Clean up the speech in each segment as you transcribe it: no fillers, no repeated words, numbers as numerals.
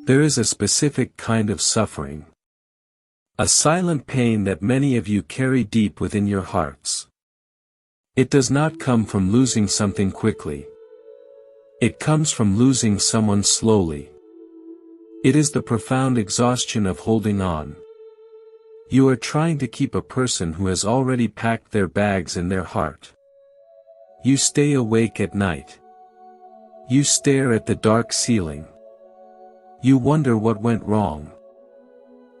There is a specific kind of suffering. A silent pain that many of you carry deep within your hearts. It does not come from losing something quickly. It comes from losing someone slowly. It is the profound exhaustion of holding on. You are trying to keep a person who has already packed their bags in their heart. You stay awake at night. You stare at the dark ceiling. You wonder what went wrong.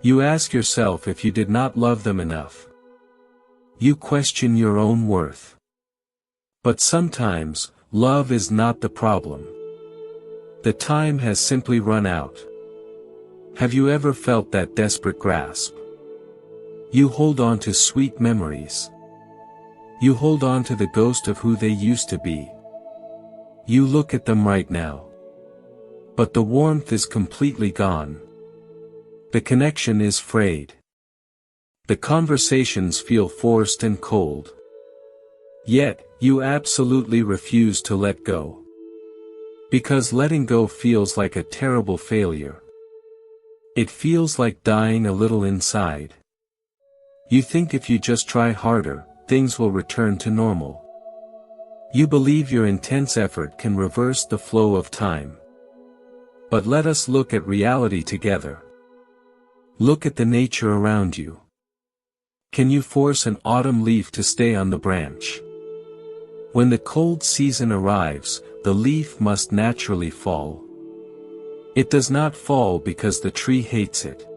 You ask yourself if you did not love them enough. You question your own worth. But sometimes, love is not the problem. The time has simply run out. Have you ever felt that desperate grasp? You hold on to sweet memories. You hold on to the ghost of who they used to be. You look at them right now. But the warmth is completely gone. The connection is frayed. The conversations feel forced and cold. Yet, you absolutely refuse to let go. Because letting go feels like a terrible failure. It feels like dying a little inside. You think if you just try harder, things will return to normal. You believe your intense effort can reverse the flow of time. But let us look at reality together. Look at the nature around you. Can you force an autumn leaf to stay on the branch? When the cold season arrives, the leaf must naturally fall. It does not fall because the tree hates it.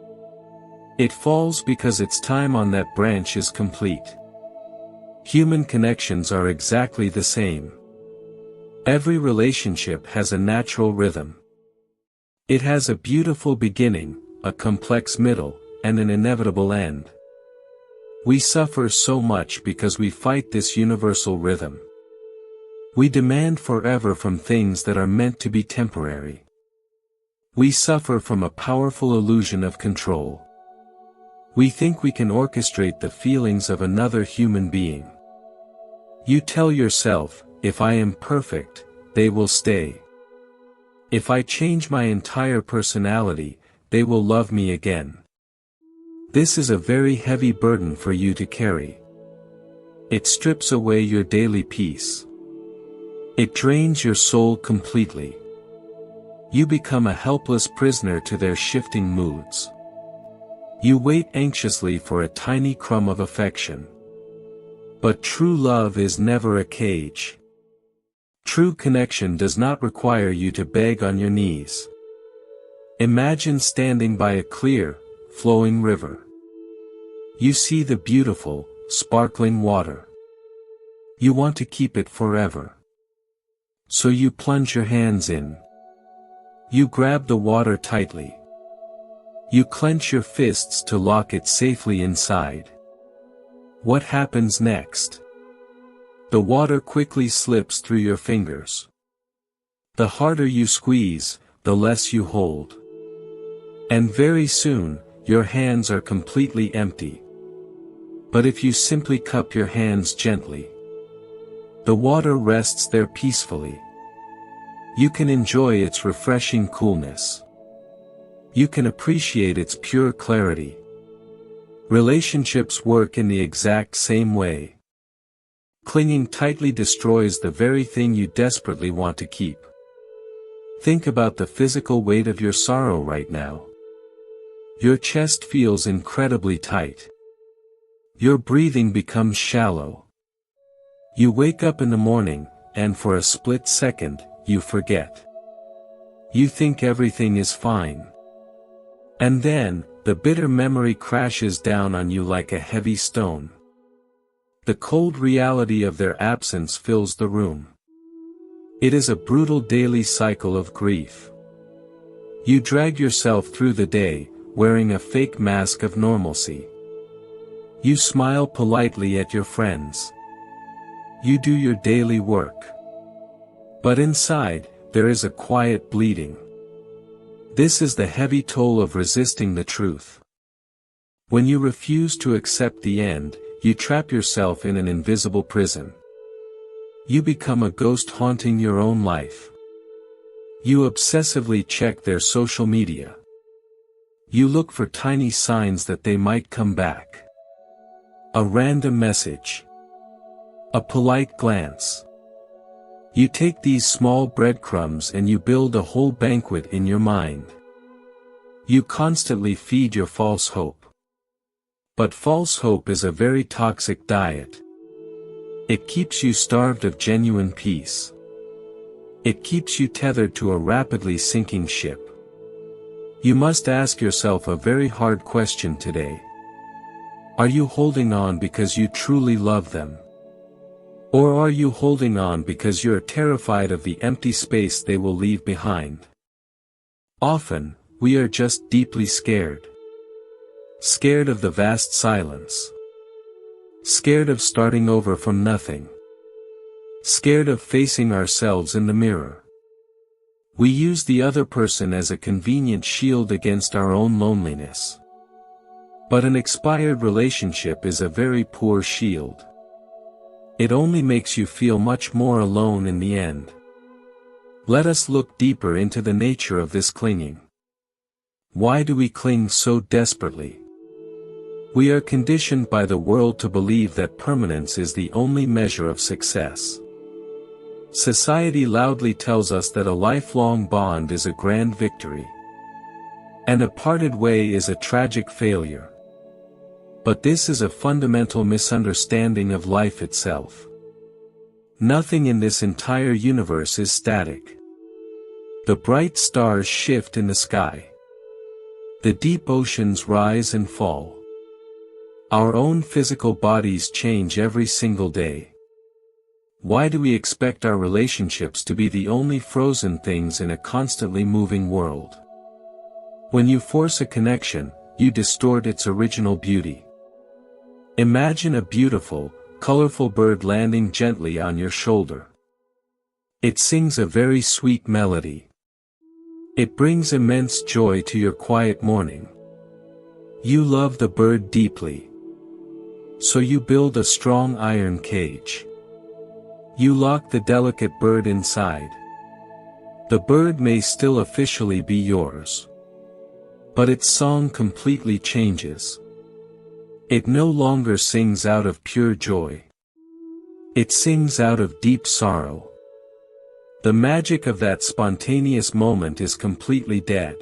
It falls because its time on that branch is complete. Human connections are exactly the same. Every relationship has a natural rhythm. It has a beautiful beginning, a complex middle, and an inevitable end. We suffer so much because we fight this universal rhythm. We demand forever from things that are meant to be temporary. We suffer from a powerful illusion of control. We think we can orchestrate the feelings of another human being. You tell yourself, if I am perfect, they will stay. If I change my entire personality, they will love me again. This is a very heavy burden for you to carry. It strips away your daily peace. It drains your soul completely. You become a helpless prisoner to their shifting moods. You wait anxiously for a tiny crumb of affection. But true love is never a cage. True connection does not require you to beg on your knees. Imagine standing by a clear, flowing river. You see the beautiful, sparkling water. You want to keep it forever. So you plunge your hands in. You grab the water tightly. You clench your fists to lock it safely inside. What happens next? The water quickly slips through your fingers. The harder you squeeze, the less you hold. And very soon, your hands are completely empty. But if you simply cup your hands gently, the water rests there peacefully. You can enjoy its refreshing coolness. You can appreciate its pure clarity. Relationships work in the exact same way. Clinging tightly destroys the very thing you desperately want to keep. Think about the physical weight of your sorrow right now. Your chest feels incredibly tight. Your breathing becomes shallow. You wake up in the morning, and for a split second, you forget. You think everything is fine. And then, the bitter memory crashes down on you like a heavy stone. The cold reality of their absence fills the room. It is a brutal daily cycle of grief. You drag yourself through the day, wearing a fake mask of normalcy. You smile politely at your friends. You do your daily work. But inside, there is a quiet bleeding. This is the heavy toll of resisting the truth. When you refuse to accept the end, you trap yourself in an invisible prison. You become a ghost haunting your own life. You obsessively check their social media. You look for tiny signs that they might come back. A random message. A polite glance. You take these small breadcrumbs and you build a whole banquet in your mind. You constantly feed your false hope. But false hope is a very toxic diet. It keeps you starved of genuine peace. It keeps you tethered to a rapidly sinking ship. You must ask yourself a very hard question today. Are you holding on because you truly love them? Or are you holding on because you're terrified of the empty space they will leave behind? Often, we are just deeply scared. Scared of the vast silence. Scared of starting over from nothing. Scared of facing ourselves in the mirror. We use the other person as a convenient shield against our own loneliness. But an expired relationship is a very poor shield. It only makes you feel much more alone in the end. Let us look deeper into the nature of this clinging. Why do we cling so desperately? We are conditioned by the world to believe that permanence is the only measure of success. Society loudly tells us that a lifelong bond is a grand victory. And a parted way is a tragic failure. But this is a fundamental misunderstanding of life itself. Nothing in this entire universe is static. The bright stars shift in the sky. The deep oceans rise and fall. Our own physical bodies change every single day. Why do we expect our relationships to be the only frozen things in a constantly moving world? When you force a connection, you distort its original beauty. Imagine a beautiful, colorful bird landing gently on your shoulder. It sings a very sweet melody. It brings immense joy to your quiet morning. You love the bird deeply. So you build a strong iron cage. You lock the delicate bird inside. The bird may still officially be yours. But its song completely changes. It no longer sings out of pure joy. It sings out of deep sorrow. The magic of that spontaneous moment is completely dead.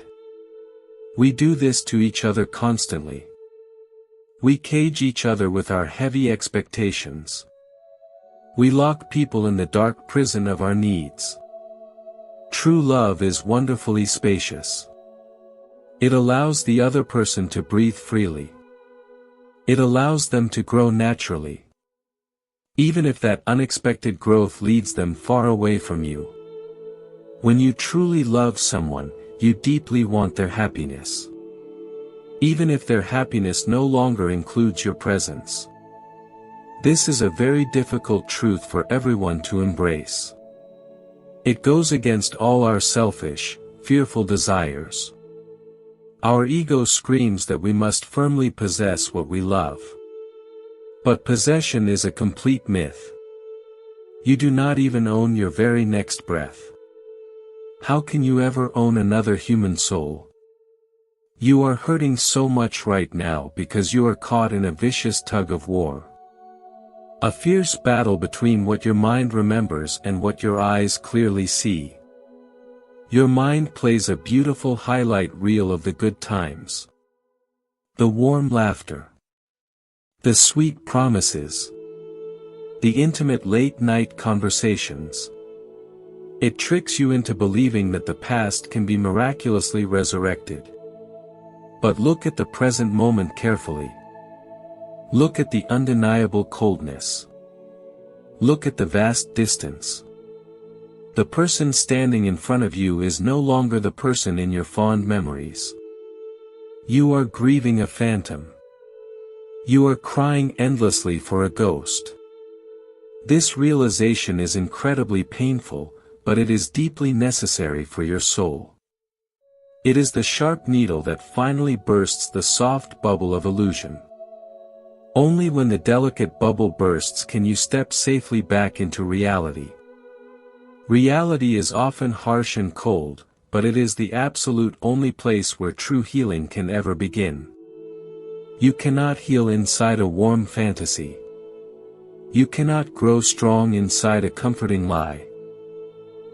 We do this to each other constantly. We cage each other with our heavy expectations. We lock people in the dark prison of our needs. True love is wonderfully spacious. It allows the other person to breathe freely. It allows them to grow naturally. Even if that unexpected growth leads them far away from you. When you truly love someone, you deeply want their happiness. Even if their happiness no longer includes your presence. This is a very difficult truth for everyone to embrace. It goes against all our selfish, fearful desires. Our ego screams that we must firmly possess what we love. But possession is a complete myth. You do not even own your very next breath. How can you ever own another human soul? You are hurting so much right now because you are caught in a vicious tug of war. A fierce battle between what your mind remembers and what your eyes clearly see. Your mind plays a beautiful highlight reel of the good times. The warm laughter. The sweet promises. The intimate late-night conversations. It tricks you into believing that the past can be miraculously resurrected. But look at the present moment carefully. Look at the undeniable coldness. Look at the vast distance. The person standing in front of you is no longer the person in your fond memories. You are grieving a phantom. You are crying endlessly for a ghost. This realization is incredibly painful, but it is deeply necessary for your soul. It is the sharp needle that finally bursts the soft bubble of illusion. Only when the delicate bubble bursts can you step safely back into reality. Reality is often harsh and cold, but it is the absolute only place where true healing can ever begin. You cannot heal inside a warm fantasy. You cannot grow strong inside a comforting lie.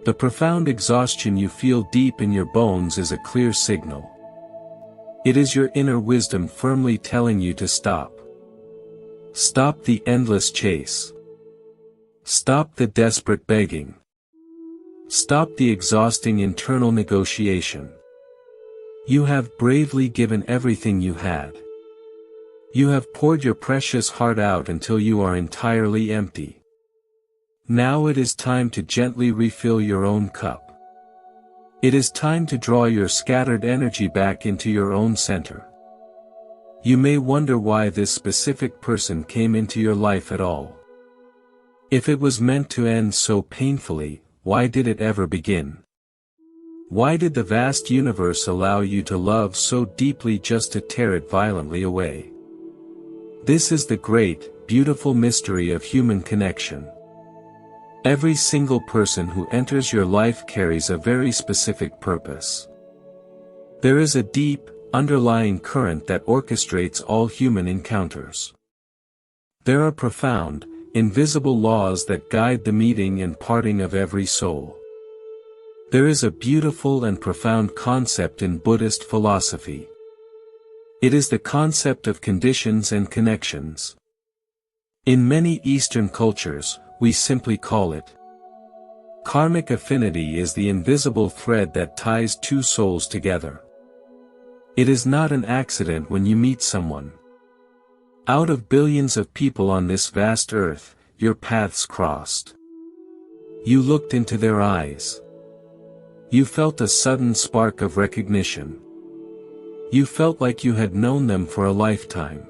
The profound exhaustion you feel deep in your bones is a clear signal. It is your inner wisdom firmly telling you to stop. Stop the endless chase. Stop the desperate begging. Stop the exhausting internal negotiation. You have bravely given everything you had. You have poured your precious heart out until you are entirely empty. Now it is time to gently refill your own cup. It is time to draw your scattered energy back into your own center. You may wonder why this specific person came into your life at all. If it was meant to end so painfully, why did it ever begin? Why did the vast universe allow you to love so deeply just to tear it violently away? This is the great, beautiful mystery of human connection. Every single person who enters your life carries a very specific purpose. There is a deep, underlying current that orchestrates all human encounters. There are profound, invisible laws that guide the meeting and parting of every soul. There is a beautiful and profound concept in Buddhist philosophy. It is the concept of conditions and connections. In many Eastern cultures, we simply call it karmic affinity is the invisible thread that ties two souls together. It is not an accident when you meet someone. Out of billions of people on this vast earth, your paths crossed. You looked into their eyes. You felt a sudden spark of recognition. You felt like you had known them for a lifetime.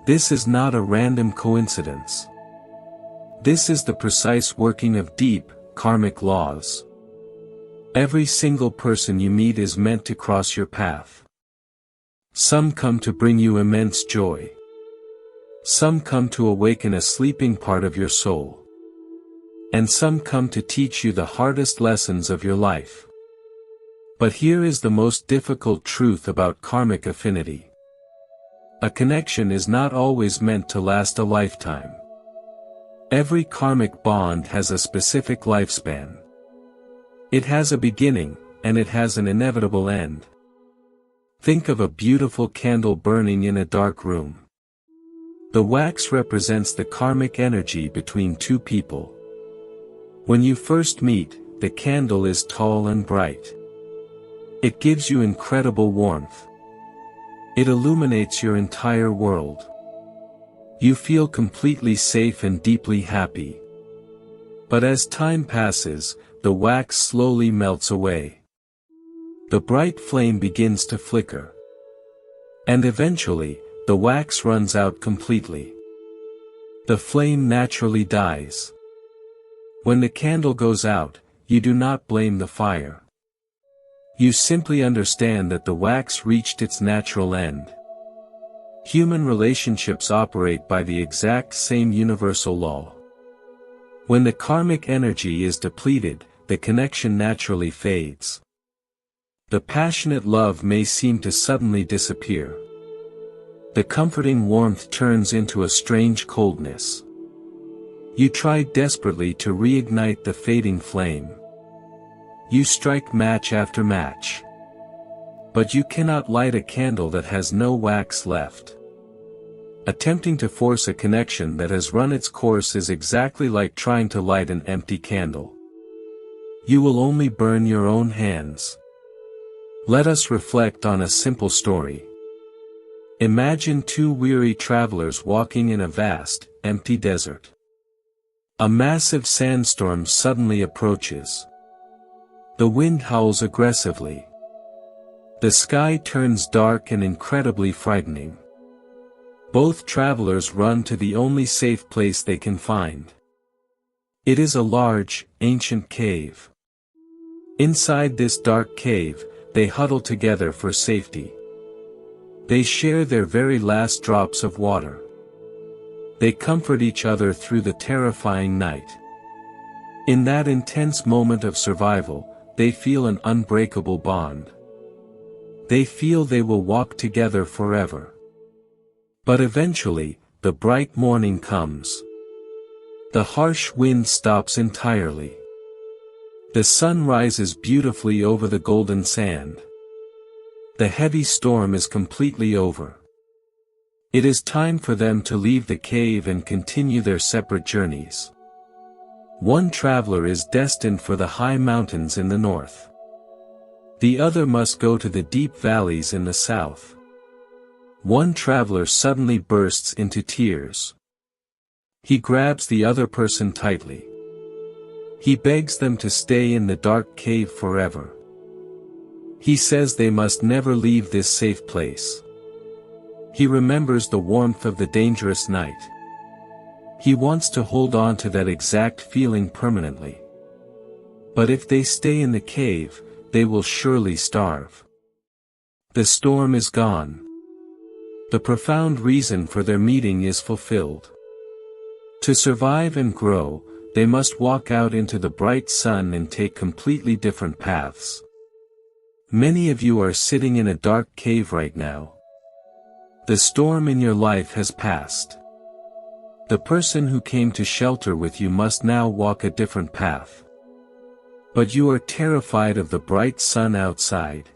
This is not a random coincidence. This is the precise working of deep, karmic laws. Every single person you meet is meant to cross your path. Some come to bring you immense joy. Some come to awaken a sleeping part of your soul. And some come to teach you the hardest lessons of your life. But here is the most difficult truth about karmic affinity. A connection is not always meant to last a lifetime. Every karmic bond has a specific lifespan. It has a beginning, and it has an inevitable end. Think of a beautiful candle burning in a dark room. The wax represents the karmic energy between two people. When you first meet, the candle is tall and bright. It gives you incredible warmth. It illuminates your entire world. You feel completely safe and deeply happy. But as time passes, the wax slowly melts away. The bright flame begins to flicker. And eventually, the wax runs out completely. The flame naturally dies. When the candle goes out, you do not blame the fire. You simply understand that the wax reached its natural end. Human relationships operate by the exact same universal law. When the karmic energy is depleted, the connection naturally fades. The passionate love may seem to suddenly disappear. The comforting warmth turns into a strange coldness. You try desperately to reignite the fading flame. You strike match after match. But you cannot light a candle that has no wax left. Attempting to force a connection that has run its course is exactly like trying to light an empty candle. You will only burn your own hands. Let us reflect on a simple story. Imagine two weary travelers walking in a vast, empty desert. A massive sandstorm suddenly approaches. The wind howls aggressively. The sky turns dark and incredibly frightening. Both travelers run to the only safe place they can find. It is a large, ancient cave. Inside this dark cave, they huddle together for safety. They share their very last drops of water. They comfort each other through the terrifying night. In that intense moment of survival, they feel an unbreakable bond. They feel they will walk together forever. But eventually, the bright morning comes. The harsh wind stops entirely. The sun rises beautifully over the golden sand. The heavy storm is completely over. It is time for them to leave the cave and continue their separate journeys. One traveler is destined for the high mountains in the north. The other must go to the deep valleys in the south. One traveler suddenly bursts into tears. He grabs the other person tightly. He begs them to stay in the dark cave forever. He says they must never leave this safe place. He remembers the warmth of the dangerous night. He wants to hold on to that exact feeling permanently. But if they stay in the cave, they will surely starve. The storm is gone. The profound reason for their meeting is fulfilled. To survive and grow, they must walk out into the bright sun and take completely different paths. Many of you are sitting in a dark cave right now. The storm in your life has passed. The person who came to shelter with you must now walk a different path. But you are terrified of the bright sun outside.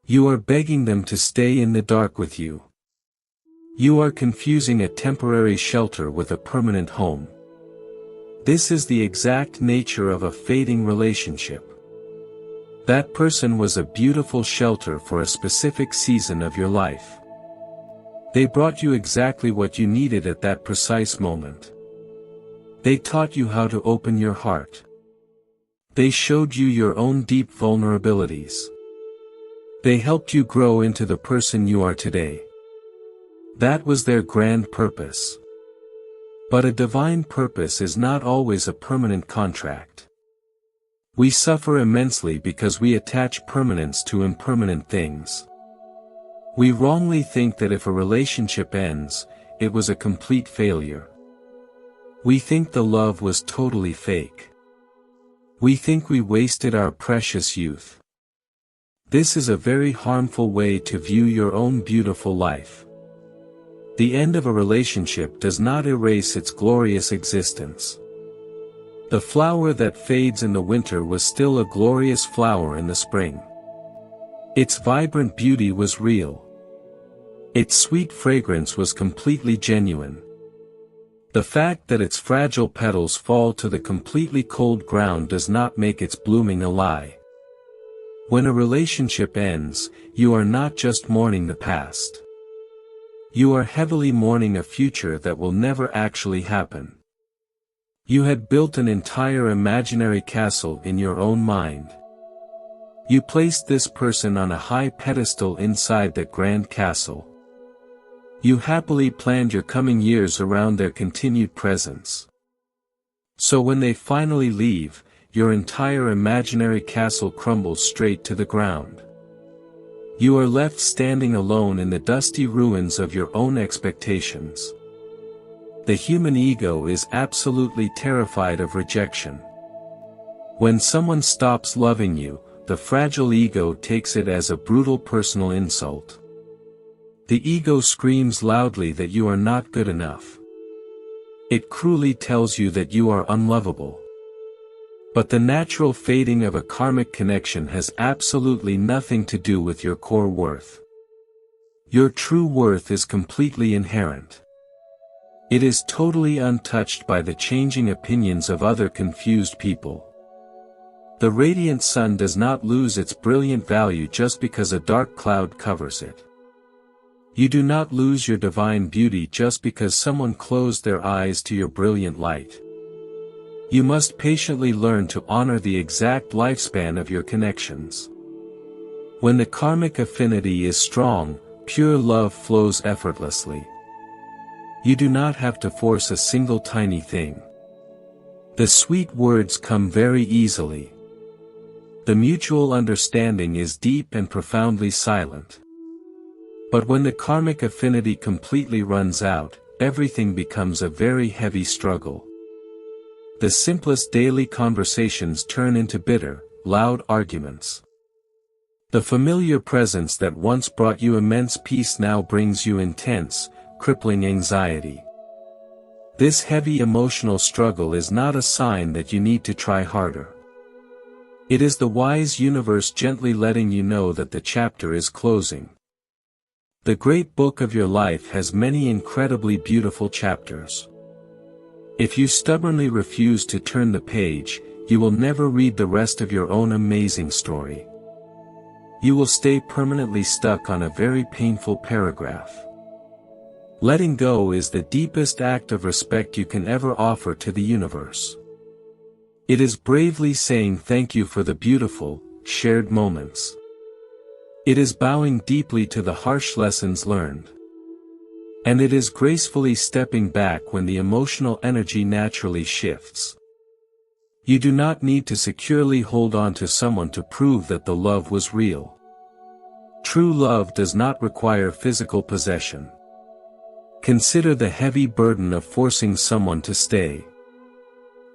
You are begging them to stay in the dark with you. You are confusing a temporary shelter with a permanent home. This is the exact nature of a fading relationship. That person was a beautiful shelter for a specific season of your life. They brought you exactly what you needed at that precise moment. They taught you how to open your heart. They showed you your own deep vulnerabilities. They helped you grow into the person you are today. That was their grand purpose. But a divine purpose is not always a permanent contract. We suffer immensely because we attach permanence to impermanent things. We wrongly think that if a relationship ends, it was a complete failure. We think the love was totally fake. We think we wasted our precious youth. This is a very harmful way to view your own beautiful life. The end of a relationship does not erase its glorious existence. The flower that fades in the winter was still a glorious flower in the spring. Its vibrant beauty was real. Its sweet fragrance was completely genuine. The fact that its fragile petals fall to the completely cold ground does not make its blooming a lie. When a relationship ends, you are not just mourning the past. You are heavily mourning a future that will never actually happen. You had built an entire imaginary castle in your own mind. You placed this person on a high pedestal inside that grand castle. You happily planned your coming years around their continued presence. So when they finally leave, your entire imaginary castle crumbles straight to the ground. You are left standing alone in the dusty ruins of your own expectations. The human ego is absolutely terrified of rejection. When someone stops loving you, the fragile ego takes it as a brutal personal insult. The ego screams loudly that you are not good enough. It cruelly tells you that you are unlovable. But the natural fading of a karmic connection has absolutely nothing to do with your core worth. Your true worth is completely inherent. It is totally untouched by the changing opinions of other confused people. The radiant sun does not lose its brilliant value just because a dark cloud covers it. You do not lose your divine beauty just because someone closed their eyes to your brilliant light. You must patiently learn to honor the exact lifespan of your connections. When the karmic affinity is strong, pure love flows effortlessly. You do not have to force a single tiny thing. The sweet words come very easily. The mutual understanding is deep and profoundly silent. But when the karmic affinity completely runs out, everything becomes a very heavy struggle. The simplest daily conversations turn into bitter, loud arguments. The familiar presence that once brought you immense peace now brings you intense, crippling anxiety. This heavy emotional struggle is not a sign that you need to try harder. It is the wise universe gently letting you know that the chapter is closing. The great book of your life has many incredibly beautiful chapters. If you stubbornly refuse to turn the page, you will never read the rest of your own amazing story. You will stay permanently stuck on a very painful paragraph. Letting go is the deepest act of respect you can ever offer to the universe. It is bravely saying thank you for the beautiful, shared moments. It is bowing deeply to the harsh lessons learned. And it is gracefully stepping back when the emotional energy naturally shifts. You do not need to securely hold on to someone to prove that the love was real. True love does not require physical possession. Consider the heavy burden of forcing someone to stay.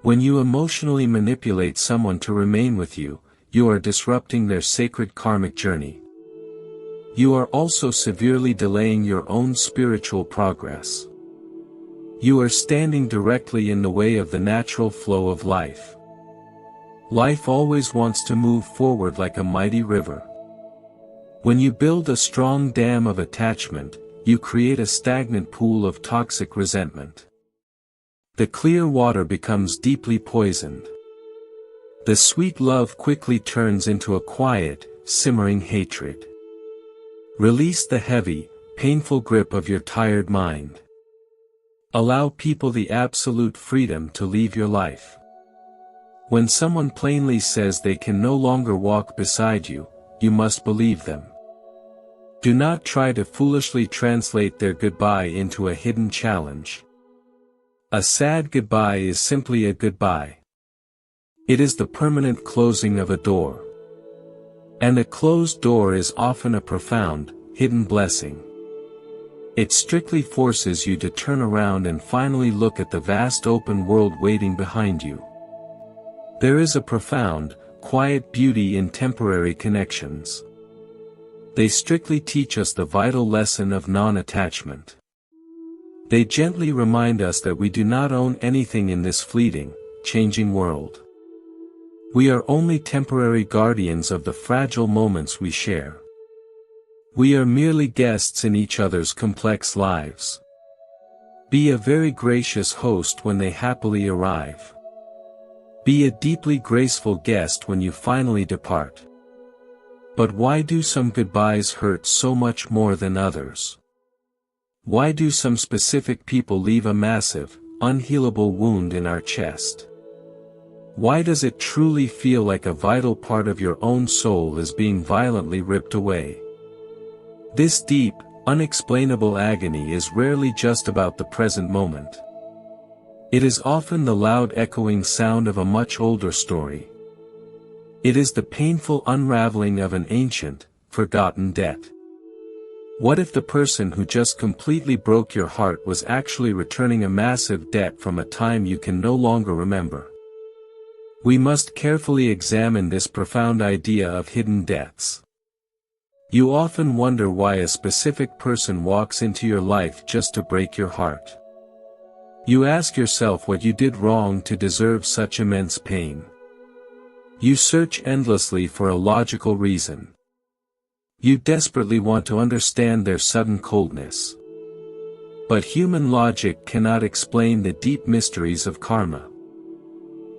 When you emotionally manipulate someone to remain with you, you are disrupting their sacred karmic journey. You are also severely delaying your own spiritual progress. You are standing directly in the way of the natural flow of life. Life always wants to move forward like a mighty river. When you build a strong dam of attachment, you create a stagnant pool of toxic resentment. The clear water becomes deeply poisoned. The sweet love quickly turns into a quiet, simmering hatred. Release the heavy, painful grip of your tired mind. Allow people the absolute freedom to leave your life. When someone plainly says they can no longer walk beside you, you must believe them. Do not try to foolishly translate their goodbye into a hidden challenge. A sad goodbye is simply a goodbye. It is the permanent closing of a door. And a closed door is often a profound, hidden blessing. It strictly forces you to turn around and finally look at the vast open world waiting behind you. There is a profound, quiet beauty in temporary connections. They strictly teach us the vital lesson of non-attachment. They gently remind us that we do not own anything in this fleeting, changing world. We are only temporary guardians of the fragile moments we share. We are merely guests in each other's complex lives. Be a very gracious host when they happily arrive. Be a deeply graceful guest when you finally depart. But why do some goodbyes hurt so much more than others? Why do some specific people leave a massive, unhealable wound in our chest? Why does it truly feel like a vital part of your own soul is being violently ripped away? This deep, unexplainable agony is rarely just about the present moment. It is often the loud echoing sound of a much older story. It is the painful unraveling of an ancient, forgotten debt. What if the person who just completely broke your heart was actually returning a massive debt from a time you can no longer remember? We must carefully examine this profound idea of hidden debts. You often wonder why a specific person walks into your life just to break your heart. You ask yourself what you did wrong to deserve such immense pain. You search endlessly for a logical reason. You desperately want to understand their sudden coldness. But human logic cannot explain the deep mysteries of karma.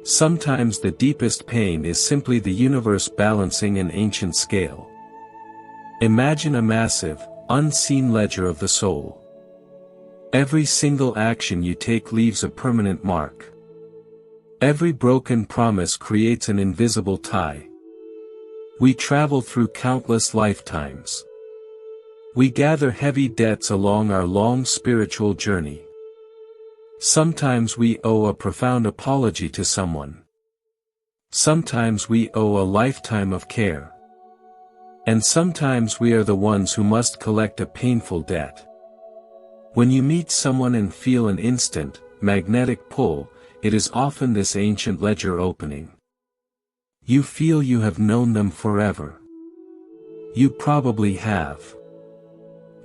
Sometimes the deepest pain is simply the universe balancing an ancient scale. Imagine a massive, unseen ledger of the soul. Every single action you take leaves a permanent mark. Every broken promise creates an invisible tie. We travel through countless lifetimes. We gather heavy debts along our long spiritual journey. Sometimes we owe a profound apology to someone. Sometimes we owe a lifetime of care. And sometimes we are the ones who must collect a painful debt. When you meet someone and feel an instant, magnetic pull, it is often this ancient ledger opening. You feel you have known them forever. You probably have.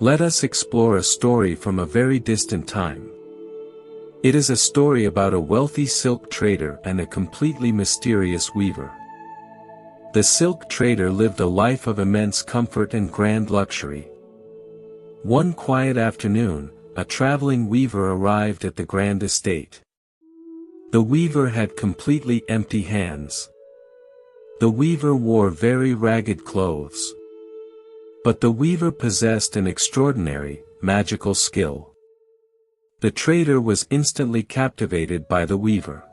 Let us explore a story from a very distant time. It is a story about a wealthy silk trader and a completely mysterious weaver. The silk trader lived a life of immense comfort and grand luxury. One quiet afternoon, a traveling weaver arrived at the grand estate. The weaver had completely empty hands. The weaver wore very ragged clothes. But the weaver possessed an extraordinary, magical skill. The trader was instantly captivated by the weaver.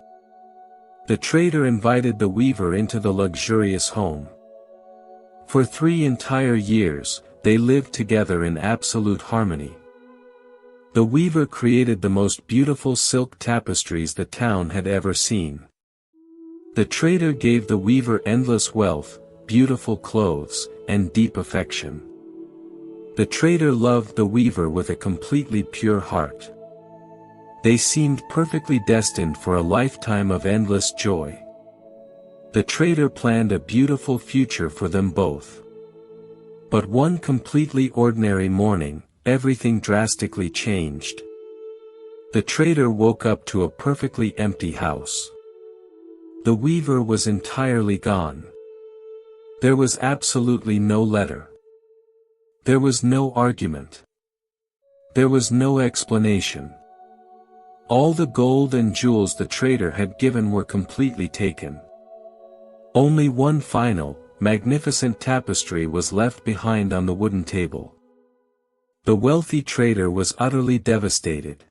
The trader invited the weaver into the luxurious home. For 3 entire years, they lived together in absolute harmony. The weaver created the most beautiful silk tapestries the town had ever seen. The trader gave the weaver endless wealth, beautiful clothes, and deep affection. The trader loved the weaver with a completely pure heart. They seemed perfectly destined for a lifetime of endless joy. The trader planned a beautiful future for them both. But one completely ordinary morning, everything drastically changed. The trader woke up to a perfectly empty house. The weaver was entirely gone. There was absolutely no letter. There was no argument. There was no explanation. All the gold and jewels the trader had given were completely taken. Only one final, magnificent tapestry was left behind on the wooden table. The wealthy trader was utterly devastated.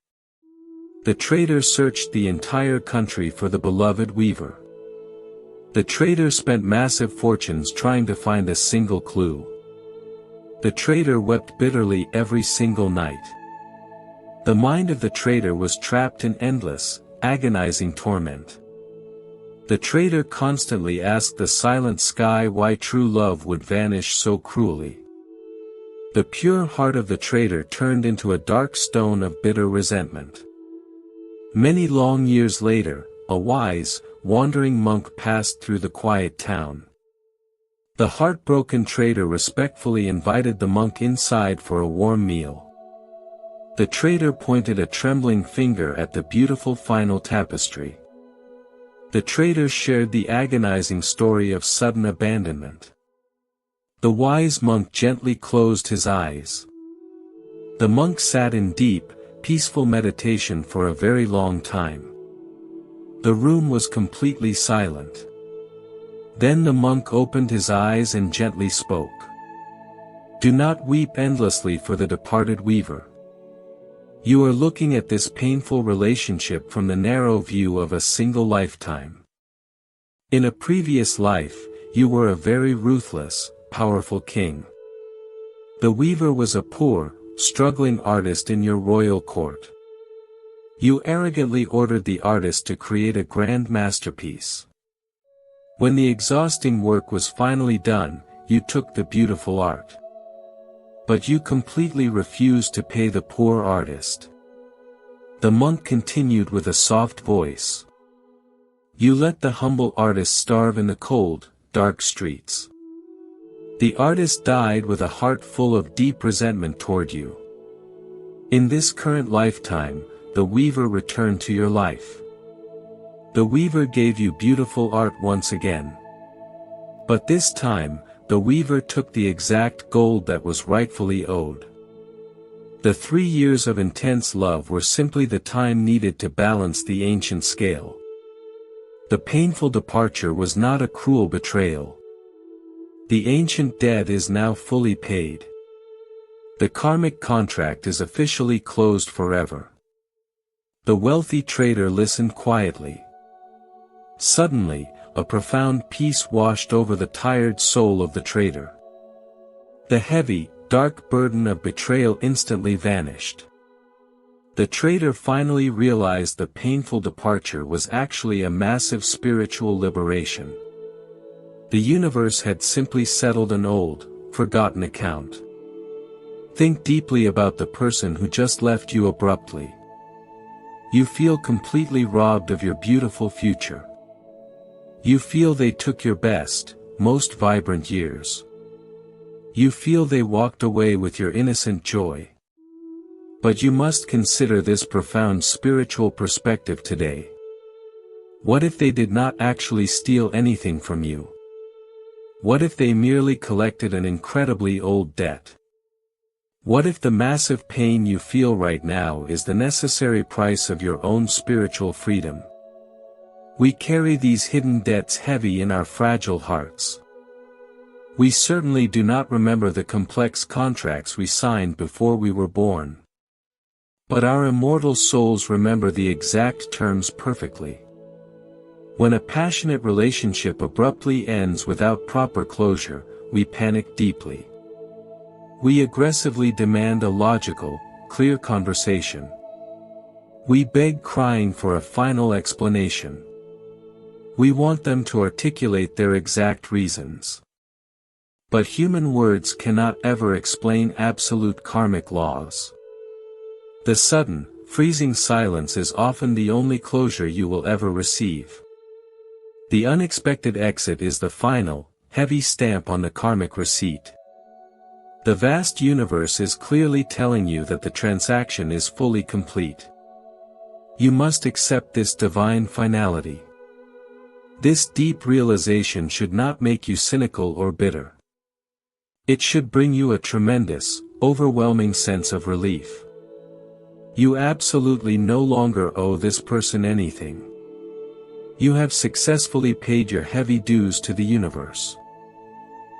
The trader searched the entire country for the beloved weaver. The trader spent massive fortunes trying to find a single clue. The trader wept bitterly every single night. The mind of the trader was trapped in endless, agonizing torment. The trader constantly asked the silent sky why true love would vanish so cruelly. The pure heart of the trader turned into a dark stone of bitter resentment. Many long years later, a wise, wandering monk passed through the quiet town. The heartbroken trader respectfully invited the monk inside for a warm meal. The trader pointed a trembling finger at the beautiful final tapestry. The trader shared the agonizing story of sudden abandonment. The wise monk gently closed his eyes. The monk sat in deep, peaceful meditation for a very long time. The room was completely silent. Then the monk opened his eyes and gently spoke. "Do not weep endlessly for the departed weaver. You are looking at this painful relationship from the narrow view of a single lifetime. In a previous life, you were a very ruthless, powerful king. The weaver was a poor, struggling artist in your royal court. You arrogantly ordered the artist to create a grand masterpiece. When the exhausting work was finally done, you took the beautiful art. But you completely refused to pay the poor artist." The monk continued with a soft voice. "You let the humble artist starve in the cold, dark streets. The artist died with a heart full of deep resentment toward you. In this current lifetime, the weaver returned to your life. The weaver gave you beautiful art once again. But this time, the weaver took the exact gold that was rightfully owed. The 3 years of intense love were simply the time needed to balance the ancient scale. The painful departure was not a cruel betrayal. The ancient debt is now fully paid. The karmic contract is officially closed forever." The wealthy trader listened quietly. Suddenly, a profound peace washed over the tired soul of the trader. The heavy, dark burden of betrayal instantly vanished. The trader finally realized the painful departure was actually a massive spiritual liberation. The universe had simply settled an old, forgotten account. Think deeply about the person who just left you abruptly. You feel completely robbed of your beautiful future. You feel they took your best, most vibrant years. You feel they walked away with your innocent joy. But you must consider this profound spiritual perspective today. What if they did not actually steal anything from you? What if they merely collected an incredibly old debt? What if the massive pain you feel right now is the necessary price of your own spiritual freedom? We carry these hidden debts heavy in our fragile hearts. We certainly do not remember the complex contracts we signed before we were born. But our immortal souls remember the exact terms perfectly. When a passionate relationship abruptly ends without proper closure, we panic deeply. We aggressively demand a logical, clear conversation. We beg crying for a final explanation. We want them to articulate their exact reasons. But human words cannot ever explain absolute karmic laws. The sudden, freezing silence is often the only closure you will ever receive. The unexpected exit is the final, heavy stamp on the karmic receipt. The vast universe is clearly telling you that the transaction is fully complete. You must accept this divine finality. This deep realization should not make you cynical or bitter. It should bring you a tremendous, overwhelming sense of relief. You absolutely no longer owe this person anything. You have successfully paid your heavy dues to the universe.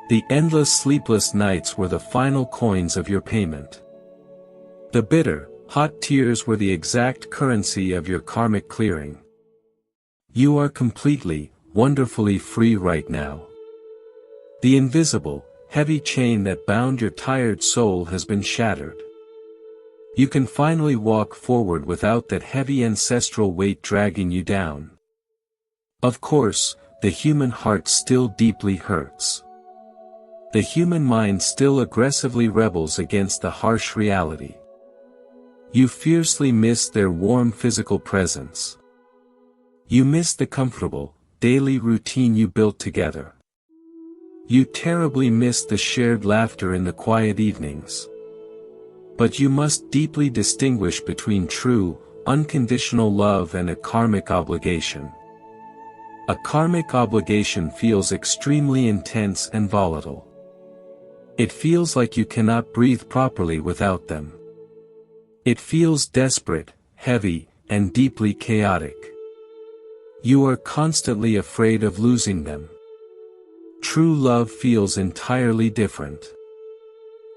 The endless sleepless nights were the final coins of your payment. The bitter, hot tears were the exact currency of your karmic clearing. You are completely, wonderfully free right now. The invisible, heavy chain that bound your tired soul has been shattered. You can finally walk forward without that heavy ancestral weight dragging you down. Of course, the human heart still deeply hurts. The human mind still aggressively rebels against the harsh reality. You fiercely miss their warm physical presence. You miss the comfortable, daily routine you built together. You terribly miss the shared laughter in the quiet evenings. But you must deeply distinguish between true, unconditional love and a karmic obligation. A karmic obligation feels extremely intense and volatile. It feels like you cannot breathe properly without them. It feels desperate, heavy, and deeply chaotic. You are constantly afraid of losing them. True love feels entirely different.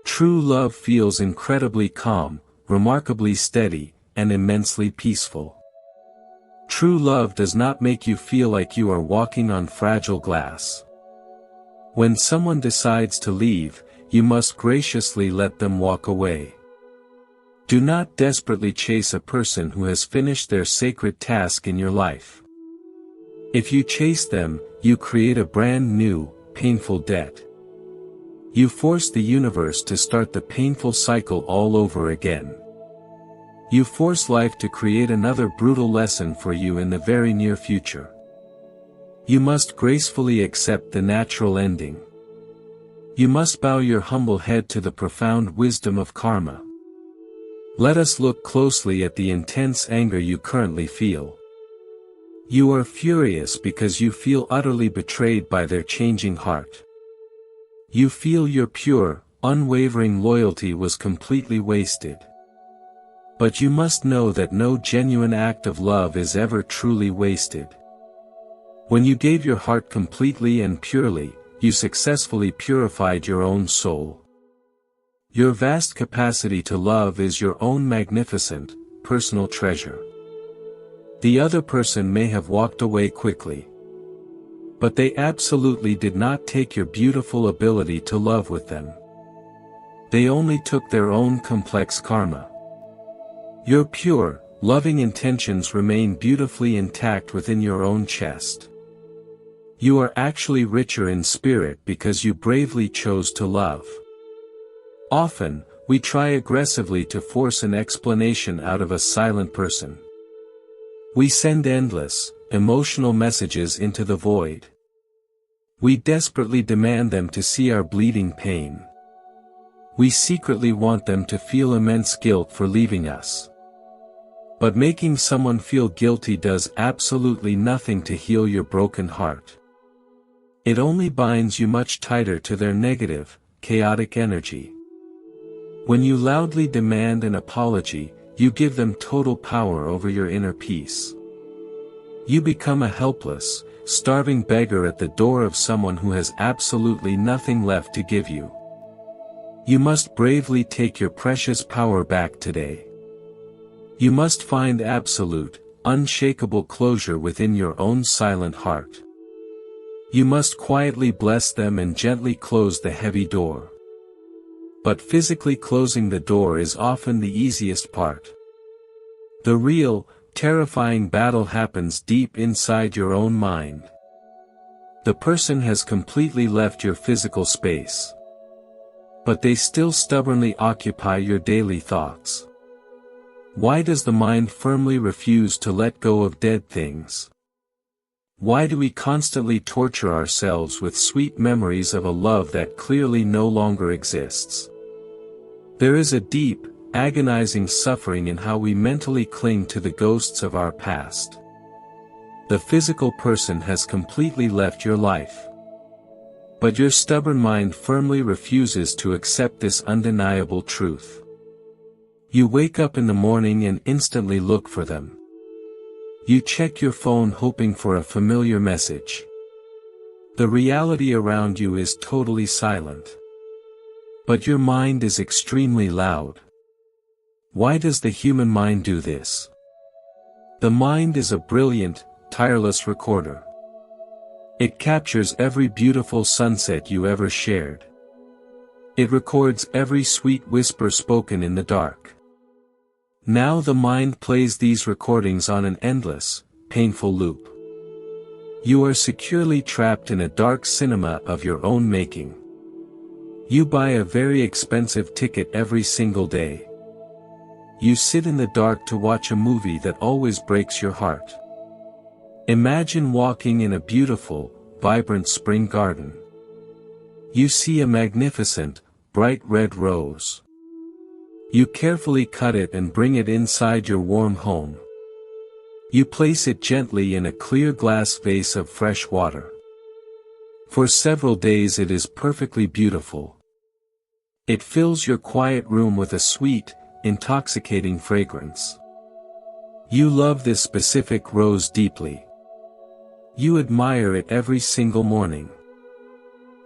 True love feels incredibly calm, remarkably steady, and immensely peaceful. True love does not make you feel like you are walking on fragile glass. When someone decides to leave, you must graciously let them walk away. Do not desperately chase a person who has finished their sacred task in your life. If you chase them, you create a brand new, painful debt. You force the universe to start the painful cycle all over again. You force life to create another brutal lesson for you in the very near future. You must gracefully accept the natural ending. You must bow your humble head to the profound wisdom of karma. Let us look closely at the intense anger you currently feel. You are furious because you feel utterly betrayed by their changing heart. You feel your pure, unwavering loyalty was completely wasted. But you must know that no genuine act of love is ever truly wasted. When you gave your heart completely and purely, you successfully purified your own soul. Your vast capacity to love is your own magnificent, personal treasure. The other person may have walked away quickly. But they absolutely did not take your beautiful ability to love with them. They only took their own complex karma. Your pure, loving intentions remain beautifully intact within your own chest. You are actually richer in spirit because you bravely chose to love. Often, we try aggressively to force an explanation out of a silent person. We send endless, emotional messages into the void. We desperately demand them to see our bleeding pain. We secretly want them to feel immense guilt for leaving us. But making someone feel guilty does absolutely nothing to heal your broken heart. It only binds you much tighter to their negative, chaotic energy. When you loudly demand an apology, you give them total power over your inner peace. You become a helpless, starving beggar at the door of someone who has absolutely nothing left to give you. You must bravely take your precious power back today. You must find absolute, unshakable closure within your own silent heart. You must quietly bless them and gently close the heavy door. But physically closing the door is often the easiest part. The real, terrifying battle happens deep inside your own mind. The person has completely left your physical space. But they still stubbornly occupy your daily thoughts. Why does the mind firmly refuse to let go of dead things? Why do we constantly torture ourselves with sweet memories of a love that clearly no longer exists? There is a deep, agonizing suffering in how we mentally cling to the ghosts of our past. The physical person has completely left your life. But your stubborn mind firmly refuses to accept this undeniable truth. You wake up in the morning and instantly look for them. You check your phone hoping for a familiar message. The reality around you is totally silent. But your mind is extremely loud. Why does the human mind do this? The mind is a brilliant, tireless recorder. It captures every beautiful sunset you ever shared. It records every sweet whisper spoken in the dark. Now the mind plays these recordings on an endless, painful loop. You are securely trapped in a dark cinema of your own making. You buy a very expensive ticket every single day. You sit in the dark to watch a movie that always breaks your heart. Imagine walking in a beautiful, vibrant spring garden. You see a magnificent, bright red rose. You carefully cut it and bring it inside your warm home. You place it gently in a clear glass vase of fresh water. For several days it is perfectly beautiful. It fills your quiet room with a sweet, intoxicating fragrance. You love this specific rose deeply. You admire it every single morning.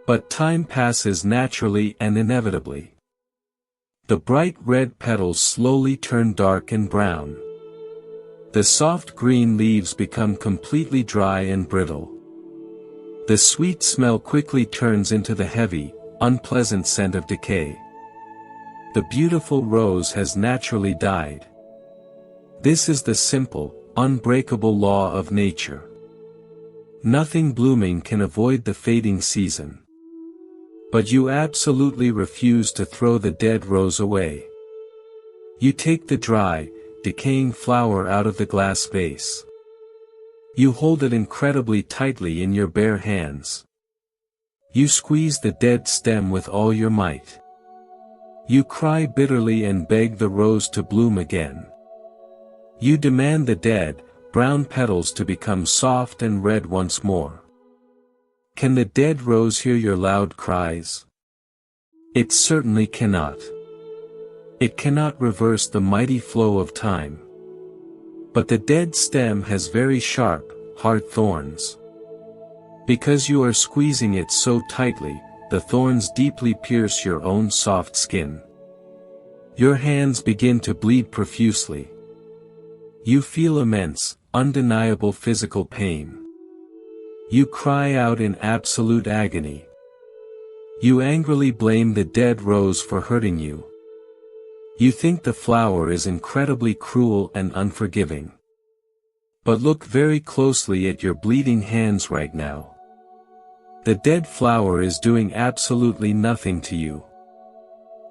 But time passes naturally and inevitably. The bright red petals slowly turn dark and brown. The soft green leaves become completely dry and brittle. The sweet smell quickly turns into the heavy, unpleasant scent of decay. The beautiful rose has naturally died. This is the simple, unbreakable law of nature. Nothing blooming can avoid the fading season. But you absolutely refuse to throw the dead rose away. You take the dry, decaying flower out of the glass vase. You hold it incredibly tightly in your bare hands. You squeeze the dead stem with all your might. You cry bitterly and beg the rose to bloom again. You demand the dead, brown petals to become soft and red once more. Can the dead rose hear your loud cries? It certainly cannot. It cannot reverse the mighty flow of time. But the dead stem has very sharp, hard thorns. Because you are squeezing it so tightly, the thorns deeply pierce your own soft skin. Your hands begin to bleed profusely. You feel immense, undeniable physical pain. You cry out in absolute agony. You angrily blame the dead rose for hurting you. You think the flower is incredibly cruel and unforgiving. But look very closely at your bleeding hands right now. The dead flower is doing absolutely nothing to you.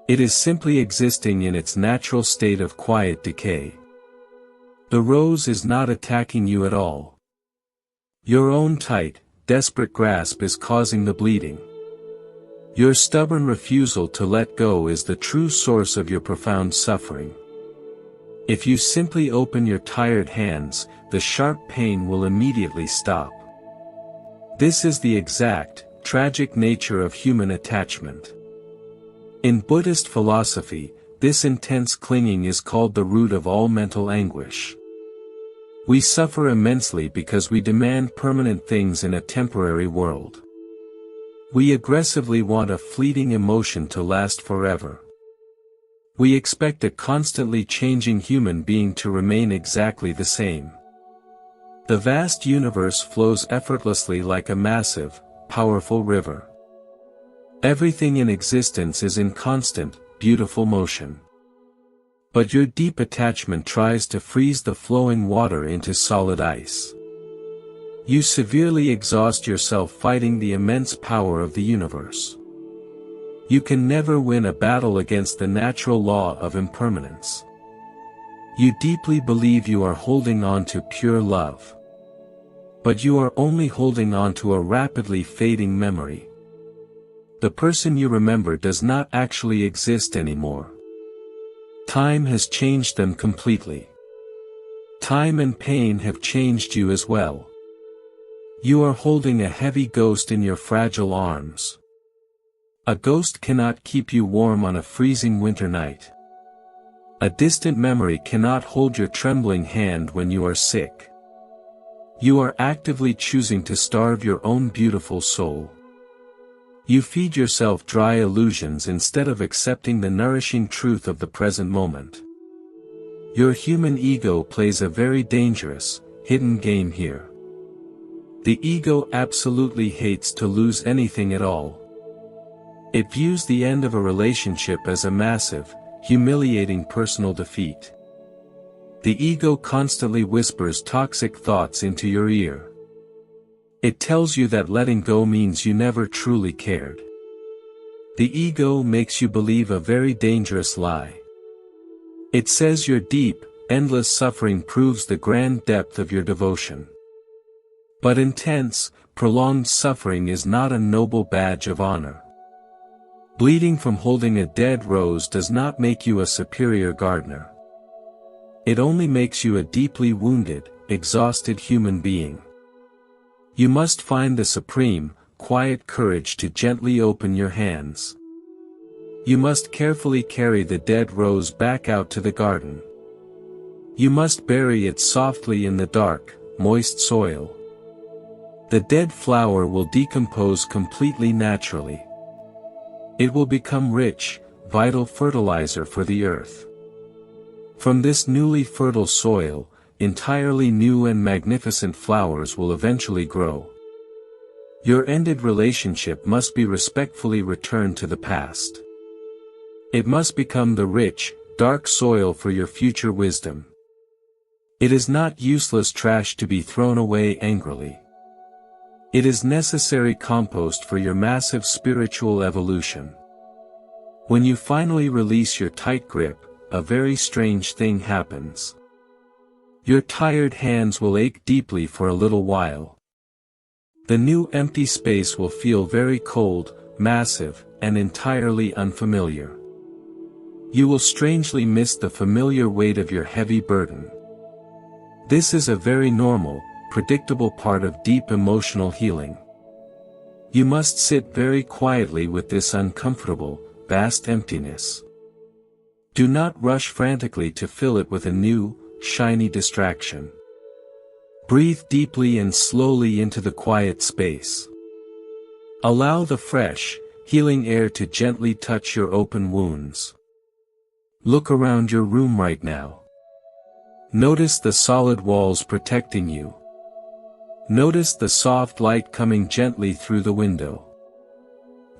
It is simply existing in its natural state of quiet decay. The rose is not attacking you at all. Your own tight, desperate grasp is causing the bleeding. Your stubborn refusal to let go is the true source of your profound suffering. If you simply open your tired hands, the sharp pain will immediately stop. This is the exact, tragic nature of human attachment. In Buddhist philosophy, this intense clinging is called the root of all mental anguish. We suffer immensely because we demand permanent things in a temporary world. We aggressively want a fleeting emotion to last forever. We expect a constantly changing human being to remain exactly the same. The vast universe flows effortlessly like a massive, powerful river. Everything in existence is in constant, beautiful motion. But your deep attachment tries to freeze the flowing water into solid ice. You severely exhaust yourself fighting the immense power of the universe. You can never win a battle against the natural law of impermanence. You deeply believe you are holding on to pure love. But you are only holding on to a rapidly fading memory. The person you remember does not actually exist anymore. Time has changed them completely. Time and pain have changed you as well. You are holding a heavy ghost in your fragile arms. A ghost cannot keep you warm on a freezing winter night. A distant memory cannot hold your trembling hand when you are sick. You are actively choosing to starve your own beautiful soul. You feed yourself dry illusions instead of accepting the nourishing truth of the present moment. Your human ego plays a very dangerous, hidden game here. The ego absolutely hates to lose anything at all. It views the end of a relationship as a massive, humiliating personal defeat. The ego constantly whispers toxic thoughts into your ear. It tells you that letting go means you never truly cared. The ego makes you believe a very dangerous lie. It says your deep, endless suffering proves the grand depth of your devotion. But intense, prolonged suffering is not a noble badge of honor. Bleeding from holding a dead rose does not make you a superior gardener. It only makes you a deeply wounded, exhausted human being. You must find the supreme, quiet courage to gently open your hands. You must carefully carry the dead rose back out to the garden. You must bury it softly in the dark, moist soil. The dead flower will decompose completely naturally. It will become rich, vital fertilizer for the earth. From this newly fertile soil, entirely new and magnificent flowers will eventually grow. Your ended relationship must be respectfully returned to the past. It must become the rich, dark soil for your future wisdom. It is not useless trash to be thrown away angrily. It is necessary compost for your massive spiritual evolution. When you finally release your tight grip, a very strange thing happens. Your tired hands will ache deeply for a little while. The new empty space will feel very cold, massive, and entirely unfamiliar. You will strangely miss the familiar weight of your heavy burden. This is a very normal, predictable part of deep emotional healing. You must sit very quietly with this uncomfortable, vast emptiness. Do not rush frantically to fill it with a new, shiny distraction. Breathe deeply and slowly into the quiet space. Allow the fresh, healing air to gently touch your open wounds. Look around your room right now. Notice the solid walls protecting you. Notice the soft light coming gently through the window.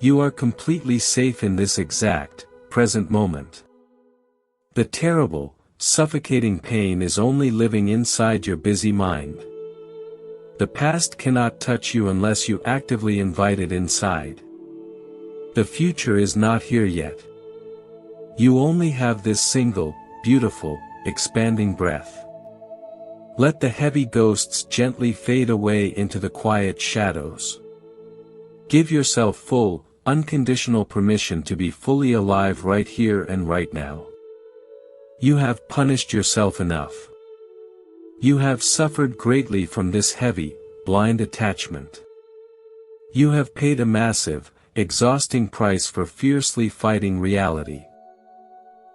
You are completely safe in this exact, present moment. The terrible, suffocating pain is only living inside your busy mind. The past cannot touch you unless you actively invite it inside. The future is not here yet. You only have this single, beautiful, expanding breath. Let the heavy ghosts gently fade away into the quiet shadows. Give yourself full, unconditional permission to be fully alive right here and right now. You have punished yourself enough. You have suffered greatly from this heavy, blind attachment. You have paid a massive, exhausting price for fiercely fighting reality.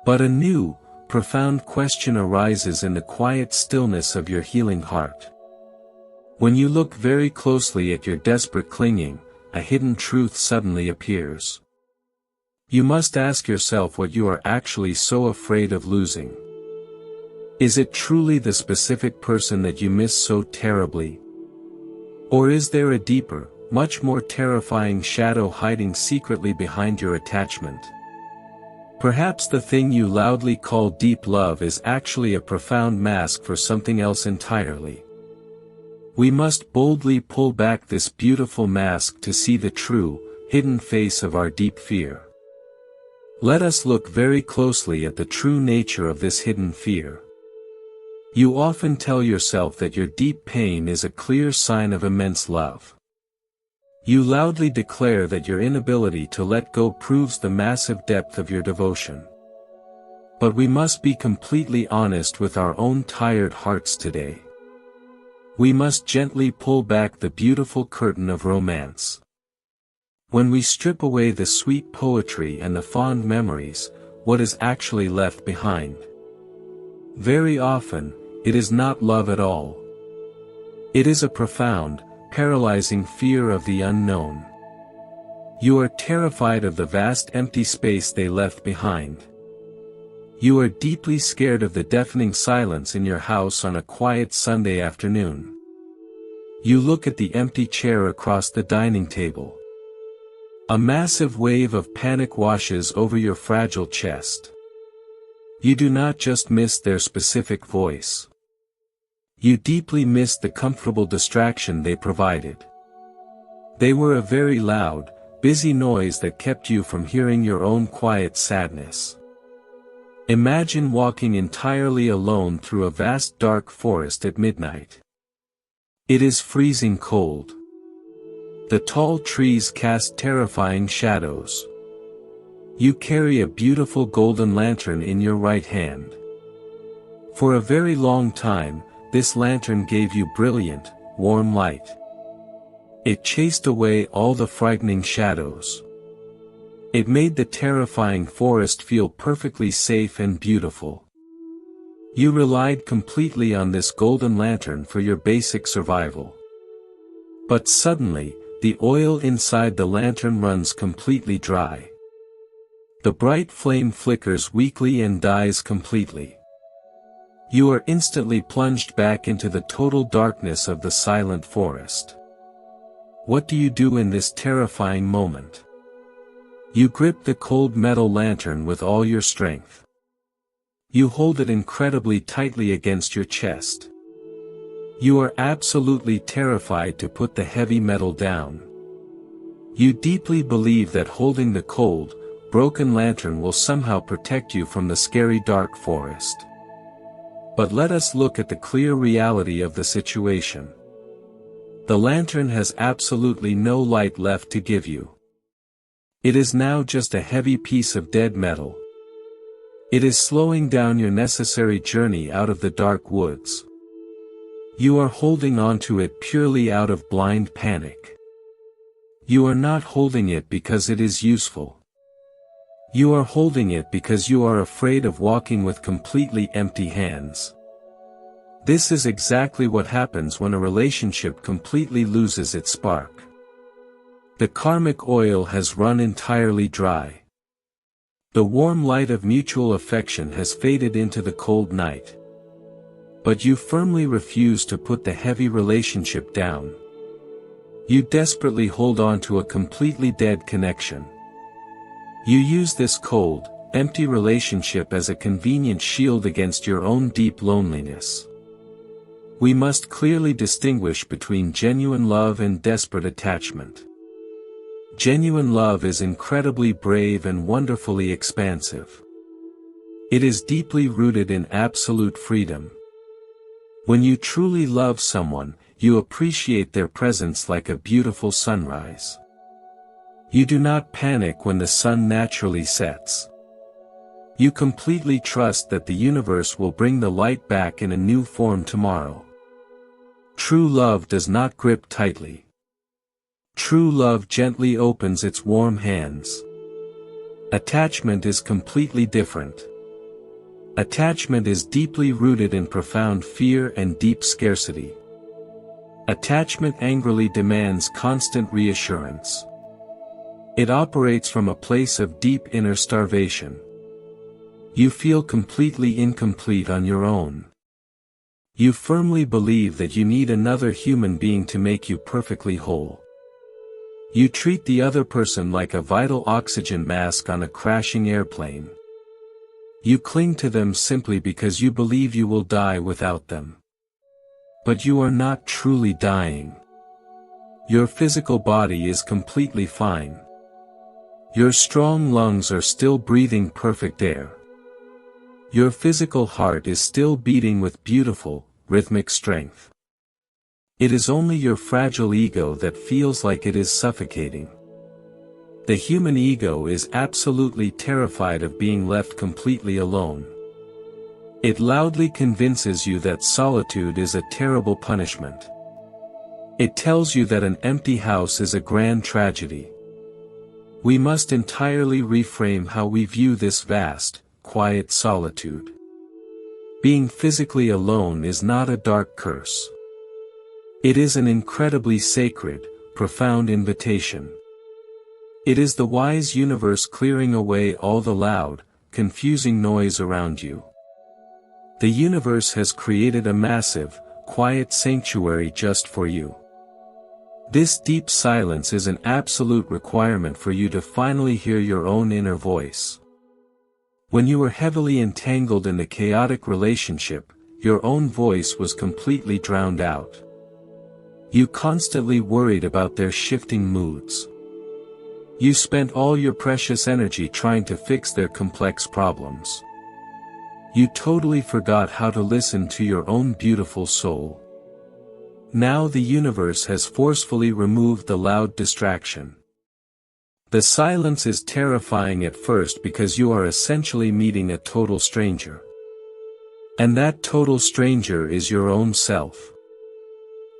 But a new, profound question arises in the quiet stillness of your healing heart. When you look very closely at your desperate clinging, a hidden truth suddenly appears. You must ask yourself what you are actually so afraid of losing. Is it truly the specific person that you miss so terribly? Or is there a deeper, much more terrifying shadow hiding secretly behind your attachment? Perhaps the thing you loudly call deep love is actually a profound mask for something else entirely. We must boldly pull back this beautiful mask to see the true, hidden face of our deep fear. Let us look very closely at the true nature of this hidden fear. You often tell yourself that your deep pain is a clear sign of immense love. You loudly declare that your inability to let go proves the massive depth of your devotion. But we must be completely honest with our own tired hearts today. We must gently pull back the beautiful curtain of romance. When we strip away the sweet poetry and the fond memories, what is actually left behind? Very often, it is not love at all. It is a profound, paralyzing fear of the unknown. You are terrified of the vast empty space they left behind. You are deeply scared of the deafening silence in your house on a quiet Sunday afternoon. You look at the empty chair across the dining table. A massive wave of panic washes over your fragile chest. You do not just miss their specific voice. You deeply miss the comfortable distraction they provided. They were a very loud, busy noise that kept you from hearing your own quiet sadness. Imagine walking entirely alone through a vast dark forest at midnight. It is freezing cold. The tall trees cast terrifying shadows. You carry a beautiful golden lantern in your right hand. For a very long time, this lantern gave you brilliant, warm light. It chased away all the frightening shadows. It made the terrifying forest feel perfectly safe and beautiful. You relied completely on this golden lantern for your basic survival. But suddenly, the oil inside the lantern runs completely dry. The bright flame flickers weakly and dies completely. You are instantly plunged back into the total darkness of the silent forest. What do you do in this terrifying moment? You grip the cold metal lantern with all your strength. You hold it incredibly tightly against your chest. You are absolutely terrified to put the heavy metal down. You deeply believe that holding the cold, broken lantern will somehow protect you from the scary dark forest. But let us look at the clear reality of the situation. The lantern has absolutely no light left to give you. It is now just a heavy piece of dead metal. It is slowing down your necessary journey out of the dark woods. You are holding on to it purely out of blind panic. You are not holding it because it is useful. You are holding it because you are afraid of walking with completely empty hands. This is exactly what happens when a relationship completely loses its spark. The karmic oil has run entirely dry. The warm light of mutual affection has faded into the cold night. But you firmly refuse to put the heavy relationship down. You desperately hold on to a completely dead connection. You use this cold, empty relationship as a convenient shield against your own deep loneliness. We must clearly distinguish between genuine love and desperate attachment. Genuine love is incredibly brave and wonderfully expansive. It is deeply rooted in absolute freedom. When you truly love someone, you appreciate their presence like a beautiful sunrise. You do not panic when the sun naturally sets. You completely trust that the universe will bring the light back in a new form tomorrow. True love does not grip tightly. True love gently opens its warm hands. Attachment is completely different. Attachment is deeply rooted in profound fear and deep scarcity. Attachment angrily demands constant reassurance. It operates from a place of deep inner starvation. You feel completely incomplete on your own. You firmly believe that you need another human being to make you perfectly whole. You treat the other person like a vital oxygen mask on a crashing airplane. You cling to them simply because you believe you will die without them. But you are not truly dying. Your physical body is completely fine. Your strong lungs are still breathing perfect air. Your physical heart is still beating with beautiful, rhythmic strength. It is only your fragile ego that feels like it is suffocating. The human ego is absolutely terrified of being left completely alone. It loudly convinces you that solitude is a terrible punishment. It tells you that an empty house is a grand tragedy. We must entirely reframe how we view this vast, quiet solitude. Being physically alone is not a dark curse. It is an incredibly sacred, profound invitation. It is the wise universe clearing away all the loud, confusing noise around you. The universe has created a massive, quiet sanctuary just for you. This deep silence is an absolute requirement for you to finally hear your own inner voice. When you were heavily entangled in a chaotic relationship, your own voice was completely drowned out. You constantly worried about their shifting moods. You spent all your precious energy trying to fix their complex problems. You totally forgot how to listen to your own beautiful soul. Now the universe has forcefully removed the loud distraction. The silence is terrifying at first because you are essentially meeting a total stranger. And that total stranger is your own self.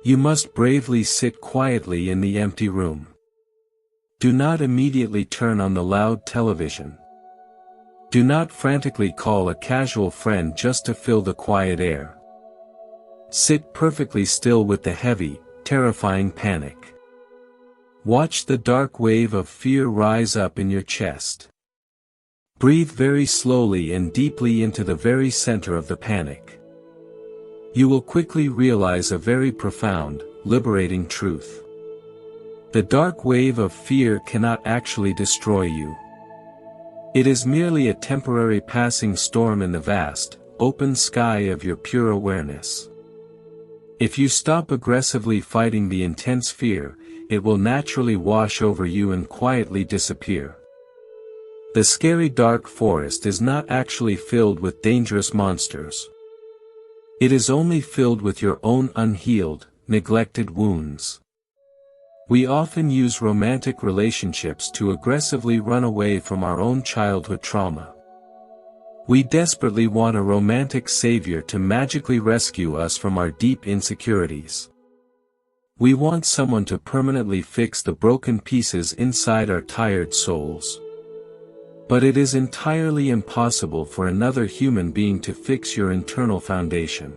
You must bravely sit quietly in the empty room. Do not immediately turn on the loud television. Do not frantically call a casual friend just to fill the quiet air. Sit perfectly still with the heavy, terrifying panic. Watch the dark wave of fear rise up in your chest. Breathe very slowly and deeply into the very center of the panic. You will quickly realize a very profound, liberating truth. The dark wave of fear cannot actually destroy you. It is merely a temporary passing storm in the vast, open sky of your pure awareness. If you stop aggressively fighting the intense fear, it will naturally wash over you and quietly disappear. The scary dark forest is not actually filled with dangerous monsters. It is only filled with your own unhealed, neglected wounds. We often use romantic relationships to aggressively run away from our own childhood trauma. We desperately want a romantic savior to magically rescue us from our deep insecurities. We want someone to permanently fix the broken pieces inside our tired souls. But it is entirely impossible for another human being to fix your internal foundation.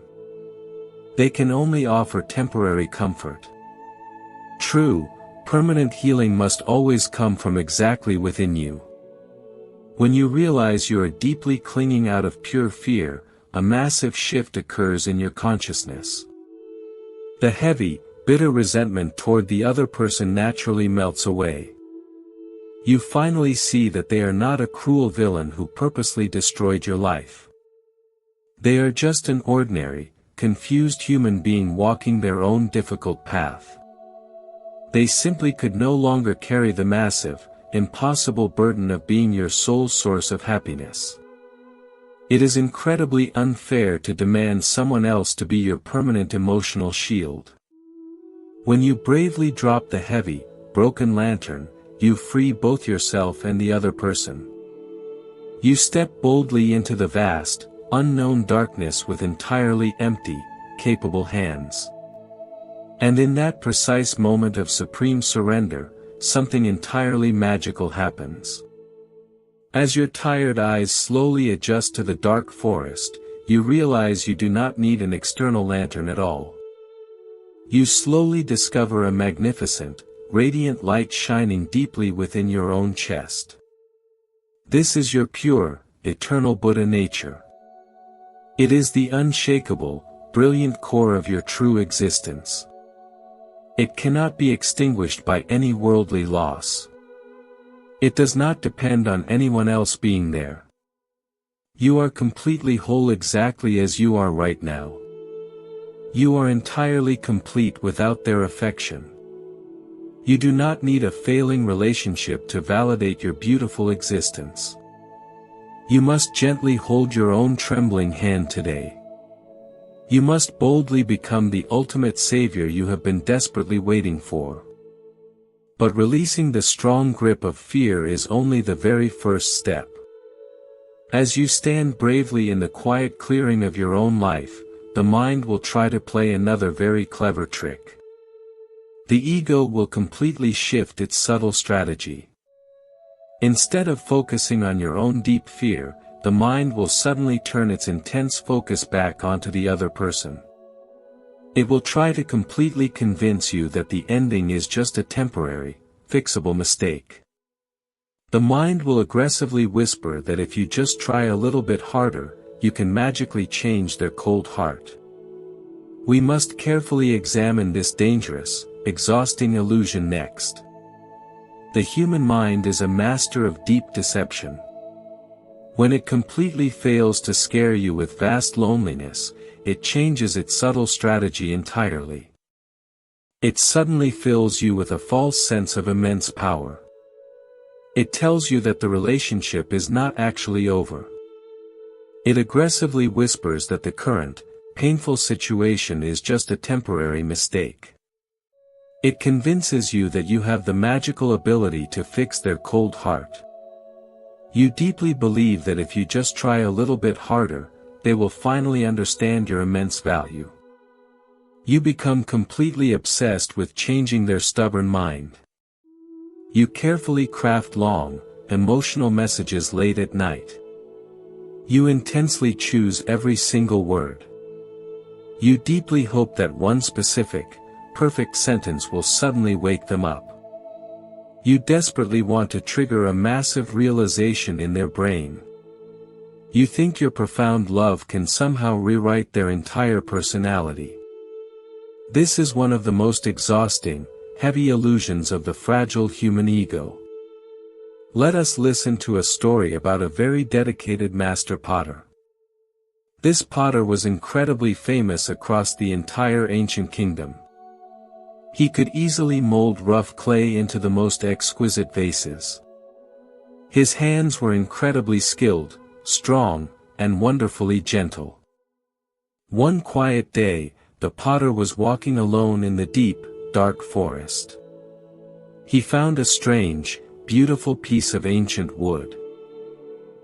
They can only offer temporary comfort. True, permanent healing must always come from exactly within you. When you realize you are deeply clinging out of pure fear, a massive shift occurs in your consciousness. The heavy, bitter resentment toward the other person naturally melts away. You finally see that they are not a cruel villain who purposely destroyed your life. They are just an ordinary, confused human being walking their own difficult path. They simply could no longer carry the massive, impossible burden of being your sole source of happiness. It is incredibly unfair to demand someone else to be your permanent emotional shield. When you bravely drop the heavy, broken lantern, you free both yourself and the other person. You step boldly into the vast, unknown darkness with entirely empty, capable hands. And in that precise moment of supreme surrender, something entirely magical happens. As your tired eyes slowly adjust to the dark forest, you realize you do not need an external lantern at all. You slowly discover a magnificent, radiant light shining deeply within your own chest. This is your pure, eternal Buddha nature. It is the unshakable, brilliant core of your true existence. It cannot be extinguished by any worldly loss. It does not depend on anyone else being there. You are completely whole exactly as you are right now. You are entirely complete without their affection. You do not need a failing relationship to validate your beautiful existence. You must gently hold your own trembling hand today. You must boldly become the ultimate savior you have been desperately waiting for. But releasing the strong grip of fear is only the very first step. As you stand bravely in the quiet clearing of your own life, the mind will try to play another very clever trick. The ego will completely shift its subtle strategy. Instead of focusing on your own deep fear, the mind will suddenly turn its intense focus back onto the other person. It will try to completely convince you that the ending is just a temporary, fixable mistake. The mind will aggressively whisper that if you just try a little bit harder, you can magically change their cold heart. We must carefully examine this dangerous, exhausting illusion next. The human mind is a master of deep deception. When it completely fails to scare you with vast loneliness, it changes its subtle strategy entirely. It suddenly fills you with a false sense of immense power. It tells you that the relationship is not actually over. It aggressively whispers that the current, painful situation is just a temporary mistake. It convinces you that you have the magical ability to fix their cold heart. You deeply believe that if you just try a little bit harder, they will finally understand your immense value. You become completely obsessed with changing their stubborn mind. You carefully craft long, emotional messages late at night. You intensely choose every single word. You deeply hope that one specific, perfect sentence will suddenly wake them up. You desperately want to trigger a massive realization in their brain. You think your profound love can somehow rewrite their entire personality. This is one of the most exhausting, heavy illusions of the fragile human ego. Let us listen to a story about a very dedicated master potter. This potter was incredibly famous across the entire ancient kingdom. He could easily mold rough clay into the most exquisite vases. His hands were incredibly skilled, strong, and wonderfully gentle. One quiet day, the potter was walking alone in the deep, dark forest. He found a strange, beautiful piece of ancient wood.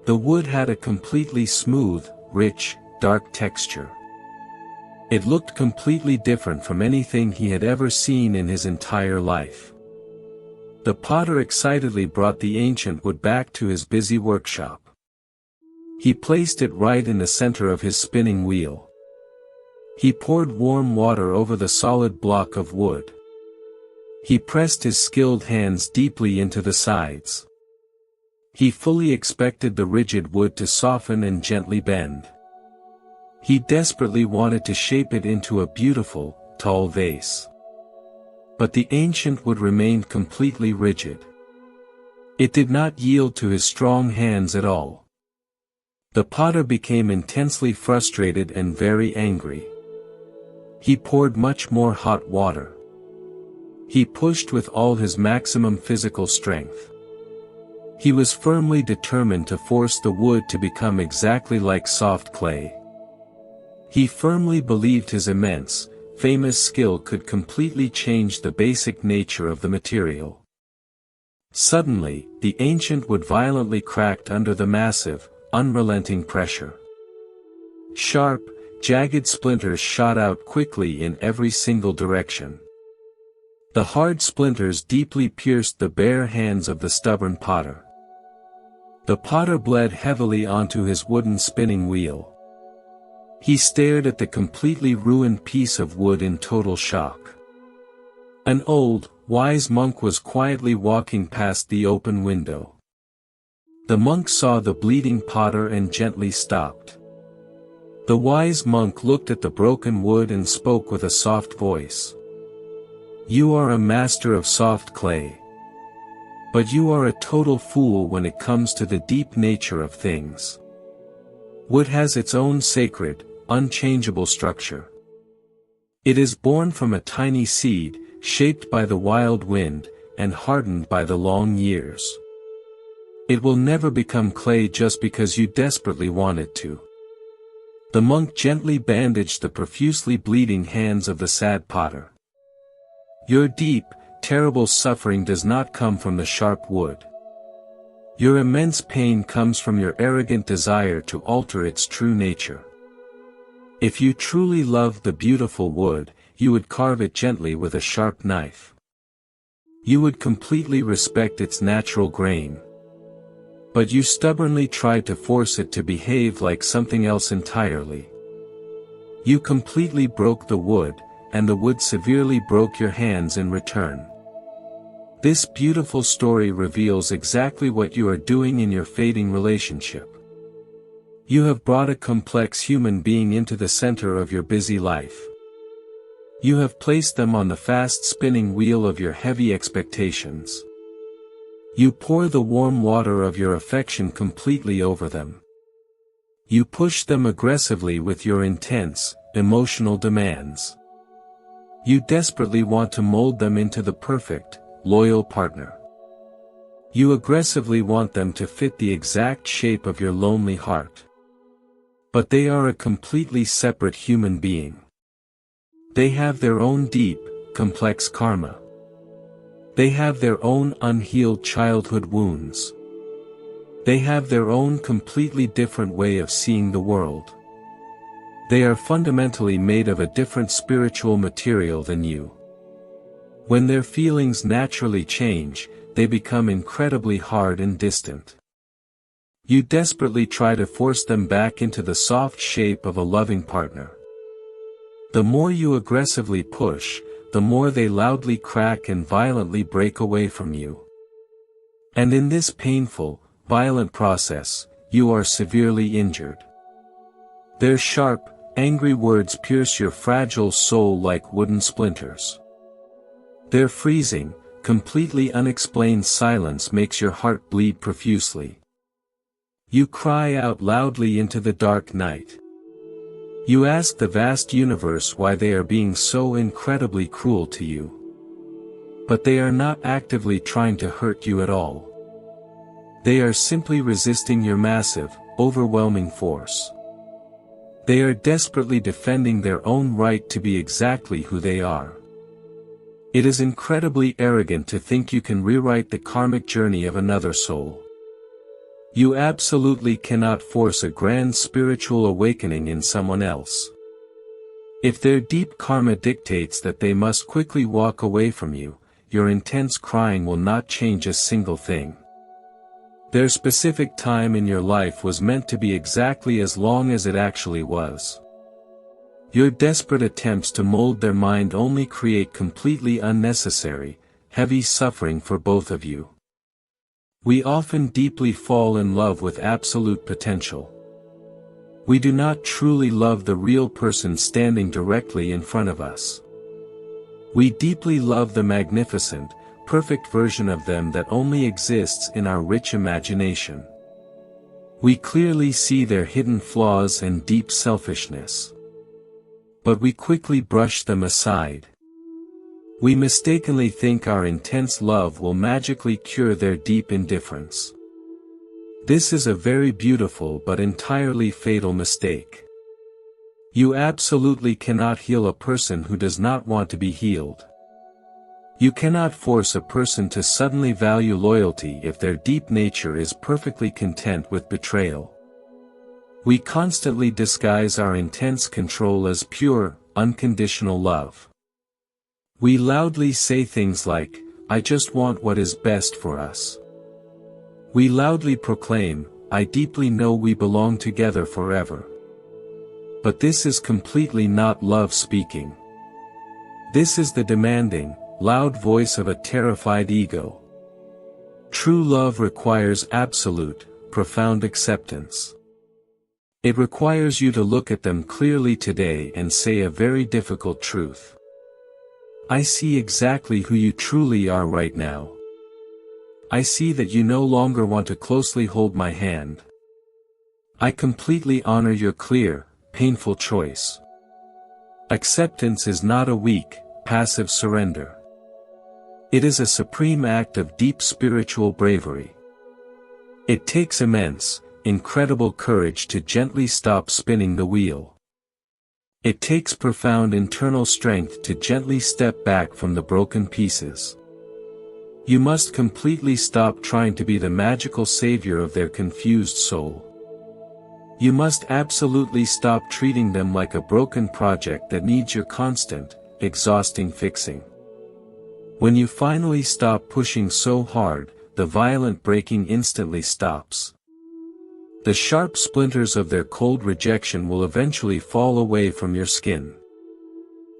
The wood had a completely smooth, rich, dark texture. It looked completely different from anything he had ever seen in his entire life. The potter excitedly brought the ancient wood back to his busy workshop. He placed it right in the center of his spinning wheel. He poured warm water over the solid block of wood. He pressed his skilled hands deeply into the sides. He fully expected the rigid wood to soften and gently bend. He desperately wanted to shape it into a beautiful, tall vase. But the ancient wood remained completely rigid. It did not yield to his strong hands at all. The potter became intensely frustrated and very angry. He poured much more hot water. He pushed with all his maximum physical strength. He was firmly determined to force the wood to become exactly like soft clay. He firmly believed his immense, famous skill could completely change the basic nature of the material. Suddenly, the ancient wood violently cracked under the massive, unrelenting pressure. Sharp, jagged splinters shot out quickly in every single direction. The hard splinters deeply pierced the bare hands of the stubborn potter. The potter bled heavily onto his wooden spinning wheel. He stared at the completely ruined piece of wood in total shock. An old, wise monk was quietly walking past the open window. The monk saw the bleeding potter and gently stopped. The wise monk looked at the broken wood and spoke with a soft voice. "You are a master of soft clay. But you are a total fool when it comes to the deep nature of things. Wood has its own sacred, unchangeable structure. It is born from a tiny seed, shaped by the wild wind, and hardened by the long years. It will never become clay just because you desperately want it to." The monk gently bandaged the profusely bleeding hands of the sad potter. "Your deep, terrible suffering does not come from the sharp wood. Your immense pain comes from your arrogant desire to alter its true nature. If you truly loved the beautiful wood, you would carve it gently with a sharp knife. You would completely respect its natural grain. But you stubbornly tried to force it to behave like something else entirely. You completely broke the wood, and the wood severely broke your hands in return. This beautiful story reveals exactly what you are doing in your fading relationship. You have brought a complex human being into the center of your busy life. You have placed them on the fast spinning wheel of your heavy expectations. You pour the warm water of your affection completely over them. You push them aggressively with your intense, emotional demands. You desperately want to mold them into the perfect, loyal partner. You aggressively want them to fit the exact shape of your lonely heart. But they are a completely separate human being. They have their own deep, complex karma. They have their own unhealed childhood wounds. They have their own completely different way of seeing the world. They are fundamentally made of a different spiritual material than you. When their feelings naturally change, they become incredibly hard and distant. You desperately try to force them back into the soft shape of a loving partner. The more you aggressively push, the more they loudly crack and violently break away from you. And in this painful, violent process, you are severely injured. Their sharp, angry words pierce your fragile soul like wooden splinters. Their freezing, completely unexplained silence makes your heart bleed profusely. You cry out loudly into the dark night. You ask the vast universe why they are being so incredibly cruel to you. But they are not actively trying to hurt you at all. They are simply resisting your massive, overwhelming force. They are desperately defending their own right to be exactly who they are. It is incredibly arrogant to think you can rewrite the karmic journey of another soul. You absolutely cannot force a grand spiritual awakening in someone else. If their deep karma dictates that they must quickly walk away from you, your intense crying will not change a single thing. Their specific time in your life was meant to be exactly as long as it actually was. Your desperate attempts to mold their mind only create completely unnecessary, heavy suffering for both of you. We often deeply fall in love with absolute potential. We do not truly love the real person standing directly in front of us. We deeply love the magnificent, perfect version of them that only exists in our rich imagination. We clearly see their hidden flaws and deep selfishness. But we quickly brush them aside. We mistakenly think our intense love will magically cure their deep indifference. This is a very beautiful but entirely fatal mistake. You absolutely cannot heal a person who does not want to be healed. You cannot force a person to suddenly value loyalty if their deep nature is perfectly content with betrayal. We constantly disguise our intense control as pure, unconditional love. We loudly say things like, "I just want what is best for us." We loudly proclaim, "I deeply know we belong together forever." But this is completely not love speaking. This is the demanding, loud voice of a terrified ego. True love requires absolute, profound acceptance. It requires you to look at them clearly today and say a very difficult truth. I see exactly who you truly are right now. I see that you no longer want to closely hold my hand. I completely honor your clear, painful choice. Acceptance is not a weak, passive surrender. It is a supreme act of deep spiritual bravery. It takes immense, incredible courage to gently stop spinning the wheel. It takes profound internal strength to gently step back from the broken pieces. You must completely stop trying to be the magical savior of their confused soul. You must absolutely stop treating them like a broken project that needs your constant, exhausting fixing. When you finally stop pushing so hard, the violent breaking instantly stops. The sharp splinters of their cold rejection will eventually fall away from your skin.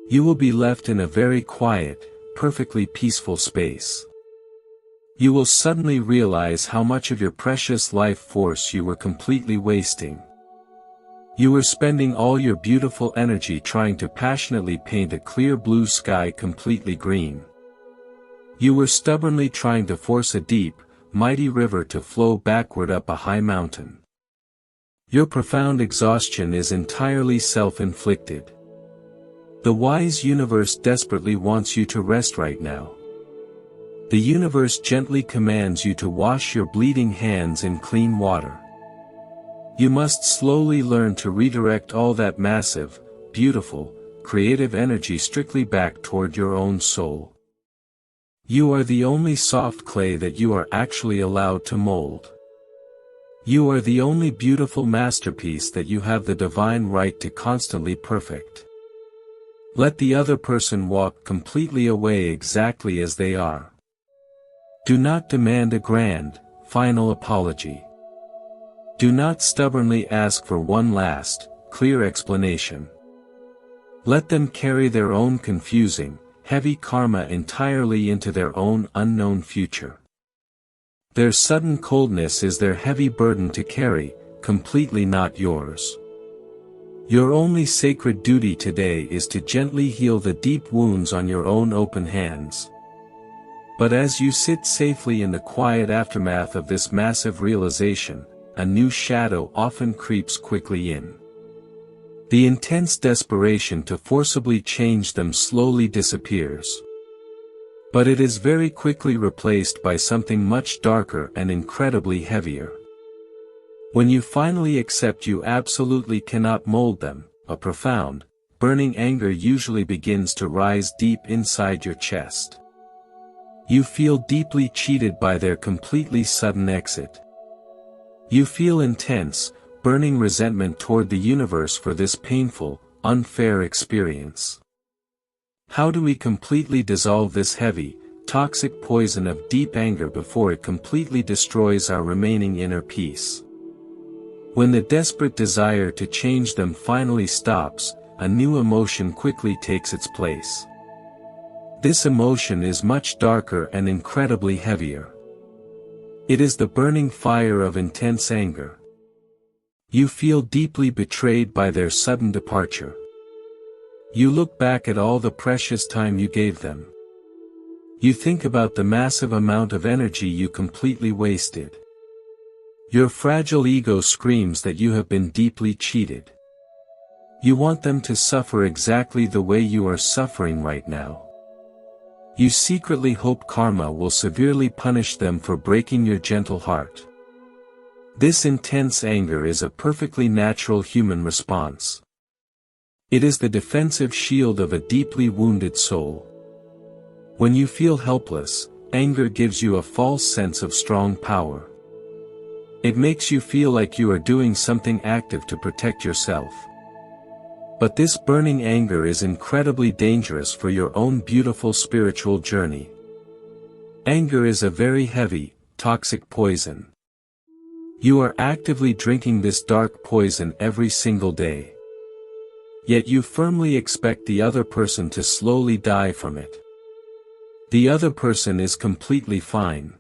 You will be left in a very quiet, perfectly peaceful space. You will suddenly realize how much of your precious life force you were completely wasting. You were spending all your beautiful energy trying to passionately paint a clear blue sky completely green. You were stubbornly trying to force a deep, mighty river to flow backward up a high mountain. Your profound exhaustion is entirely self-inflicted. The wise universe desperately wants you to rest right now. The universe gently commands you to wash your bleeding hands in clean water. You must slowly learn to redirect all that massive, beautiful, creative energy strictly back toward your own soul. You are the only soft clay that you are actually allowed to mold. You are the only beautiful masterpiece that you have the divine right to constantly perfect. Let the other person walk completely away exactly as they are. Do not demand a grand, final apology. Do not stubbornly ask for one last, clear explanation. Let them carry their own confusing, heavy karma entirely into their own unknown future. Their sudden coldness is their heavy burden to carry, completely not yours. Your only sacred duty today is to gently heal the deep wounds on your own open hands. But as you sit safely in the quiet aftermath of this massive realization, a new shadow often creeps quickly in. The intense desperation to forcibly change them slowly disappears. But it is very quickly replaced by something much darker and incredibly heavier. When you finally accept you absolutely cannot mold them, a profound, burning anger usually begins to rise deep inside your chest. You feel deeply cheated by their completely sudden exit. You feel intense, burning resentment toward the universe for this painful, unfair experience. How do we completely dissolve this heavy, toxic poison of deep anger before it completely destroys our remaining inner peace? When the desperate desire to change them finally stops, a new emotion quickly takes its place. This emotion is much darker and incredibly heavier. It is the burning fire of intense anger. You feel deeply betrayed by their sudden departure. You look back at all the precious time you gave them. You think about the massive amount of energy you completely wasted. Your fragile ego screams that you have been deeply cheated. You want them to suffer exactly the way you are suffering right now. You secretly hope karma will severely punish them for breaking your gentle heart. This intense anger is a perfectly natural human response. It is the defensive shield of a deeply wounded soul. When you feel helpless, anger gives you a false sense of strong power. It makes you feel like you are doing something active to protect yourself. But this burning anger is incredibly dangerous for your own beautiful spiritual journey. Anger is a very heavy, toxic poison. You are actively drinking this dark poison every single day. Yet you firmly expect the other person to slowly die from it. The other person is completely fine.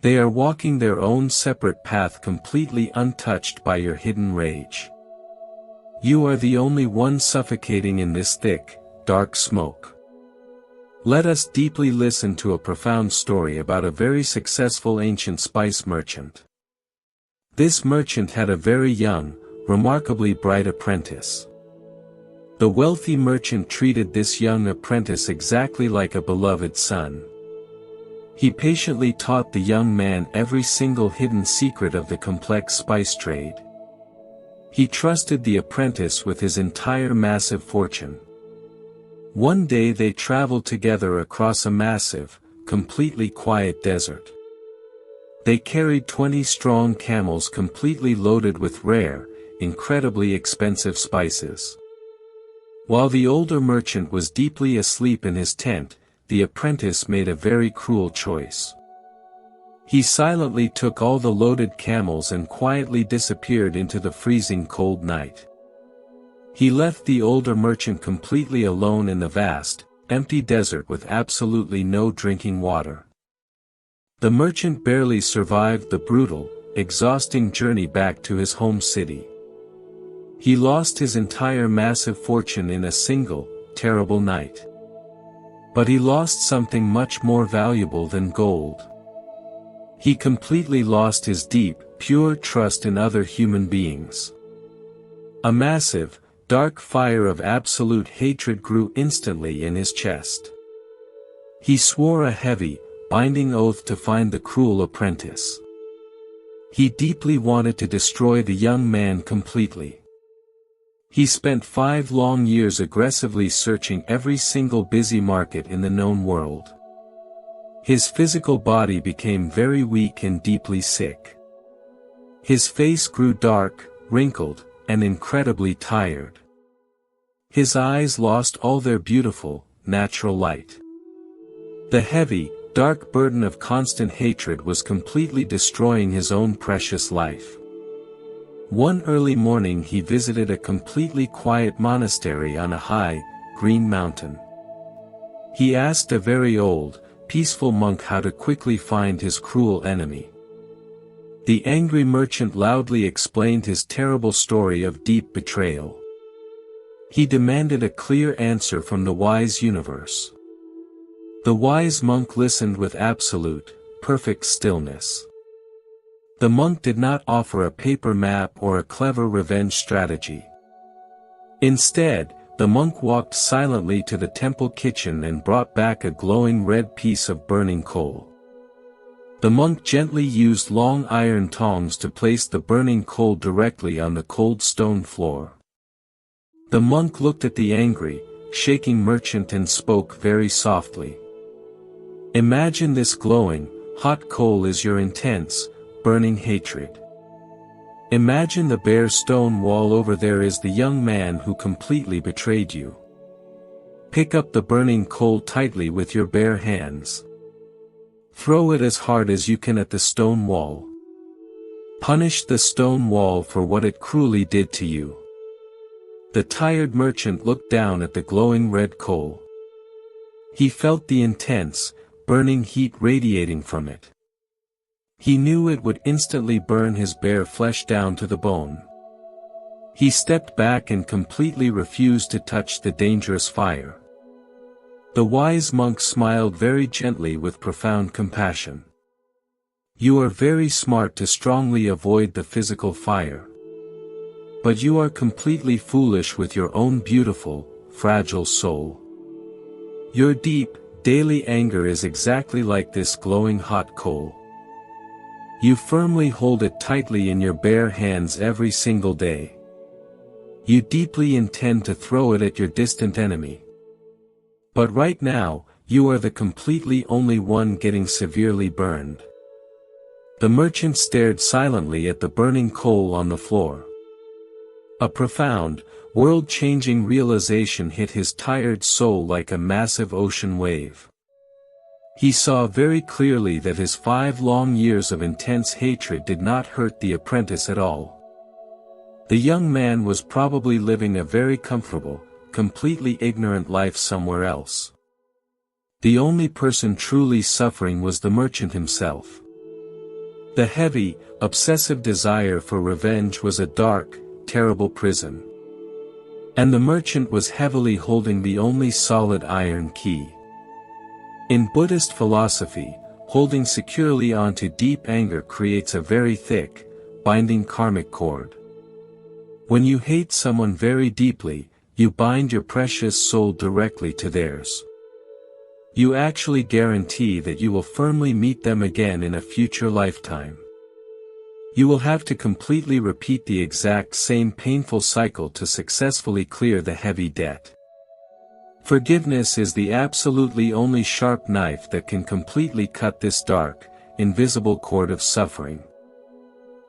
They are walking their own separate path completely untouched by your hidden rage. You are the only one suffocating in this thick, dark smoke. Let us deeply listen to a profound story about a very successful ancient spice merchant. This merchant had a very young, remarkably bright apprentice. The wealthy merchant treated this young apprentice exactly like a beloved son. He patiently taught the young man every single hidden secret of the complex spice trade. He trusted the apprentice with his entire massive fortune. One day they traveled together across a massive, completely quiet desert. They carried 20 strong camels completely loaded with rare, incredibly expensive spices. While the older merchant was deeply asleep in his tent, the apprentice made a very cruel choice. He silently took all the loaded camels and quietly disappeared into the freezing cold night. He left the older merchant completely alone in the vast, empty desert with absolutely no drinking water. The merchant barely survived the brutal, exhausting journey back to his home city. He lost his entire massive fortune in a single, terrible night. But he lost something much more valuable than gold. He completely lost his deep, pure trust in other human beings. A massive, dark fire of absolute hatred grew instantly in his chest. He swore a heavy, binding oath to find the cruel apprentice. He deeply wanted to destroy the young man completely. He spent 5 long years aggressively searching every single busy market in the known world. His physical body became very weak and deeply sick. His face grew dark, wrinkled, and incredibly tired. His eyes lost all their beautiful, natural light. The heavy, dark burden of constant hatred was completely destroying his own precious life. One early morning he visited a completely quiet monastery on a high, green mountain. He asked a very old, peaceful monk how to quickly find his cruel enemy. The angry merchant loudly explained his terrible story of deep betrayal. He demanded a clear answer from the wise universe. The wise monk listened with absolute, perfect stillness. The monk did not offer a paper map or a clever revenge strategy. Instead, the monk walked silently to the temple kitchen and brought back a glowing red piece of burning coal. The monk gently used long iron tongs to place the burning coal directly on the cold stone floor. The monk looked at the angry, shaking merchant and spoke very softly. Imagine this glowing, hot coal is your intense, burning hatred. Imagine the bare stone wall over there is the young man who completely betrayed you. Pick up the burning coal tightly with your bare hands. Throw it as hard as you can at the stone wall. Punish the stone wall for what it cruelly did to you. The tired merchant looked down at the glowing red coal. He felt the intense, burning heat radiating from it. He knew it would instantly burn his bare flesh down to the bone. He stepped back and completely refused to touch the dangerous fire. The wise monk smiled very gently with profound compassion. You are very smart to strongly avoid the physical fire. But you are completely foolish with your own beautiful, fragile soul. Your deep, daily anger is exactly like this glowing hot coal. You firmly hold it tightly in your bare hands every single day. You deeply intend to throw it at your distant enemy. But right now, you are the completely only one getting severely burned. The merchant stared silently at the burning coal on the floor. A profound, world-changing realization hit his tired soul like a massive ocean wave. He saw very clearly that his 5 long years of intense hatred did not hurt the apprentice at all. The young man was probably living a very comfortable, completely ignorant life somewhere else. The only person truly suffering was the merchant himself. The heavy, obsessive desire for revenge was a dark, terrible prison. And the merchant was heavily holding the only solid iron key. In Buddhist philosophy, holding securely onto deep anger creates a very thick, binding karmic cord. When you hate someone very deeply, you bind your precious soul directly to theirs. You actually guarantee that you will firmly meet them again in a future lifetime. You will have to completely repeat the exact same painful cycle to successfully clear the heavy debt. Forgiveness is the absolutely only sharp knife that can completely cut this dark, invisible cord of suffering.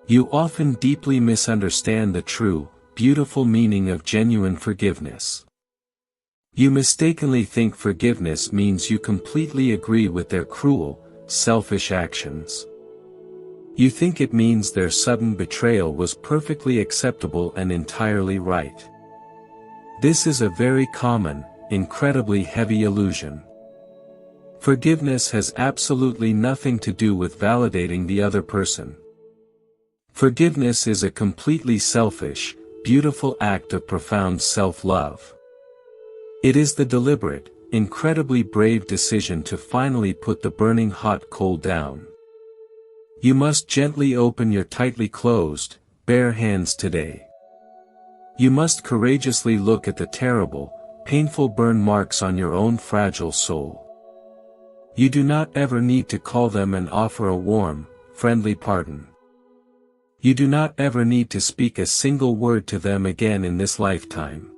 You often deeply misunderstand the true, beautiful meaning of genuine forgiveness. You mistakenly think forgiveness means you completely agree with their cruel, selfish actions. You think it means their sudden betrayal was perfectly acceptable and entirely right. This is a very common, incredibly heavy illusion. Forgiveness has absolutely nothing to do with validating the other person. Forgiveness is a completely selfish, beautiful act of profound self-love. It is the deliberate, incredibly brave decision to finally put the burning hot coal down. You must gently open your tightly closed, bare hands today. You must courageously look at the terrible, painful burn marks on your own fragile soul. You do not ever need to call them and offer a warm, friendly pardon. You do not ever need to speak a single word to them again in this lifetime.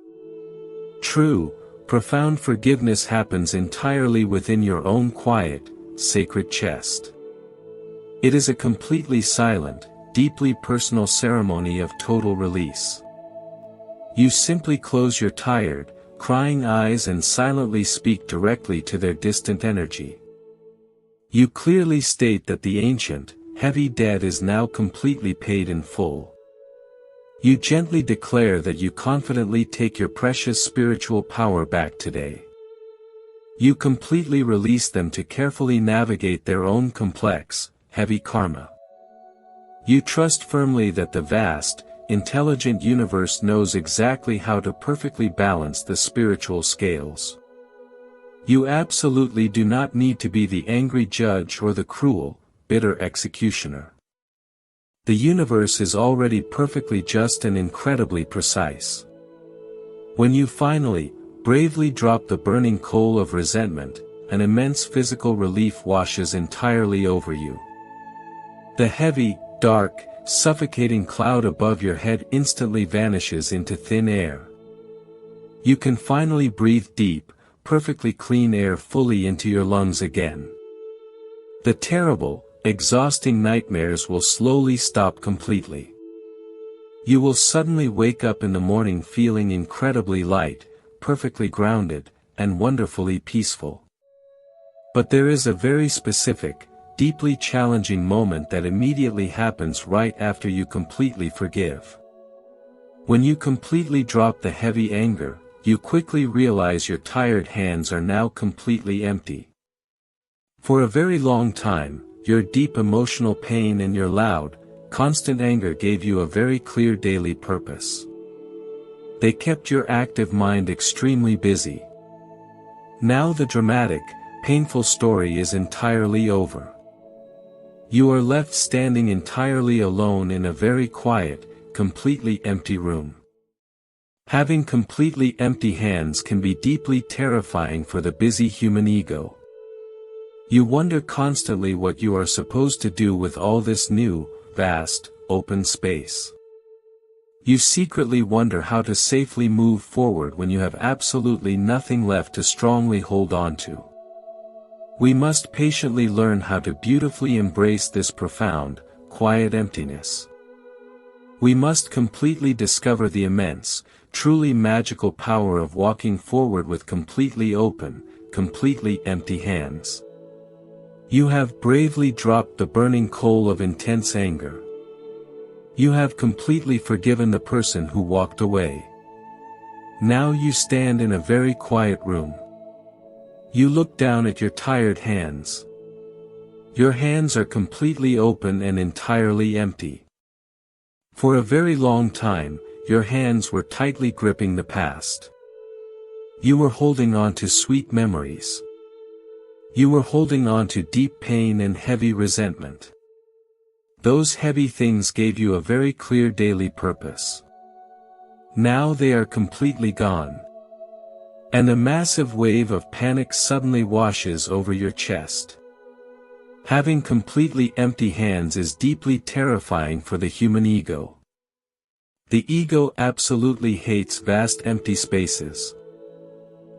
True, profound forgiveness happens entirely within your own quiet, sacred chest. It is a completely silent, deeply personal ceremony of total release. You simply close your tired, crying eyes and silently speak directly to their distant energy. You clearly state that the ancient, heavy debt is now completely paid in full. You gently declare that you confidently take your precious spiritual power back today. You completely release them to carefully navigate their own complex, heavy karma. You trust firmly that the vast, intelligent universe knows exactly how to perfectly balance the spiritual scales. You absolutely do not need to be the angry judge or the cruel, bitter executioner. The universe is already perfectly just and incredibly precise. When you finally, bravely drop the burning coal of resentment, an immense physical relief washes entirely over you. The heavy, dark, suffocating cloud above your head instantly vanishes into thin air. You can finally breathe deep, perfectly clean air fully into your lungs again. The terrible, exhausting nightmares will slowly stop completely. You will suddenly wake up in the morning feeling incredibly light, perfectly grounded, and wonderfully peaceful. But there is a very specific, deeply challenging moment that immediately happens right after you completely forgive. When you completely drop the heavy anger, you quickly realize your tired hands are now completely empty. For a very long time, your deep emotional pain and your loud, constant anger gave you a very clear daily purpose. They kept your active mind extremely busy. Now the dramatic, painful story is entirely over. You are left standing entirely alone in a very quiet, completely empty room. Having completely empty hands can be deeply terrifying for the busy human ego. You wonder constantly what you are supposed to do with all this new, vast, open space. You secretly wonder how to safely move forward when you have absolutely nothing left to strongly hold on to. We must patiently learn how to beautifully embrace this profound, quiet emptiness. We must completely discover the immense, truly magical power of walking forward with completely open, completely empty hands. You have bravely dropped the burning coal of intense anger. You have completely forgiven the person who walked away. Now you stand in a very quiet room. You look down at your tired hands. Your hands are completely open and entirely empty. For a very long time, your hands were tightly gripping the past. You were holding on to sweet memories. You were holding on to deep pain and heavy resentment. Those heavy things gave you a very clear daily purpose. Now they are completely gone. And a massive wave of panic suddenly washes over your chest. Having completely empty hands is deeply terrifying for the human ego. The ego absolutely hates vast empty spaces.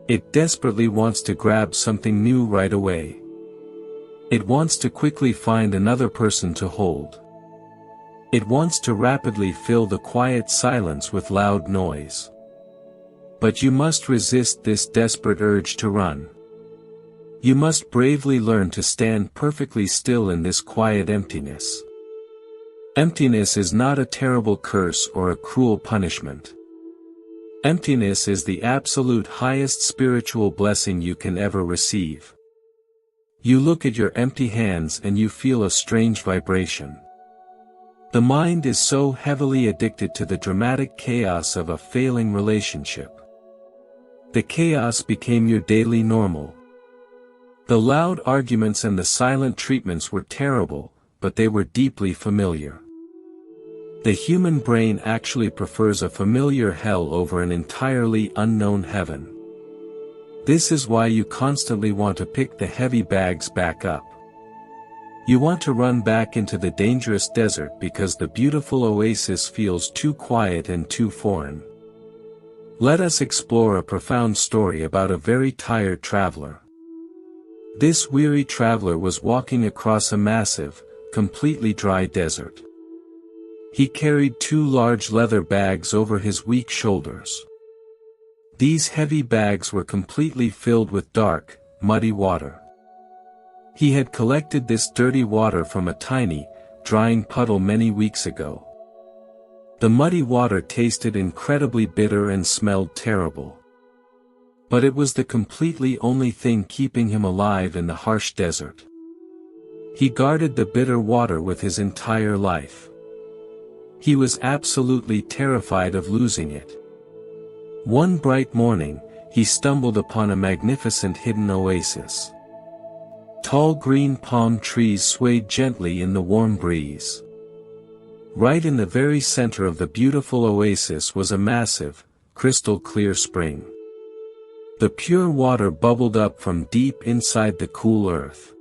It desperately wants to grab something new right away. It wants to quickly find another person to hold. It wants to rapidly fill the quiet silence with loud noise. But you must resist this desperate urge to run. You must bravely learn to stand perfectly still in this quiet emptiness. Emptiness is not a terrible curse or a cruel punishment. Emptiness is the absolute highest spiritual blessing you can ever receive. You look at your empty hands and you feel a strange vibration. The mind is so heavily addicted to the dramatic chaos of a failing relationship. The chaos became your daily normal. The loud arguments and the silent treatments were terrible, but they were deeply familiar. The human brain actually prefers a familiar hell over an entirely unknown heaven. This is why you constantly want to pick the heavy bags back up. You want to run back into the dangerous desert because the beautiful oasis feels too quiet and too foreign. Let us explore a profound story about a very tired traveler. This weary traveler was walking across a massive, completely dry desert. He carried 2 large leather bags over his weak shoulders. These heavy bags were completely filled with dark, muddy water. He had collected this dirty water from a tiny, drying puddle many weeks ago. The muddy water tasted incredibly bitter and smelled terrible. But it was the completely only thing keeping him alive in the harsh desert. He guarded the bitter water with his entire life. He was absolutely terrified of losing it. One bright morning, he stumbled upon a magnificent hidden oasis. Tall green palm trees swayed gently in the warm breeze. Right in the very center of the beautiful oasis was a massive, crystal-clear spring. The pure water bubbled up from deep inside the cool earth.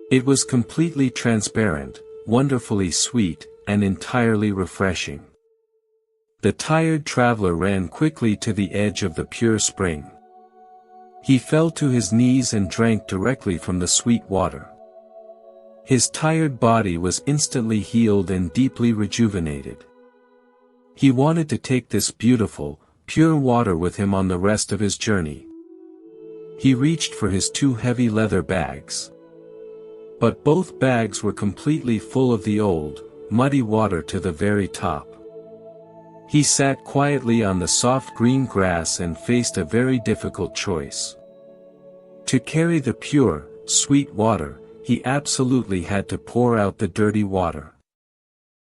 It was completely transparent, wonderfully sweet, and entirely refreshing. The tired traveler ran quickly to the edge of the pure spring. He fell to his knees and drank directly from the sweet water. His tired body was instantly healed and deeply rejuvenated. He wanted to take this beautiful, pure water with him on the rest of his journey. He reached for his 2 heavy leather bags. But both bags were completely full of the old, muddy water to the very top. He sat quietly on the soft green grass and faced a very difficult choice. To carry the pure, sweet water, he absolutely had to pour out the dirty water.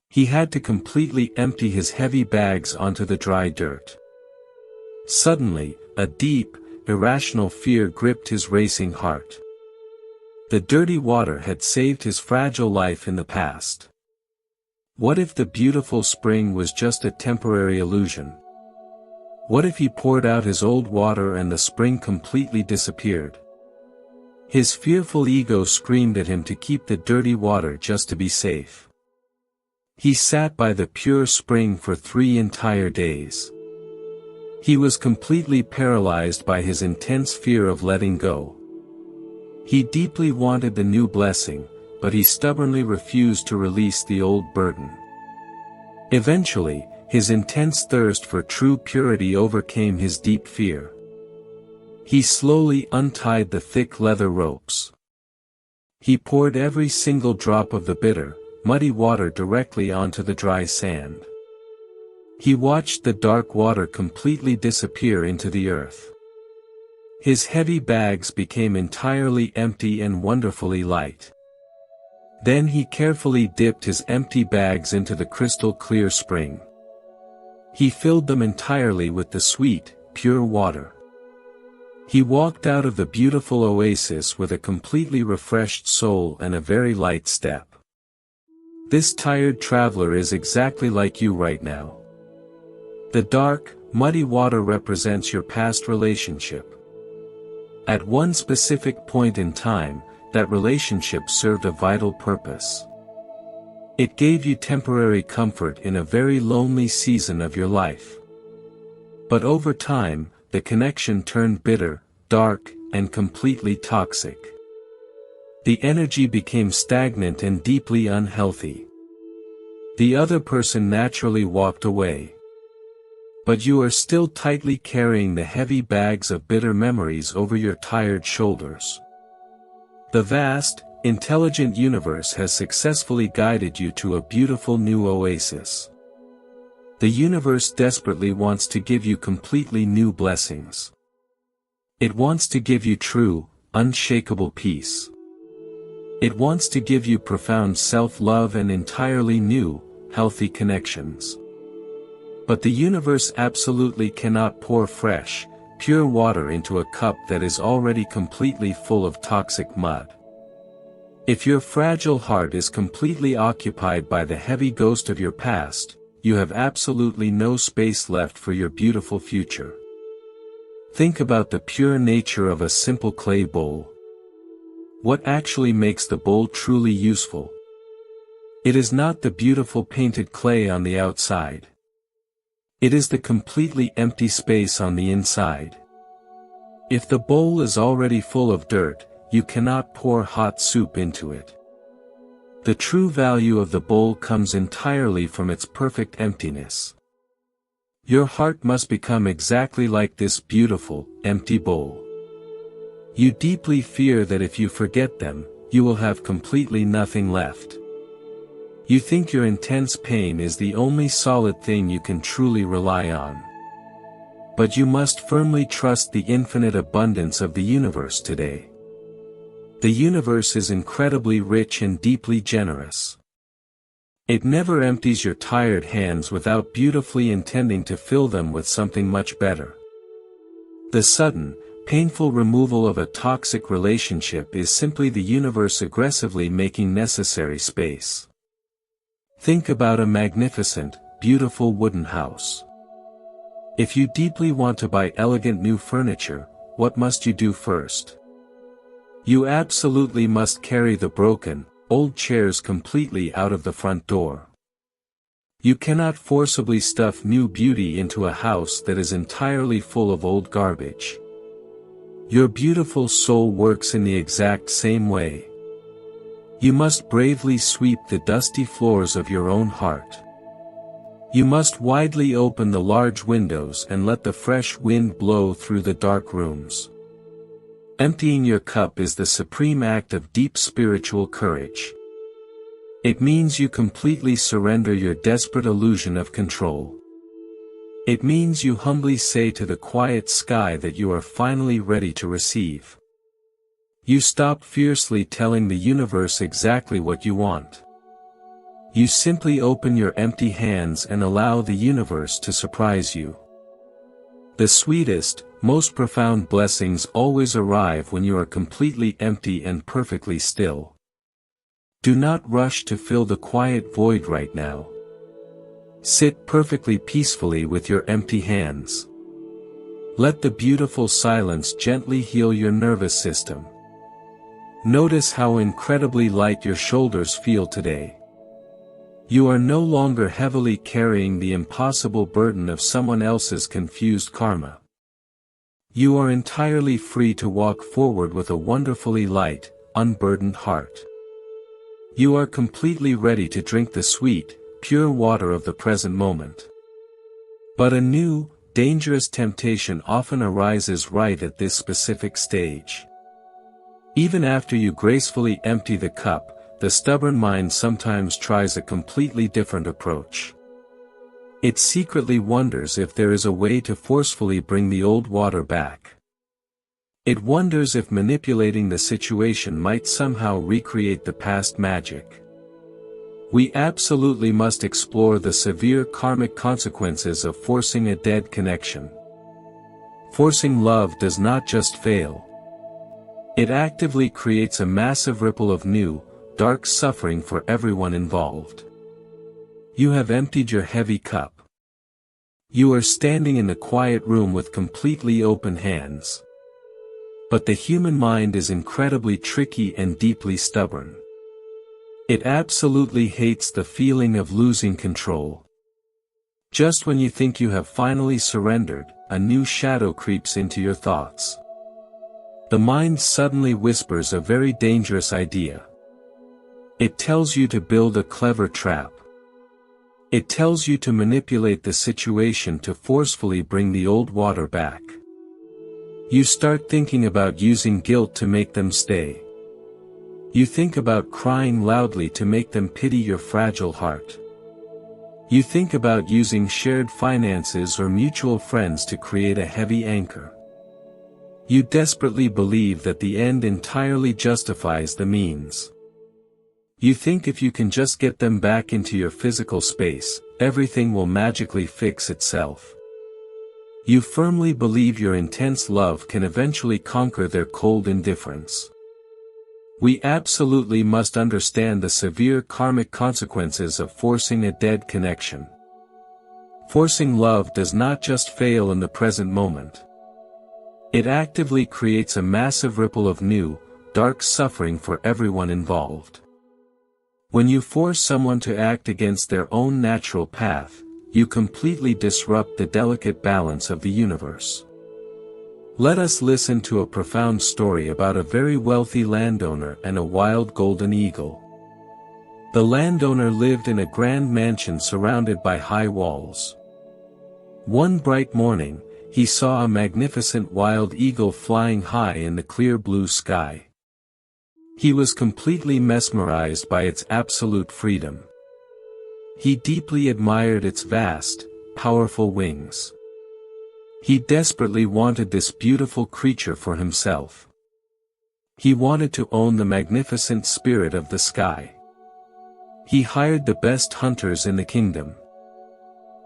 He had to completely empty his heavy bags onto the dry dirt. Suddenly, a deep, irrational fear gripped his racing heart. The dirty water had saved his fragile life in the past. What if the beautiful spring was just a temporary illusion? What if he poured out his old water and the spring completely disappeared? His fearful ego screamed at him to keep the dirty water just to be safe. He sat by the pure spring for 3 entire days. He was completely paralyzed by his intense fear of letting go. He deeply wanted the new blessing, but he stubbornly refused to release the old burden. Eventually, his intense thirst for true purity overcame his deep fear. He slowly untied the thick leather ropes. He poured every single drop of the bitter, muddy water directly onto the dry sand. He watched the dark water completely disappear into the earth. His heavy bags became entirely empty and wonderfully light. Then he carefully dipped his empty bags into the crystal-clear spring. He filled them entirely with the sweet, pure water. He walked out of the beautiful oasis with a completely refreshed soul and a very light step. This tired traveler is exactly like you right now. The dark, muddy water represents your past relationship. At one specific point in time, that relationship served a vital purpose. It gave you temporary comfort in a very lonely season of your life. But over time, the connection turned bitter, dark, and completely toxic. The energy became stagnant and deeply unhealthy. The other person naturally walked away. But you are still tightly carrying the heavy bags of bitter memories over your tired shoulders. The vast, intelligent universe has successfully guided you to a beautiful new oasis. The universe desperately wants to give you completely new blessings. It wants to give you true, unshakable peace. It wants to give you profound self-love and entirely new, healthy connections. But the universe absolutely cannot pour fresh, pure water into a cup that is already completely full of toxic mud. If your fragile heart is completely occupied by the heavy ghost of your past, you have absolutely no space left for your beautiful future. Think about the pure nature of a simple clay bowl. What actually makes the bowl truly useful? It is not the beautiful painted clay on the outside. It is the completely empty space on the inside. If the bowl is already full of dirt, you cannot pour hot soup into it. The true value of the bowl comes entirely from its perfect emptiness. Your heart must become exactly like this beautiful, empty bowl. You deeply fear that if you forget them, you will have completely nothing left. You think your intense pain is the only solid thing you can truly rely on. But you must firmly trust the infinite abundance of the universe today. The universe is incredibly rich and deeply generous. It never empties your tired hands without beautifully intending to fill them with something much better. The sudden, painful removal of a toxic relationship is simply the universe aggressively making necessary space. Think about a magnificent, beautiful wooden house. If you deeply want to buy elegant new furniture, what must you do first? You absolutely must carry the broken, old chairs completely out of the front door. You cannot forcibly stuff new beauty into a house that is entirely full of old garbage. Your beautiful soul works in the exact same way. You must bravely sweep the dusty floors of your own heart. You must widely open the large windows and let the fresh wind blow through the dark rooms. Emptying your cup is the supreme act of deep spiritual courage. It means you completely surrender your desperate illusion of control. It means you humbly say to the quiet sky that you are finally ready to receive. You stop fiercely telling the universe exactly what you want. You simply open your empty hands and allow the universe to surprise you. The sweetest, most profound blessings always arrive when you are completely empty and perfectly still. Do not rush to fill the quiet void right now. Sit perfectly peacefully with your empty hands. Let the beautiful silence gently heal your nervous system. Notice how incredibly light your shoulders feel today. You are no longer heavily carrying the impossible burden of someone else's confused karma. You are entirely free to walk forward with a wonderfully light, unburdened heart. You are completely ready to drink the sweet, pure water of the present moment. But a new, dangerous temptation often arises right at this specific stage. Even after you gracefully empty the cup, the stubborn mind sometimes tries a completely different approach. It secretly wonders if there is a way to forcefully bring the old water back. It wonders if manipulating the situation might somehow recreate the past magic. We absolutely must explore the severe karmic consequences of forcing a dead connection. Forcing love does not just fail. It actively creates a massive ripple of new, dark suffering for everyone involved. You have emptied your heavy cup. You are standing in the quiet room with completely open hands. But the human mind is incredibly tricky and deeply stubborn. It absolutely hates the feeling of losing control. Just when you think you have finally surrendered, a new shadow creeps into your thoughts. The mind suddenly whispers a very dangerous idea. It tells you to build a clever trap. It tells you to manipulate the situation to forcefully bring the old water back. You start thinking about using guilt to make them stay. You think about crying loudly to make them pity your fragile heart. You think about using shared finances or mutual friends to create a heavy anchor. You desperately believe that the end entirely justifies the means. You think if you can just get them back into your physical space, everything will magically fix itself. You firmly believe your intense love can eventually conquer their cold indifference. We absolutely must understand the severe karmic consequences of forcing a dead connection. Forcing love does not just fail in the present moment. It actively creates a massive ripple of new, dark suffering for everyone involved. When you force someone to act against their own natural path, you completely disrupt the delicate balance of the universe. Let us listen to a profound story about a very wealthy landowner and a wild golden eagle. The landowner lived in a grand mansion surrounded by high walls. One bright morning, he saw a magnificent wild eagle flying high in the clear blue sky. He was completely mesmerized by its absolute freedom. He deeply admired its vast, powerful wings. He desperately wanted this beautiful creature for himself. He wanted to own the magnificent spirit of the sky. He hired the best hunters in the kingdom.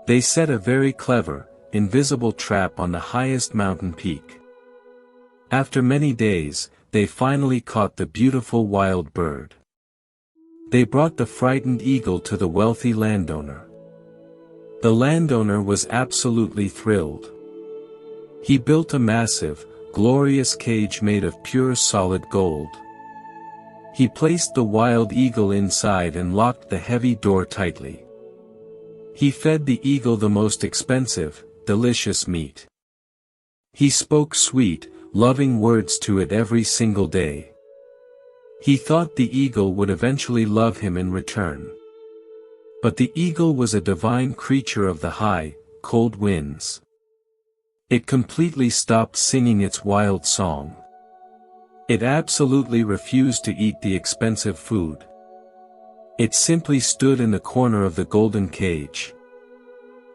They set a very clever, invisible trap on the highest mountain peak. After many days, they finally caught the beautiful wild bird. They brought the frightened eagle to the wealthy landowner. The landowner was absolutely thrilled. He built a massive, glorious cage made of pure solid gold. He placed the wild eagle inside and locked the heavy door tightly. He fed the eagle the most expensive, delicious meat. He spoke sweet, loving words to it every single day. He thought the eagle would eventually love him in return. But the eagle was a divine creature of the high, cold winds. It completely stopped singing its wild song. It absolutely refused to eat the expensive food. It simply stood in the corner of the golden cage.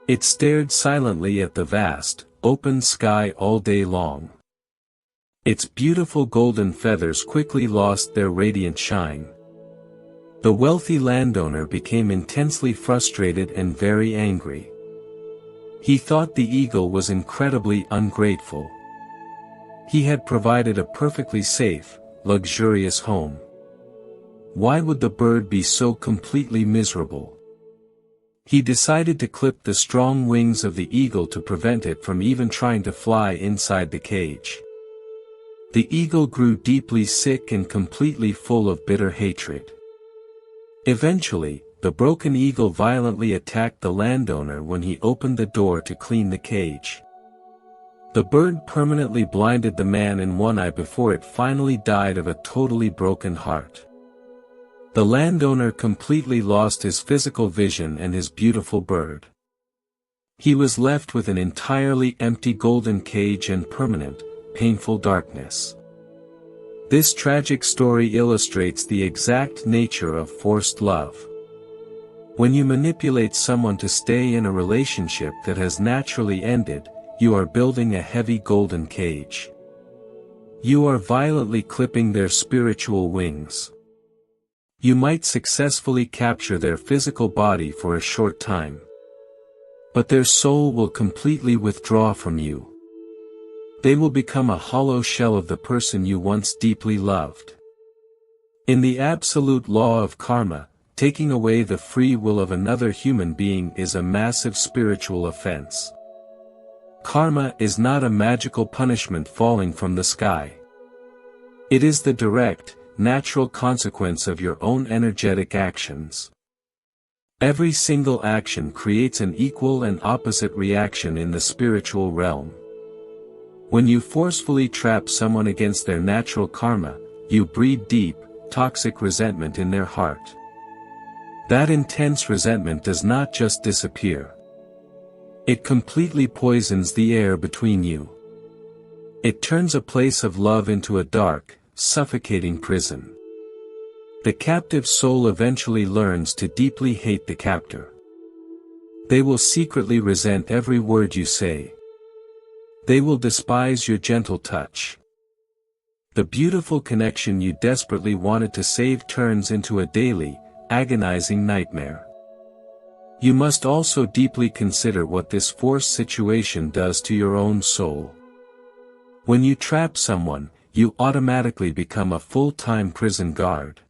It stared silently at the vast, open sky all day long. Its beautiful golden feathers quickly lost their radiant shine. The wealthy landowner became intensely frustrated and very angry. He thought the eagle was incredibly ungrateful. He had provided a perfectly safe, luxurious home. Why would the bird be so completely miserable? He decided to clip the strong wings of the eagle to prevent it from even trying to fly inside the cage. The eagle grew deeply sick and completely full of bitter hatred. Eventually, the broken eagle violently attacked the landowner when he opened the door to clean the cage. The bird permanently blinded the man in one eye before it finally died of a totally broken heart. The landowner completely lost his physical vision and his beautiful bird. He was left with an entirely empty golden cage and permanent, painful darkness. This tragic story illustrates the exact nature of forced love. When you manipulate someone to stay in a relationship that has naturally ended, you are building a heavy golden cage. You are violently clipping their spiritual wings. You might successfully capture their physical body for a short time, but their soul will completely withdraw from you. They will become a hollow shell of the person you once deeply loved. In the absolute law of karma, taking away the free will of another human being is a massive spiritual offense. Karma is not a magical punishment falling from the sky. It is the direct, natural consequence of your own energetic actions. Every single action creates an equal and opposite reaction in the spiritual realm. When you forcefully trap someone against their natural karma, you breed deep, toxic resentment in their heart. That intense resentment does not just disappear. It completely poisons the air between you. It turns a place of love into a dark, suffocating prison. The captive soul eventually learns to deeply hate the captor. They will secretly resent every word you say. They will despise your gentle touch. The beautiful connection you desperately wanted to save turns into a daily, agonizing nightmare. You must also deeply consider what this forced situation does to your own soul. When you trap someone, you automatically become a full-time prison guard.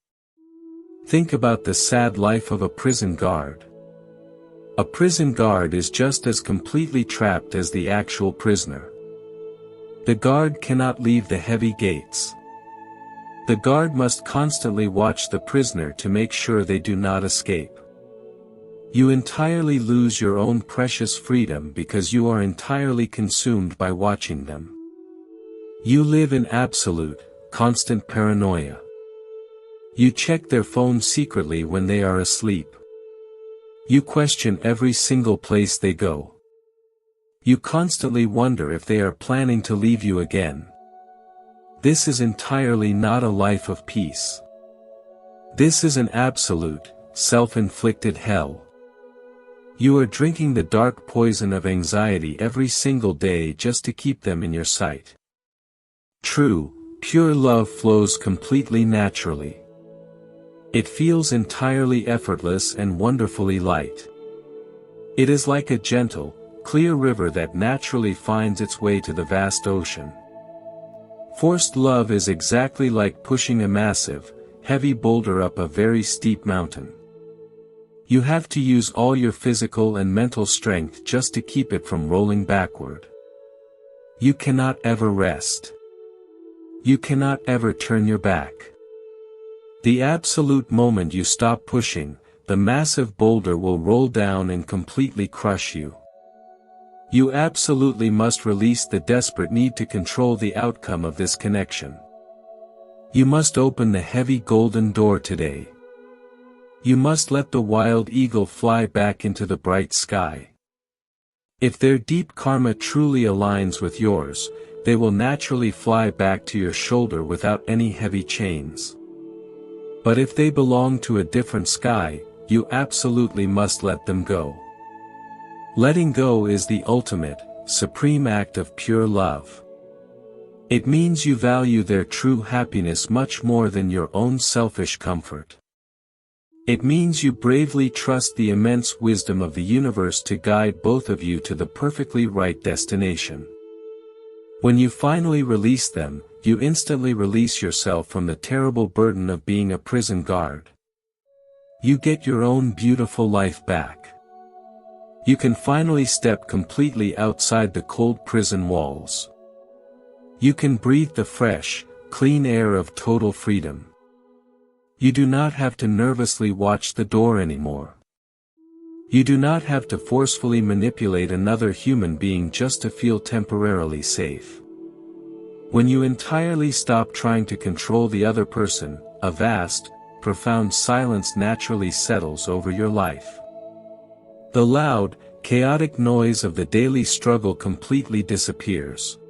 Think about the sad life of a prison guard. A prison guard is just as completely trapped as the actual prisoner. The guard cannot leave the heavy gates. The guard must constantly watch the prisoner to make sure they do not escape. You entirely lose your own precious freedom because you are entirely consumed by watching them. You live in absolute, constant paranoia. You check their phones secretly when they are asleep. You question every single place they go. You constantly wonder if they are planning to leave you again. This is entirely not a life of peace. This is an absolute, self-inflicted hell. You are drinking the dark poison of anxiety every single day just to keep them in your sight. True, pure love flows completely naturally. It feels entirely effortless and wonderfully light. It is like a gentle, clear river that naturally finds its way to the vast ocean. Forced love is exactly like pushing a massive, heavy boulder up a very steep mountain. You have to use all your physical and mental strength just to keep it from rolling backward. You cannot ever rest. You cannot ever turn your back. The absolute moment you stop pushing, the massive boulder will roll down and completely crush you. You absolutely must release the desperate need to control the outcome of this connection. You must open the heavy golden door today. You must let the wild eagle fly back into the bright sky. If their deep karma truly aligns with yours, they will naturally fly back to your shoulder without any heavy chains. But if they belong to a different sky, you absolutely must let them go. Letting go is the ultimate, supreme act of pure love. It means you value their true happiness much more than your own selfish comfort. It means you bravely trust the immense wisdom of the universe to guide both of you to the perfectly right destination. When you finally release them, you instantly release yourself from the terrible burden of being a prison guard. You get your own beautiful life back. You can finally step completely outside the cold prison walls. You can breathe the fresh, clean air of total freedom. You do not have to nervously watch the door anymore. You do not have to forcefully manipulate another human being just to feel temporarily safe. When you entirely stop trying to control the other person, a vast, profound silence naturally settles over your life. The loud, chaotic noise of the daily struggle completely disappears.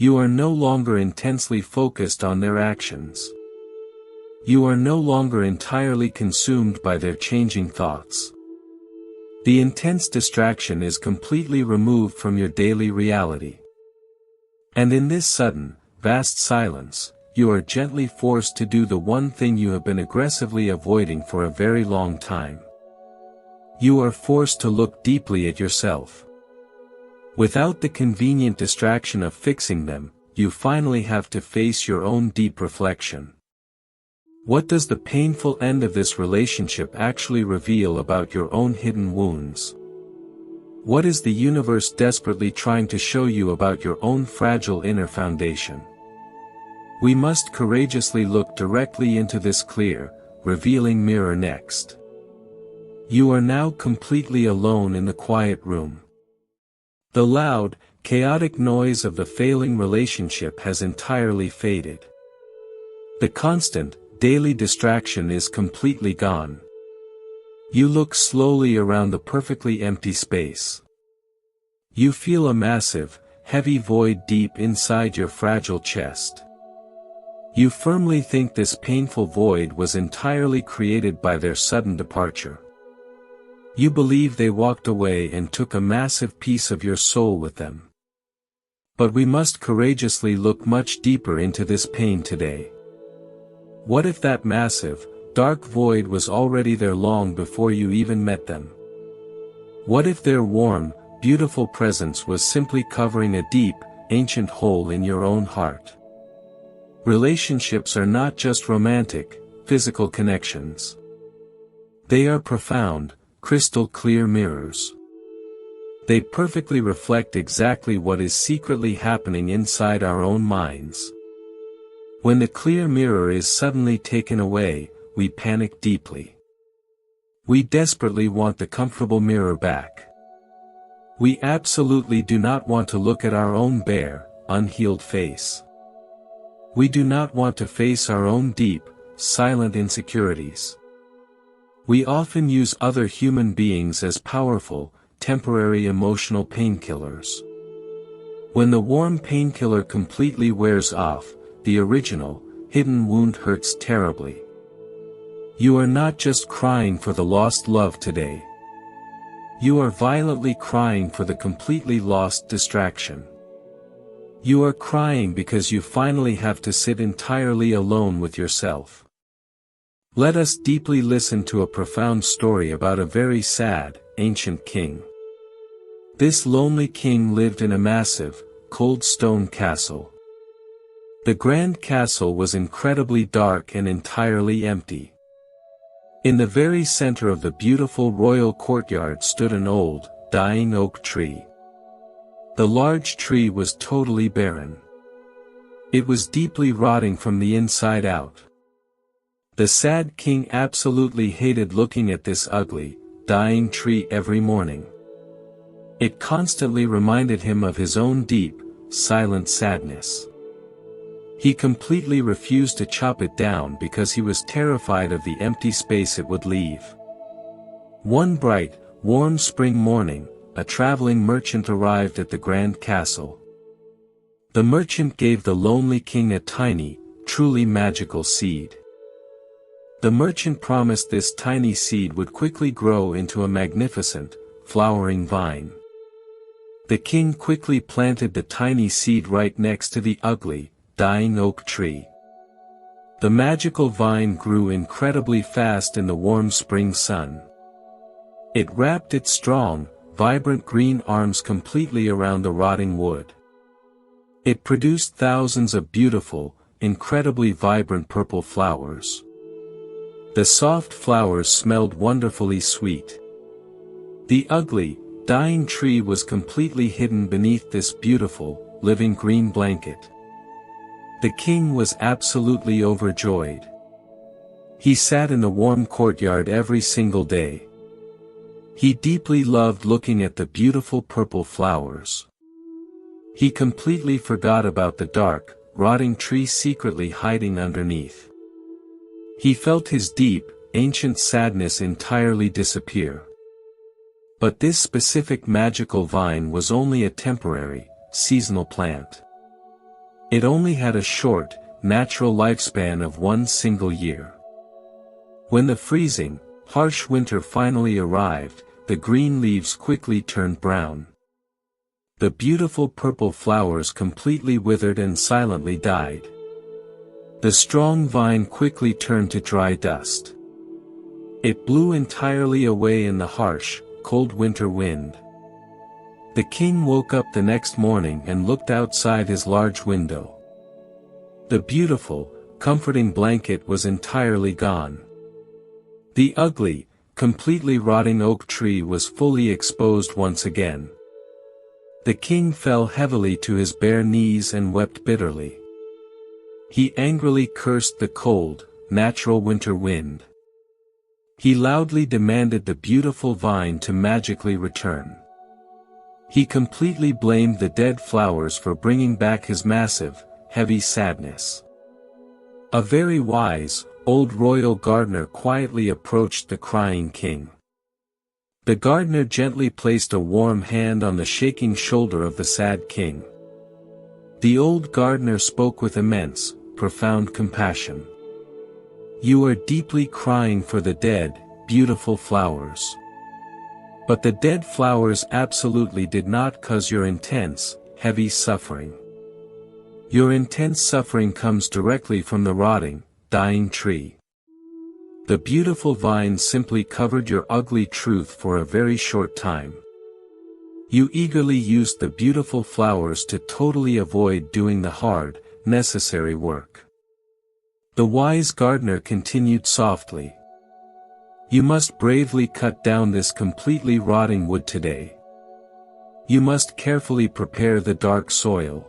You are no longer intensely focused on their actions. You are no longer entirely consumed by their changing thoughts. The intense distraction is completely removed from your daily reality. And in this sudden, vast silence, you are gently forced to do the one thing you have been aggressively avoiding for a very long time. You are forced to look deeply at yourself. Without the convenient distraction of fixing them, you finally have to face your own deep reflection. What does the painful end of this relationship actually reveal about your own hidden wounds? What is the universe desperately trying to show you about your own fragile inner foundation? We must courageously look directly into this clear, revealing mirror next. You are now completely alone in the quiet room. The loud, chaotic noise of the failing relationship has entirely faded. The constant, daily distraction is completely gone. You look slowly around the perfectly empty space. You feel a massive, heavy void deep inside your fragile chest. You firmly think this painful void was entirely created by their sudden departure. You believe they walked away and took a massive piece of your soul with them. But we must courageously look much deeper into this pain today. What if that massive, dark void was already there long before you even met them? What if their warm, beautiful presence was simply covering a deep, ancient hole in your own heart? Relationships are not just romantic, physical connections. They are profound, crystal clear mirrors. They perfectly reflect exactly what is secretly happening inside our own minds. When the clear mirror is suddenly taken away, we panic deeply. We desperately want the comfortable mirror back. We absolutely do not want to look at our own bare, unhealed face. We do not want to face our own deep, silent insecurities. We often use other human beings as powerful, temporary emotional painkillers. When the warm painkiller completely wears off, the original, hidden wound hurts terribly. You are not just crying for the lost love today. You are violently crying for the completely lost distraction. You are crying because you finally have to sit entirely alone with yourself. Let us deeply listen to a profound story about a very sad, ancient king. This lonely king lived in a massive, cold stone castle. The grand castle was incredibly dark and entirely empty. In the very center of the beautiful royal courtyard stood an old, dying oak tree. The large tree was totally barren. It was deeply rotting from the inside out. The sad king absolutely hated looking at this ugly, dying tree every morning. It constantly reminded him of his own deep, silent sadness. He completely refused to chop it down because he was terrified of the empty space it would leave. One bright, warm spring morning, a traveling merchant arrived at the grand castle. The merchant gave the lonely king a tiny, truly magical seed. The merchant promised this tiny seed would quickly grow into a magnificent, flowering vine. The king quickly planted the tiny seed right next to the ugly, dying oak tree. The magical vine grew incredibly fast in the warm spring sun. It wrapped its strong, vibrant green arms completely around the rotting wood. It produced thousands of beautiful, incredibly vibrant purple flowers. The soft flowers smelled wonderfully sweet. The ugly, dying tree was completely hidden beneath this beautiful, living green blanket. The king was absolutely overjoyed. He sat in the warm courtyard every single day. He deeply loved looking at the beautiful purple flowers. He completely forgot about the dark, rotting tree secretly hiding underneath. He felt his deep, ancient sadness entirely disappear. But this specific magical vine was only a temporary, seasonal plant. It only had a short, natural lifespan of one single year. When the freezing, harsh winter finally arrived, the green leaves quickly turned brown. The beautiful purple flowers completely withered and silently died. The strong vine quickly turned to dry dust. It blew entirely away in the harsh, cold winter wind. The king woke up the next morning and looked outside his large window. The beautiful, comforting blanket was entirely gone. The ugly, completely rotting oak tree was fully exposed once again. The king fell heavily to his bare knees and wept bitterly. He angrily cursed the cold, natural winter wind. He loudly demanded the beautiful vine to magically return. He completely blamed the dead flowers for bringing back his massive, heavy sadness. A very wise, old royal gardener quietly approached the crying king. The gardener gently placed a warm hand on the shaking shoulder of the sad king. The old gardener spoke with immense, profound compassion. "You are deeply crying for the dead, beautiful flowers. But the dead flowers absolutely did not cause your intense, heavy suffering. Your intense suffering comes directly from the rotting, dying tree. The beautiful vine simply covered your ugly truth for a very short time. You eagerly used the beautiful flowers to totally avoid doing the hard, necessary work." The wise gardener continued softly. "You must bravely cut down this completely rotting wood today. You must carefully prepare the dark soil.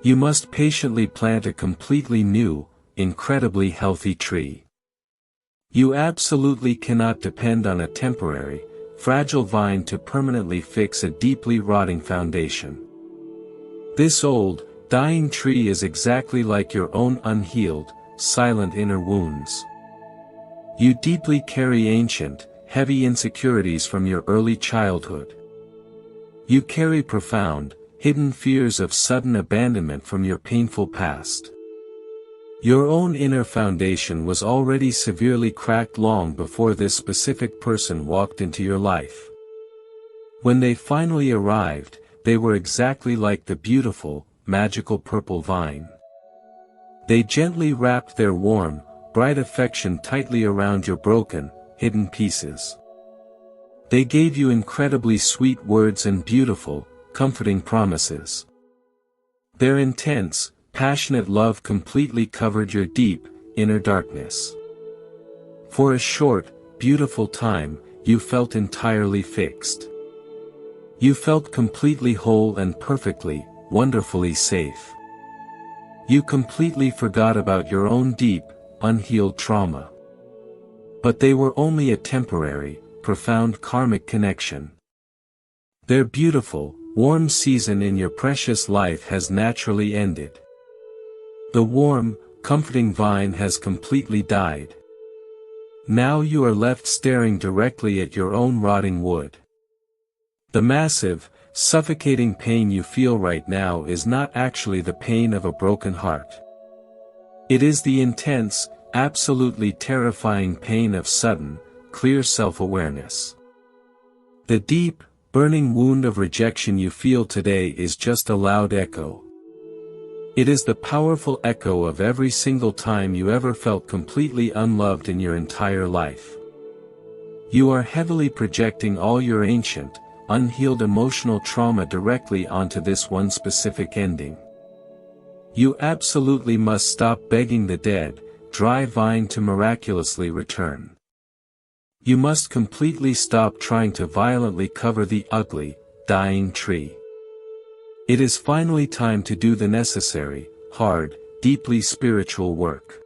You must patiently plant a completely new, incredibly healthy tree. You absolutely cannot depend on a temporary, fragile vine to permanently fix a deeply rotting foundation. This old, dying tree is exactly like your own unhealed, silent inner wounds. You deeply carry ancient, heavy insecurities from your early childhood. You carry profound, hidden fears of sudden abandonment from your painful past. Your own inner foundation was already severely cracked long before this specific person walked into your life. When they finally arrived, they were exactly like the beautiful, magical purple vine. They gently wrapped their warm, bright affection tightly around your broken, hidden pieces. They gave you incredibly sweet words and beautiful, comforting promises. Their intense, passionate love completely covered your deep, inner darkness. For a short, beautiful time, you felt entirely fixed. You felt completely whole and perfectly, wonderfully safe. You completely forgot about your own deep, unhealed trauma. But they were only a temporary, profound karmic connection. Their beautiful, warm season in your precious life has naturally ended. The warm, comforting vine has completely died. Now you are left staring directly at your own rotting wood. The massive, suffocating pain you feel right now is not actually the pain of a broken heart. It is the intense, absolutely terrifying pain of sudden, clear self-awareness. The deep, burning wound of rejection you feel today is just a loud echo. It is the powerful echo of every single time you ever felt completely unloved in your entire life. You are heavily projecting all your ancient, unhealed emotional trauma directly onto this one specific ending. You absolutely must stop begging the dead, dry vine to miraculously return. You must completely stop trying to violently cover the ugly, dying tree. It is finally time to do the necessary, hard, deeply spiritual work.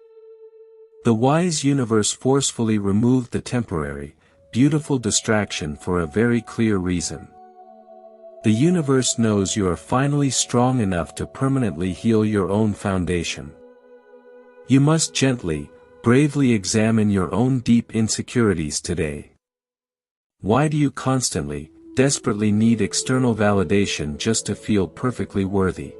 The wise universe forcefully removed the temporary, beautiful distraction for a very clear reason. The universe knows you are finally strong enough to permanently heal your own foundation. You must gently, bravely examine your own deep insecurities today. Why do you constantly, desperately need external validation just to feel perfectly worthy?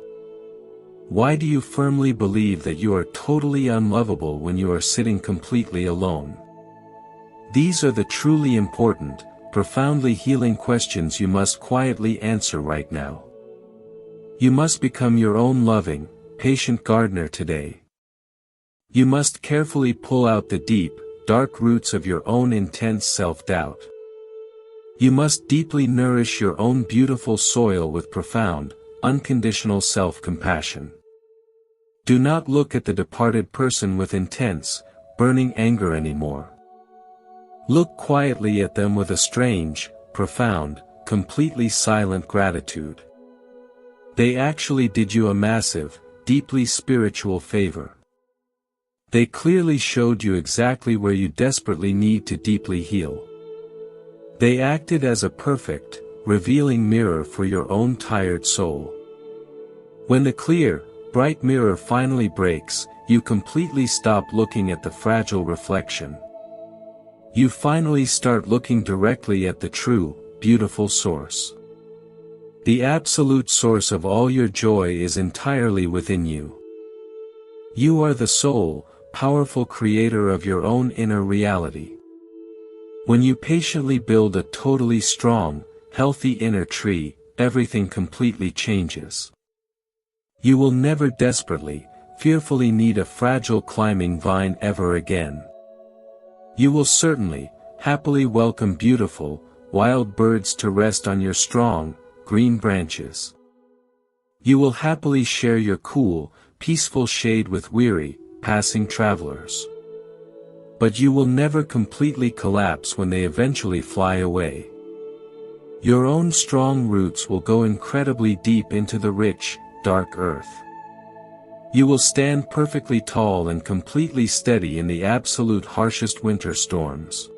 Why do you firmly believe that you are totally unlovable when you are sitting completely alone? These are the truly important, profoundly healing questions you must quietly answer right now. You must become your own loving, patient gardener today. You must carefully pull out the deep, dark roots of your own intense self-doubt. You must deeply nourish your own beautiful soil with profound, unconditional self-compassion. Do not look at the departed person with intense, burning anger anymore. Look quietly at them with a strange, profound, completely silent gratitude. They actually did you a massive, deeply spiritual favor. They clearly showed you exactly where you desperately need to deeply heal. They acted as a perfect, revealing mirror for your own tired soul. When the clear, bright mirror finally breaks, you completely stop looking at the fragile reflection. You finally start looking directly at the true, beautiful source. The absolute source of all your joy is entirely within you. You are the sole, powerful creator of your own inner reality. When you patiently build a totally strong, healthy inner tree, everything completely changes. You will never desperately, fearfully need a fragile climbing vine ever again. You will certainly, happily welcome beautiful, wild birds to rest on your strong, green branches. You will happily share your cool, peaceful shade with weary, passing travelers. But you will never completely collapse when they eventually fly away. Your own strong roots will go incredibly deep into the rich, dark earth. You will stand perfectly tall and completely steady in the absolute harshest winter storms.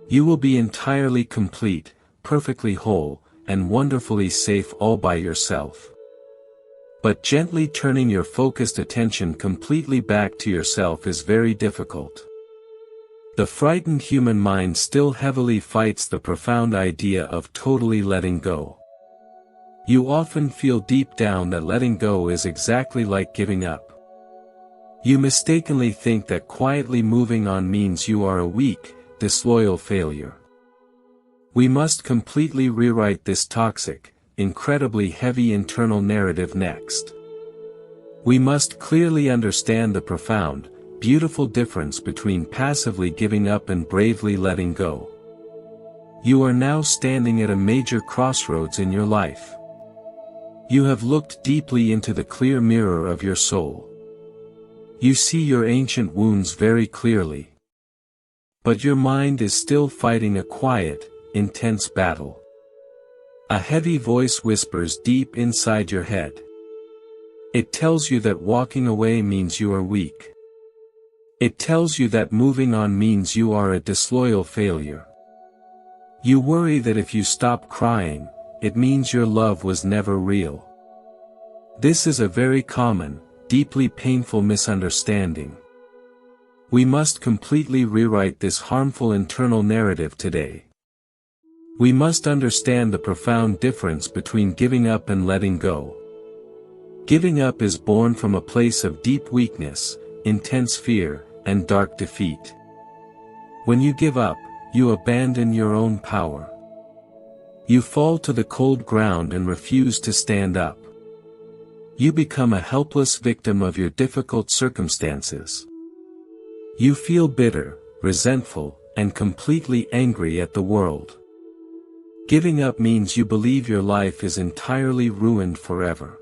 You will be entirely complete, perfectly whole, and wonderfully safe all by yourself. But gently turning your focused attention completely back to yourself is very difficult. The frightened human mind still heavily fights the profound idea of totally letting go. You often feel deep down that letting go is exactly like giving up. You mistakenly think that quietly moving on means you are a weak, disloyal failure. We must completely rewrite this toxic, incredibly heavy internal narrative next. We must clearly understand the profound, beautiful difference between passively giving up and bravely letting go. You are now standing at a major crossroads in your life. You have looked deeply into the clear mirror of your soul. You see your ancient wounds very clearly. But your mind is still fighting a quiet, intense battle. A heavy voice whispers deep inside your head. It tells you that walking away means you are weak. It tells you that moving on means you are a disloyal failure. You worry that if you stop crying, it means your love was never real. This is a very common, deeply painful misunderstanding. We must completely rewrite this harmful internal narrative today. We must understand the profound difference between giving up and letting go. Giving up is born from a place of deep weakness, intense fear, and dark defeat. When you give up, you abandon your own power. You fall to the cold ground and refuse to stand up. You become a helpless victim of your difficult circumstances. You feel bitter, resentful, and completely angry at the world. Giving up means you believe your life is entirely ruined forever.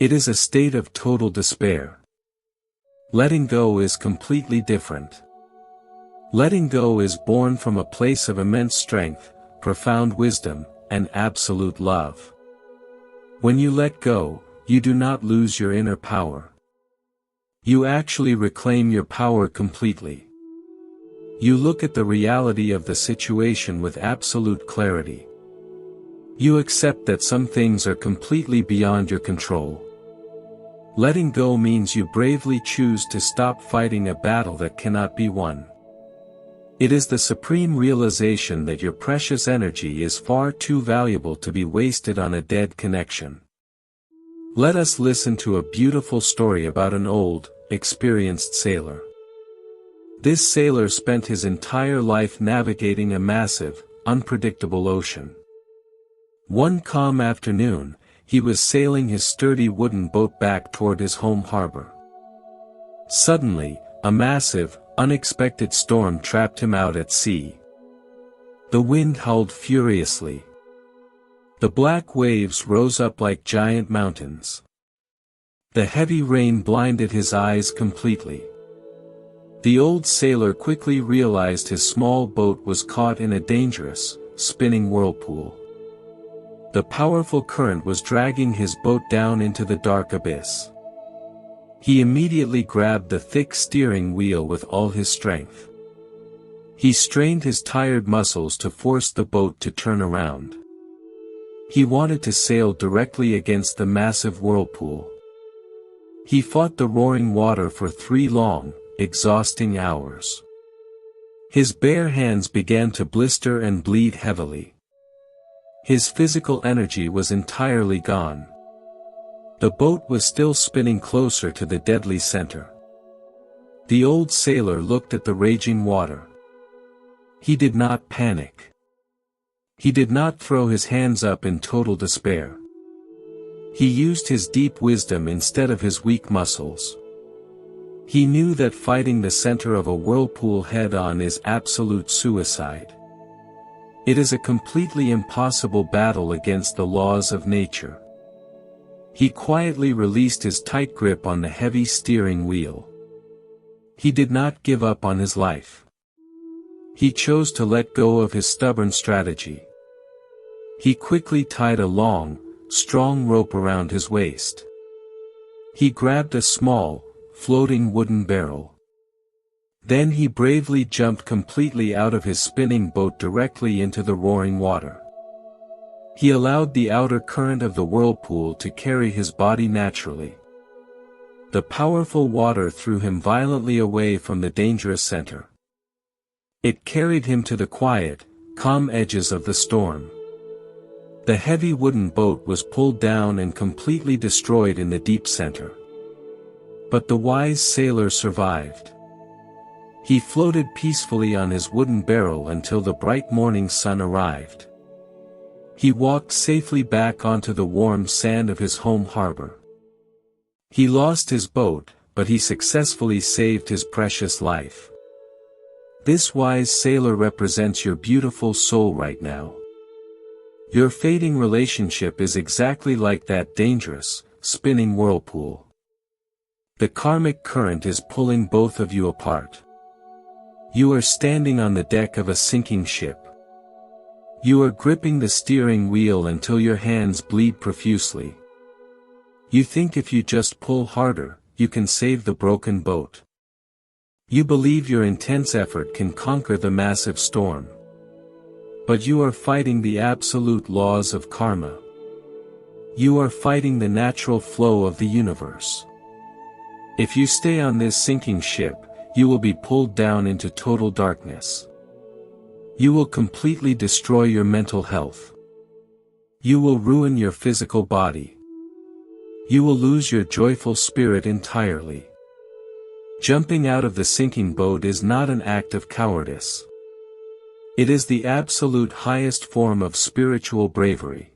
It is a state of total despair. Letting go is completely different. Letting go is born from a place of immense strength, profound wisdom, and absolute love. When you let go, you do not lose your inner power. You actually reclaim your power completely. You look at the reality of the situation with absolute clarity. You accept that some things are completely beyond your control. Letting go means you bravely choose to stop fighting a battle that cannot be won. It is the supreme realization that your precious energy is far too valuable to be wasted on a dead connection. Let us listen to a beautiful story about an old, experienced sailor. This sailor spent his entire life navigating a massive, unpredictable ocean. One calm afternoon, he was sailing his sturdy wooden boat back toward his home harbor. Suddenly, a massive, unexpected storm trapped him out at sea. The wind howled furiously. The black waves rose up like giant mountains. The heavy rain blinded his eyes completely. The old sailor quickly realized his small boat was caught in a dangerous, spinning whirlpool. The powerful current was dragging his boat down into the dark abyss. He immediately grabbed the thick steering wheel with all his strength. He strained his tired muscles to force the boat to turn around. He wanted to sail directly against the massive whirlpool. He fought the roaring water for 3 long, exhausting hours. His bare hands began to blister and bleed heavily. His physical energy was entirely gone. The boat was still spinning closer to the deadly center. The old sailor looked at the raging water. He did not panic. He did not throw his hands up in total despair. He used his deep wisdom instead of his weak muscles. He knew that fighting the center of a whirlpool head-on is absolute suicide. It is a completely impossible battle against the laws of nature. He quietly released his tight grip on the heavy steering wheel. He did not give up on his life. He chose to let go of his stubborn strategy. He quickly tied a long, strong rope around his waist. He grabbed a small, floating wooden barrel. Then he bravely jumped completely out of his spinning boat directly into the roaring water. He allowed the outer current of the whirlpool to carry his body naturally. The powerful water threw him violently away from the dangerous center. It carried him to the quiet, calm edges of the storm. The heavy wooden boat was pulled down and completely destroyed in the deep center. But the wise sailor survived. He floated peacefully on his wooden barrel until the bright morning sun arrived. He walked safely back onto the warm sand of his home harbor. He lost his boat, but he successfully saved his precious life. This wise sailor represents your beautiful soul right now. Your fading relationship is exactly like that dangerous, spinning whirlpool. The karmic current is pulling both of you apart. You are standing on the deck of a sinking ship. You are gripping the steering wheel until your hands bleed profusely. You think if you just pull harder, you can save the broken boat. You believe your intense effort can conquer the massive storm. But you are fighting the absolute laws of karma. You are fighting the natural flow of the universe. If you stay on this sinking ship, you will be pulled down into total darkness. You will completely destroy your mental health. You will ruin your physical body. You will lose your joyful spirit entirely. Jumping out of the sinking boat is not an act of cowardice. It is the absolute highest form of spiritual bravery.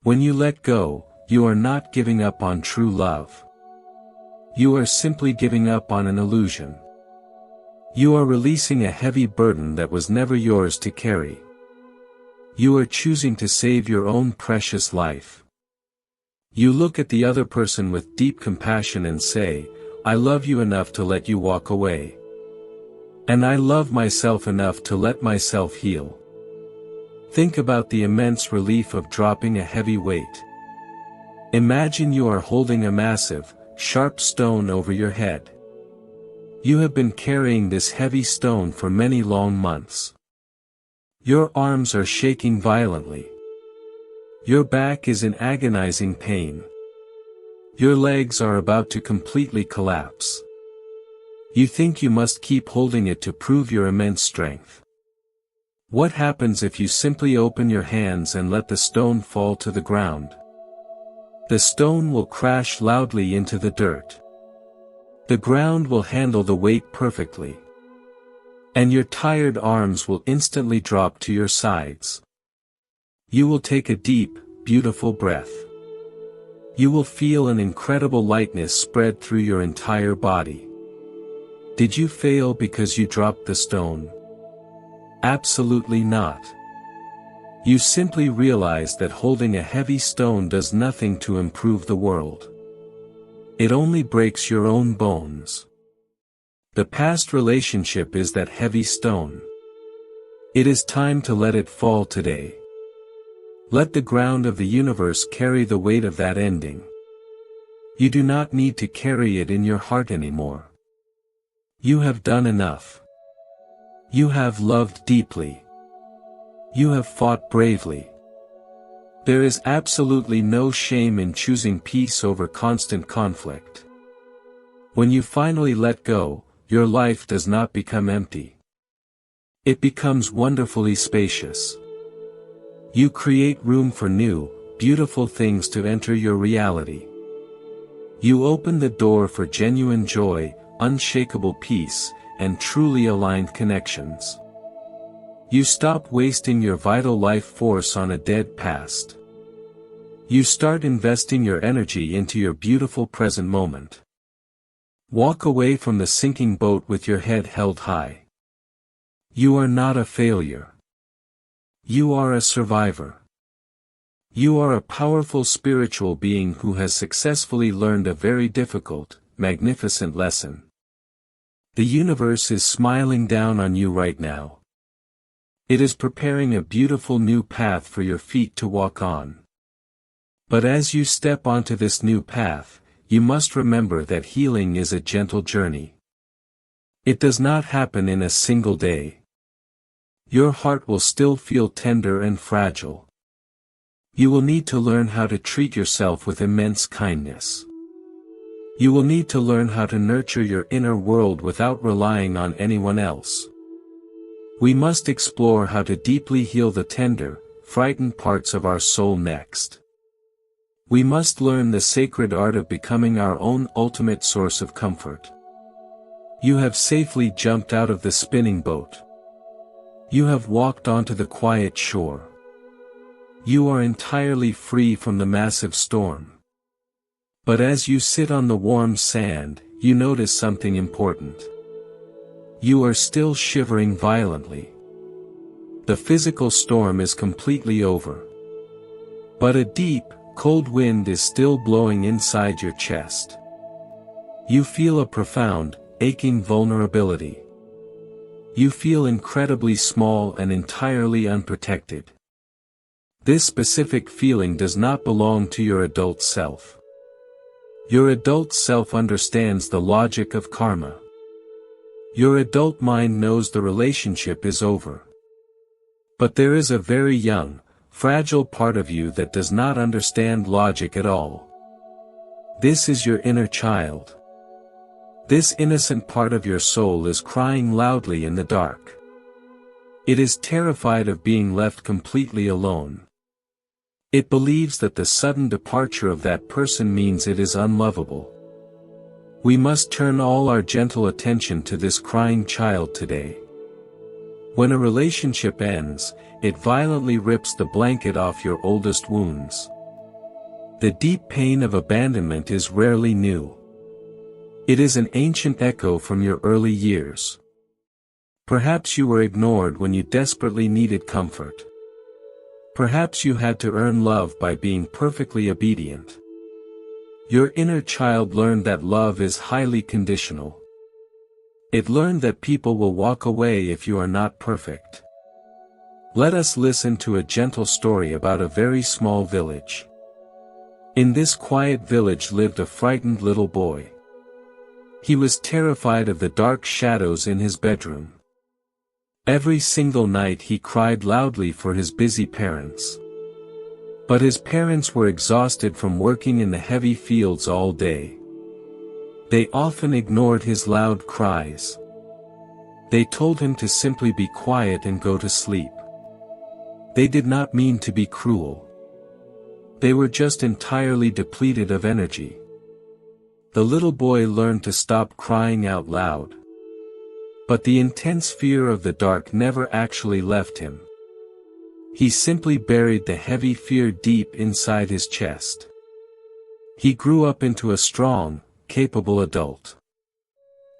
When you let go, you are not giving up on true love. You are simply giving up on an illusion. You are releasing a heavy burden that was never yours to carry. You are choosing to save your own precious life. You look at the other person with deep compassion and say, I love you enough to let you walk away. And I love myself enough to let myself heal. Think about the immense relief of dropping a heavy weight. Imagine you are holding a massive, sharp stone over your head. You have been carrying this heavy stone for many long months. Your arms are shaking violently. Your back is in agonizing pain. Your legs are about to completely collapse. You think you must keep holding it to prove your immense strength. What happens if you simply open your hands and let the stone fall to the ground? The stone will crash loudly into the dirt. The ground will handle the weight perfectly. And your tired arms will instantly drop to your sides. You will take a deep, beautiful breath. You will feel an incredible lightness spread through your entire body. Did you fail because you dropped the stone? Absolutely not. You simply realized that holding a heavy stone does nothing to improve the world. It only breaks your own bones. The past relationship is that heavy stone. It is time to let it fall today. Let the ground of the universe carry the weight of that ending. You do not need to carry it in your heart anymore. You have done enough. You have loved deeply. You have fought bravely. There is absolutely no shame in choosing peace over constant conflict. When you finally let go, your life does not become empty. It becomes wonderfully spacious. You create room for new, beautiful things to enter your reality. You open the door for genuine joy, unshakable peace, and truly aligned connections. You stop wasting your vital life force on a dead past. You start investing your energy into your beautiful present moment. Walk away from the sinking boat with your head held high. You are not a failure. You are a survivor. You are a powerful spiritual being who has successfully learned a very difficult, magnificent lesson. The universe is smiling down on you right now. It is preparing a beautiful new path for your feet to walk on. But as you step onto this new path, you must remember that healing is a gentle journey. It does not happen in a single day. Your heart will still feel tender and fragile. You will need to learn how to treat yourself with immense kindness. You will need to learn how to nurture your inner world without relying on anyone else. We must explore how to deeply heal the tender, frightened parts of our soul next. We must learn the sacred art of becoming our own ultimate source of comfort. You have safely jumped out of the spinning boat. You have walked onto the quiet shore. You are entirely free from the massive storm. But as you sit on the warm sand, you notice something important. You are still shivering violently. The physical storm is completely over. But a deep, cold wind is still blowing inside your chest. You feel a profound, aching vulnerability. You feel incredibly small and entirely unprotected. This specific feeling does not belong to your adult self. Your adult self understands the logic of karma. Your adult mind knows the relationship is over. But there is a very young, fragile part of you that does not understand logic at all. This is your inner child. This innocent part of your soul is crying loudly in the dark. It is terrified of being left completely alone. It believes that the sudden departure of that person means it is unlovable. We must turn all our gentle attention to this crying child today. When a relationship ends, it violently rips the blanket off your oldest wounds. The deep pain of abandonment is rarely new. It is an ancient echo from your early years. Perhaps you were ignored when you desperately needed comfort. Perhaps you had to earn love by being perfectly obedient. Your inner child learned that love is highly conditional. It learned that people will walk away if you are not perfect. Let us listen to a gentle story about a very small village. In this quiet village lived a frightened little boy. He was terrified of the dark shadows in his bedroom. Every single night he cried loudly for his busy parents. But his parents were exhausted from working in the heavy fields all day. They often ignored his loud cries. They told him to simply be quiet and go to sleep. They did not mean to be cruel. They were just entirely depleted of energy. The little boy learned to stop crying out loud. But the intense fear of the dark never actually left him. He simply buried the heavy fear deep inside his chest. He grew up into a strong, capable adult.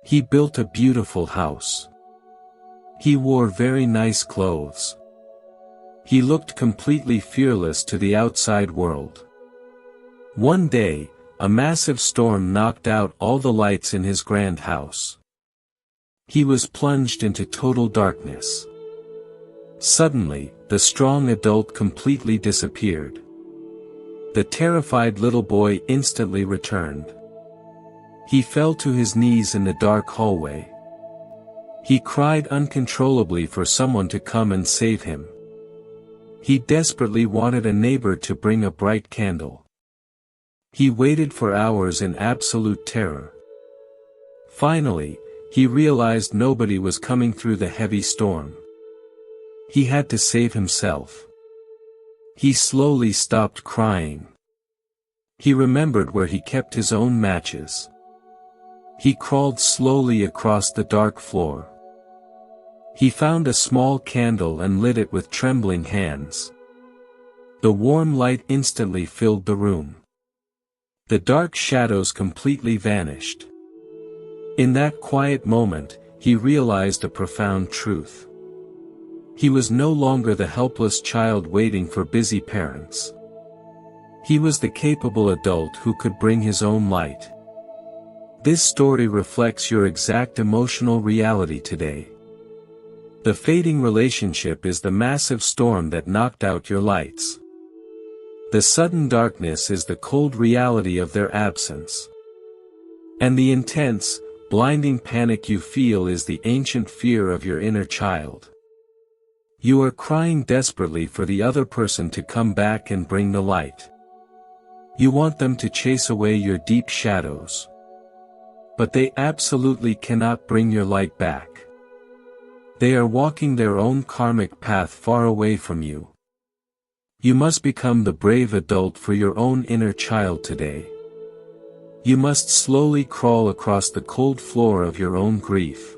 He built a beautiful house. He wore very nice clothes. He looked completely fearless to the outside world. One day, a massive storm knocked out all the lights in his grand house. He was plunged into total darkness. Suddenly, the strong adult completely disappeared. The terrified little boy instantly returned. He fell to his knees in the dark hallway. He cried uncontrollably for someone to come and save him. He desperately wanted a neighbor to bring a bright candle. He waited for hours in absolute terror. Finally, he realized nobody was coming through the heavy storm. He had to save himself. He slowly stopped crying. He remembered where he kept his own matches. He crawled slowly across the dark floor. He found a small candle and lit it with trembling hands. The warm light instantly filled the room. The dark shadows completely vanished. In that quiet moment, he realized a profound truth. He was no longer the helpless child waiting for busy parents. He was the capable adult who could bring his own light. This story reflects your exact emotional reality today. The fading relationship is the massive storm that knocked out your lights. The sudden darkness is the cold reality of their absence. And the intense, blinding panic you feel is the ancient fear of your inner child. You are crying desperately for the other person to come back and bring the light. You want them to chase away your deep shadows. But they absolutely cannot bring your light back. They are walking their own karmic path far away from you. You must become the brave adult for your own inner child today. You must slowly crawl across the cold floor of your own grief.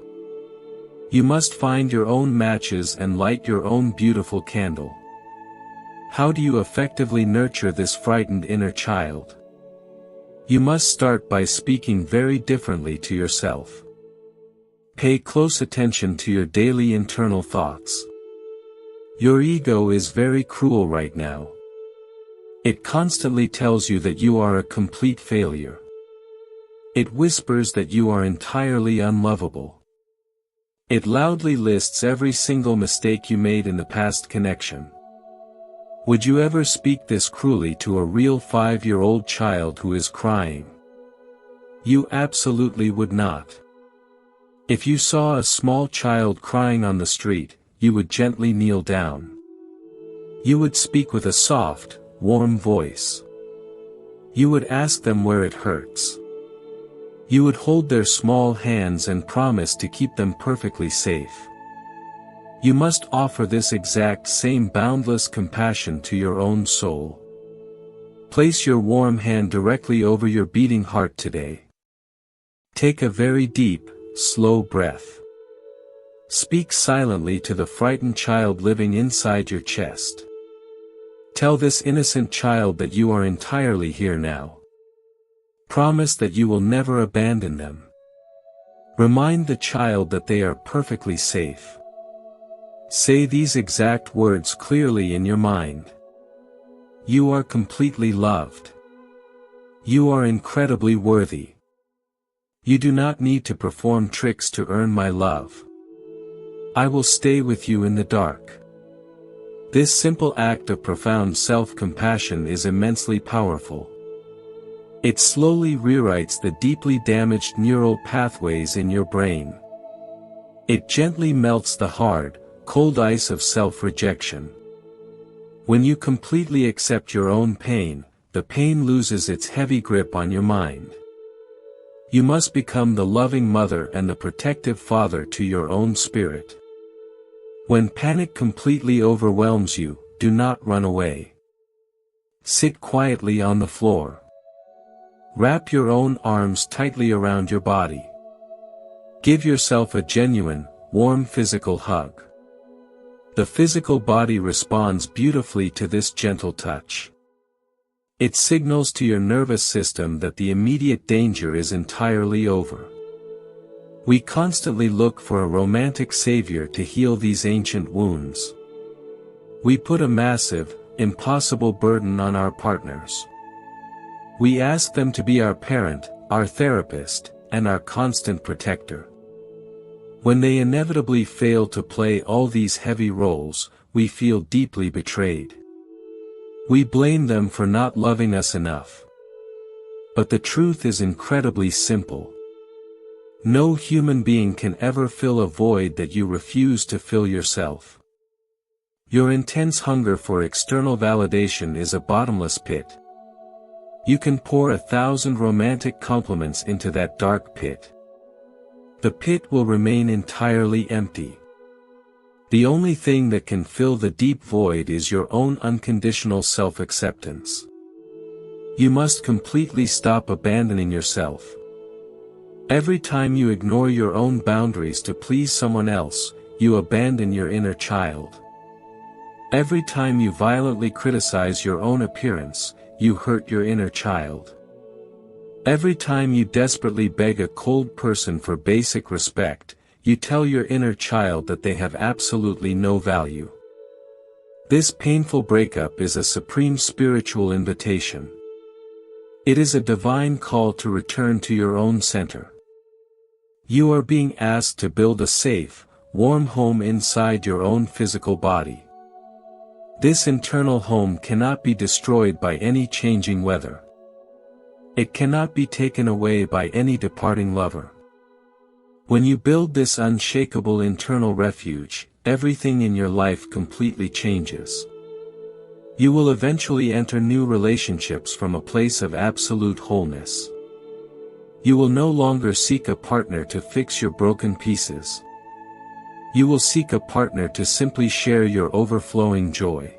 You must find your own matches and light your own beautiful candle. How do you effectively nurture this frightened inner child? You must start by speaking very differently to yourself. Pay close attention to your daily internal thoughts. Your ego is very cruel right now. It constantly tells you that you are a complete failure. It whispers that you are entirely unlovable. It loudly lists every single mistake you made in the past connection. Would you ever speak this cruelly to a real 5-year-old child who is crying? You absolutely would not. If you saw a small child crying on the street, you would gently kneel down. You would speak with a soft, warm voice. You would ask them where it hurts. You would hold their small hands and promise to keep them perfectly safe. You must offer this exact same boundless compassion to your own soul. Place your warm hand directly over your beating heart today. Take a very deep, slow breath. Speak silently to the frightened child living inside your chest. Tell this innocent child that you are entirely here now. Promise that you will never abandon them. Remind the child that they are perfectly safe. Say these exact words clearly in your mind. You are completely loved. You are incredibly worthy. You do not need to perform tricks to earn my love. I will stay with you in the dark. This simple act of profound self-compassion is immensely powerful. It slowly rewrites the deeply damaged neural pathways in your brain. It gently melts the hard, cold ice of self-rejection. When you completely accept your own pain, the pain loses its heavy grip on your mind. You must become the loving mother and the protective father to your own spirit. When panic completely overwhelms you, do not run away. Sit quietly on the floor. Wrap your own arms tightly around your body. Give yourself a genuine, warm physical hug. The physical body responds beautifully to this gentle touch. It signals to your nervous system that the immediate danger is entirely over. We constantly look for a romantic savior to heal these ancient wounds. We put a massive, impossible burden on our partners. We ask them to be our parent, our therapist, and our constant protector. When they inevitably fail to play all these heavy roles, we feel deeply betrayed. We blame them for not loving us enough. But the truth is incredibly simple. No human being can ever fill a void that you refuse to fill yourself. Your intense hunger for external validation is a bottomless pit. You can pour 1,000 romantic compliments into that dark pit. The pit will remain entirely empty. The only thing that can fill the deep void is your own unconditional self-acceptance. You must completely stop abandoning yourself. Every time you ignore your own boundaries to please someone else, you abandon your inner child. Every time you violently criticize your own appearance, you hurt your inner child. Every time you desperately beg a cold person for basic respect, you tell your inner child that they have absolutely no value. This painful breakup is a supreme spiritual invitation. It is a divine call to return to your own center. You are being asked to build a safe, warm home inside your own physical body. This internal home cannot be destroyed by any changing weather. It cannot be taken away by any departing lover. When you build this unshakable internal refuge, everything in your life completely changes. You will eventually enter new relationships from a place of absolute wholeness. You will no longer seek a partner to fix your broken pieces. You will seek a partner to simply share your overflowing joy.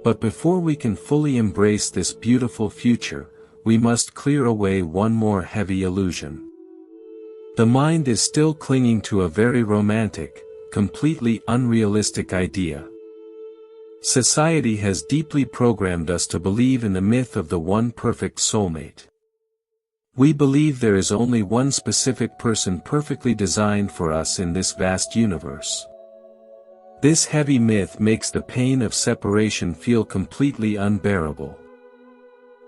But before we can fully embrace this beautiful future, we must clear away one more heavy illusion. The mind is still clinging to a very romantic, completely unrealistic idea. Society has deeply programmed us to believe in the myth of the one perfect soulmate. We believe there is only one specific person perfectly designed for us in this vast universe. This heavy myth makes the pain of separation feel completely unbearable.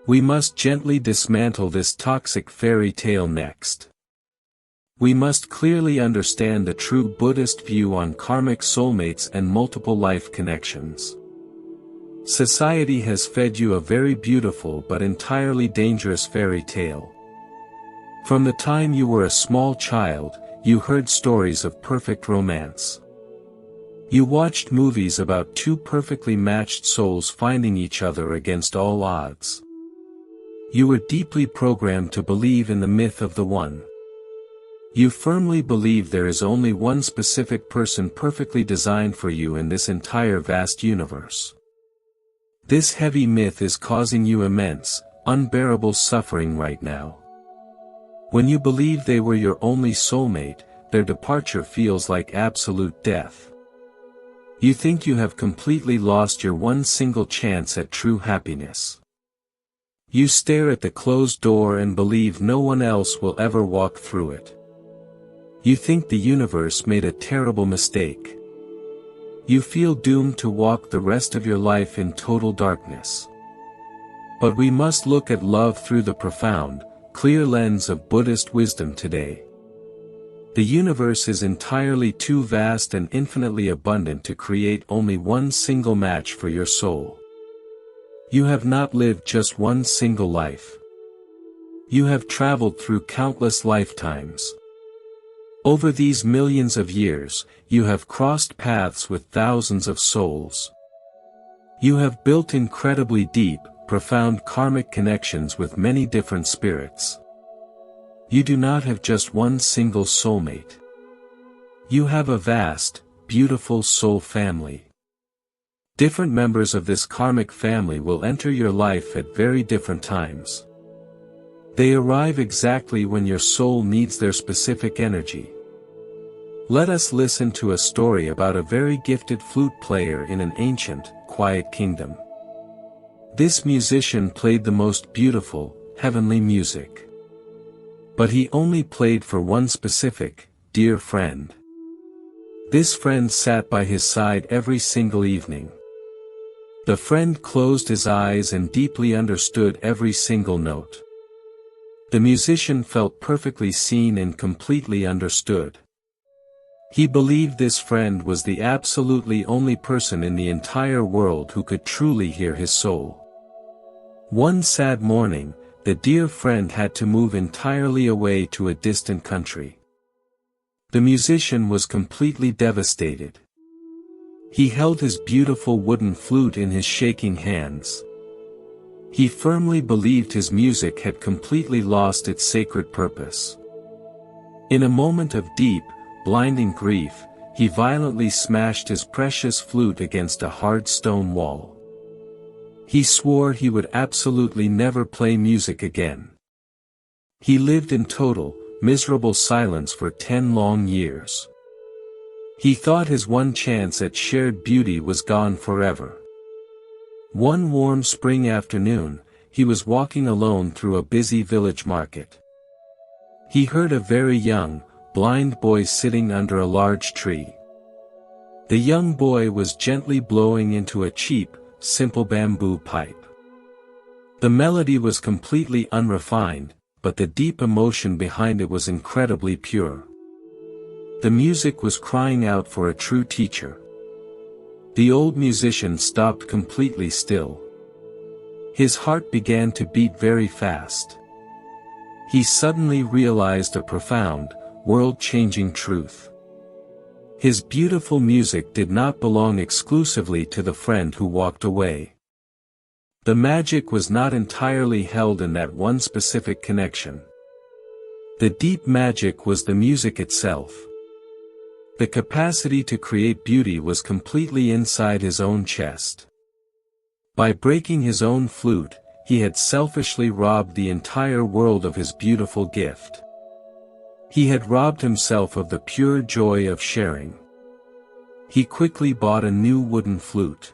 We must gently dismantle this toxic fairy tale next. We must clearly understand the true Buddhist view on karmic soulmates and multiple life connections. Society has fed you a very beautiful but entirely dangerous fairy tale. From the time you were a small child, you heard stories of perfect romance. You watched movies about two perfectly matched souls finding each other against all odds. You were deeply programmed to believe in the myth of the one. You firmly believe there is only one specific person perfectly designed for you in this entire vast universe. This heavy myth is causing you immense, unbearable suffering right now. When you believe they were your only soulmate, their departure feels like absolute death. You think you have completely lost your one single chance at true happiness. You stare at the closed door and believe no one else will ever walk through it. You think the universe made a terrible mistake. You feel doomed to walk the rest of your life in total darkness. But we must look at love through the profound, clear lens of Buddhist wisdom today. The universe is entirely too vast and infinitely abundant to create only one single match for your soul. You have not lived just one single life. You have traveled through countless lifetimes. Over these millions of years, you have crossed paths with thousands of souls. You have built incredibly deep, profound karmic connections with many different spirits. You do not have just one single soulmate. You have a vast, beautiful soul family. Different members of this karmic family will enter your life at very different times. They arrive exactly when your soul needs their specific energy. Let us listen to a story about a very gifted flute player in an ancient, quiet kingdom. This musician played the most beautiful, heavenly music. But he only played for one specific, dear friend. This friend sat by his side every single evening. The friend closed his eyes and deeply understood every single note. The musician felt perfectly seen and completely understood. He believed this friend was the absolutely only person in the entire world who could truly hear his soul. One sad morning, the dear friend had to move entirely away to a distant country. The musician was completely devastated. He held his beautiful wooden flute in his shaking hands. He firmly believed his music had completely lost its sacred purpose. In a moment of deep, blinding grief, he violently smashed his precious flute against a hard stone wall. He swore he would absolutely never play music again. He lived in total, miserable silence for 10 long years. He thought his one chance at shared beauty was gone forever. One warm spring afternoon, he was walking alone through a busy village market. He heard a very young, blind boy sitting under a large tree. The young boy was gently blowing into a cheap, simple bamboo pipe. The melody was completely unrefined, but the deep emotion behind it was incredibly pure. The music was crying out for a true teacher. The old musician stopped completely still. His heart began to beat very fast. He suddenly realized a profound, world-changing truth. His beautiful music did not belong exclusively to the friend who walked away. The magic was not entirely held in that one specific connection. The deep magic was the music itself. The capacity to create beauty was completely inside his own chest. By breaking his own flute, he had selfishly robbed the entire world of his beautiful gift. He had robbed himself of the pure joy of sharing. He quickly bought a new wooden flute.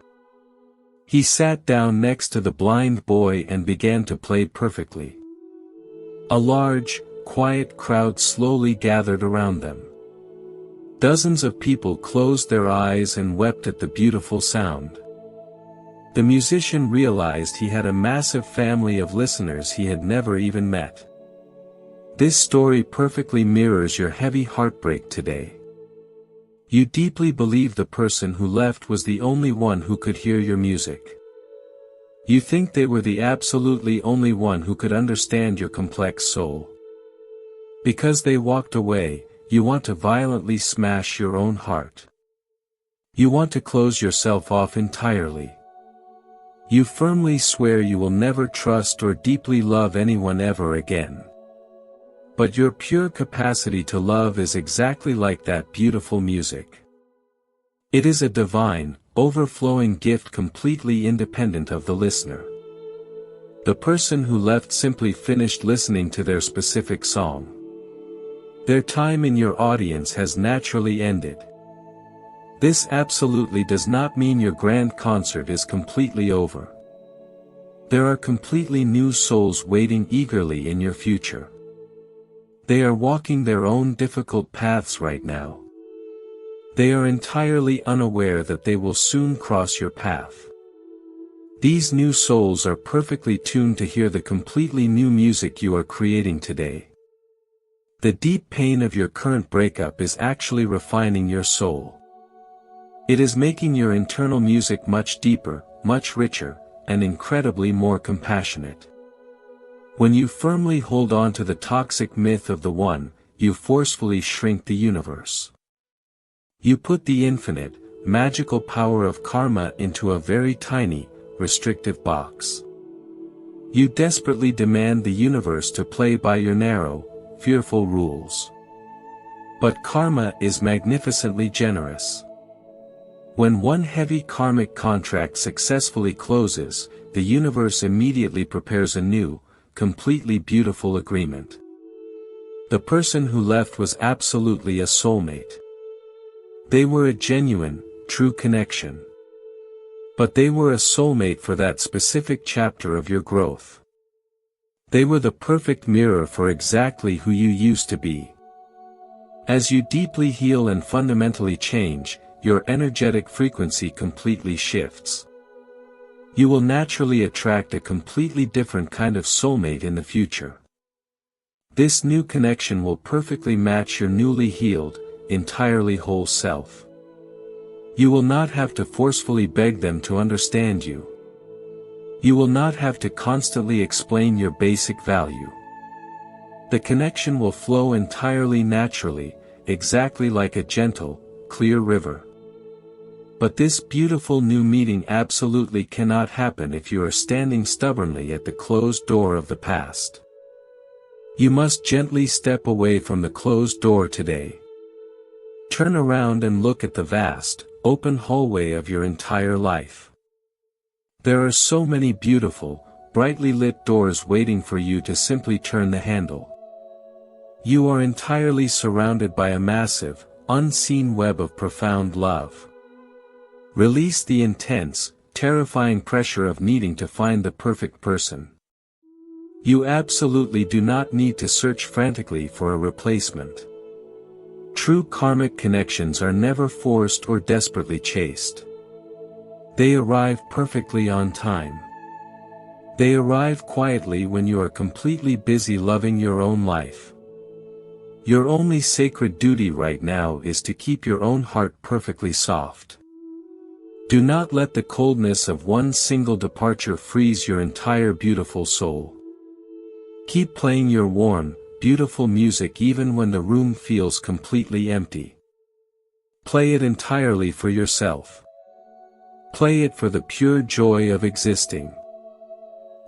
He sat down next to the blind boy and began to play perfectly. A large, quiet crowd slowly gathered around them. Dozens of people closed their eyes and wept at the beautiful sound. The musician realized he had a massive family of listeners he had never even met. This story perfectly mirrors your heavy heartbreak today. You deeply believe the person who left was the only one who could hear your music. You think they were the absolutely only one who could understand your complex soul. Because they walked away, you want to violently smash your own heart. You want to close yourself off entirely. You firmly swear you will never trust or deeply love anyone ever again. But your pure capacity to love is exactly like that beautiful music. It is a divine, overflowing gift completely independent of the listener. The person who left simply finished listening to their specific song. Their time in your audience has naturally ended. This absolutely does not mean your grand concert is completely over. There are completely new souls waiting eagerly in your future. They are walking their own difficult paths right now. They are entirely unaware that they will soon cross your path. These new souls are perfectly tuned to hear the completely new music you are creating today. The deep pain of your current breakup is actually refining your soul. It is making your internal music much deeper, much richer, and incredibly more compassionate. When you firmly hold on to the toxic myth of the one, you forcefully shrink the universe. You put the infinite, magical power of karma into a very tiny, restrictive box. You desperately demand the universe to play by your narrow, fearful rules. But karma is magnificently generous. When one heavy karmic contract successfully closes, the universe immediately prepares a new, completely beautiful agreement. The person who left was absolutely a soulmate. They were a genuine, true connection. But they were a soulmate for that specific chapter of your growth. They were the perfect mirror for exactly who you used to be. As you deeply heal and fundamentally change, your energetic frequency completely shifts. You will naturally attract a completely different kind of soulmate in the future. This new connection will perfectly match your newly healed, entirely whole self. You will not have to forcefully beg them to understand you. You will not have to constantly explain your basic value. The connection will flow entirely naturally, exactly like a gentle, clear river. But this beautiful new meeting absolutely cannot happen if you are standing stubbornly at the closed door of the past. You must gently step away from the closed door today. Turn around and look at the vast, open hallway of your entire life. There are so many beautiful, brightly lit doors waiting for you to simply turn the handle. You are entirely surrounded by a massive, unseen web of profound love. Release the intense, terrifying pressure of needing to find the perfect person. You absolutely do not need to search frantically for a replacement. True karmic connections are never forced or desperately chased. They arrive perfectly on time. They arrive quietly when you are completely busy loving your own life. Your only sacred duty right now is to keep your own heart perfectly soft. Do not let the coldness of one single departure freeze your entire beautiful soul. Keep playing your warm, beautiful music even when the room feels completely empty. Play it entirely for yourself. Play it for the pure joy of existing.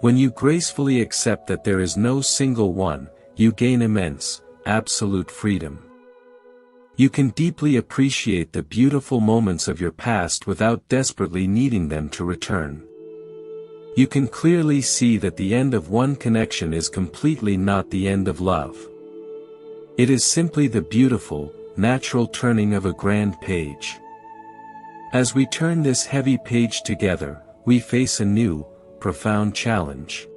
When you gracefully accept that there is no single one, you gain immense, absolute freedom. You can deeply appreciate the beautiful moments of your past without desperately needing them to return. You can clearly see that the end of one connection is completely not the end of love. It is simply the beautiful, natural turning of a grand page. As we turn this heavy page together, we face a new, profound challenge.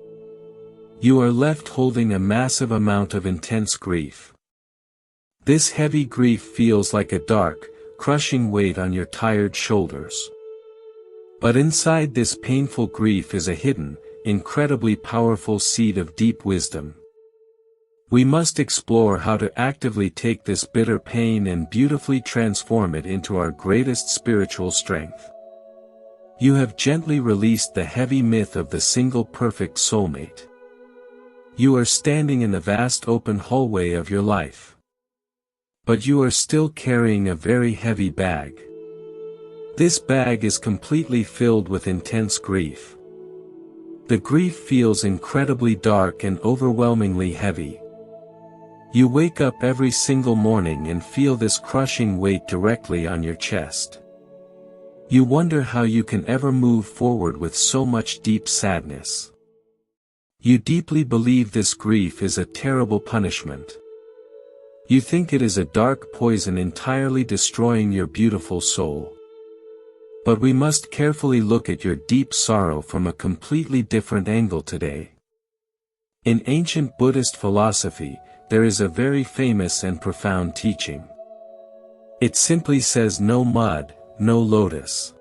You are left holding a massive amount of intense grief. This heavy grief feels like a dark, crushing weight on your tired shoulders. But inside this painful grief is a hidden, incredibly powerful seed of deep wisdom. We must explore how to actively take this bitter pain and beautifully transform it into our greatest spiritual strength. You have gently released the heavy myth of the single perfect soulmate. You are standing in the vast open hallway of your life. But you are still carrying a very heavy bag. This bag is completely filled with intense grief. The grief feels incredibly dark and overwhelmingly heavy. You wake up every single morning and feel this crushing weight directly on your chest. You wonder how you can ever move forward with so much deep sadness. You deeply believe this grief is a terrible punishment. You think it is a dark poison entirely destroying your beautiful soul. But we must carefully look at your deep sorrow from a completely different angle today. In ancient Buddhist philosophy, there is a very famous and profound teaching. It simply says no mud, no lotus.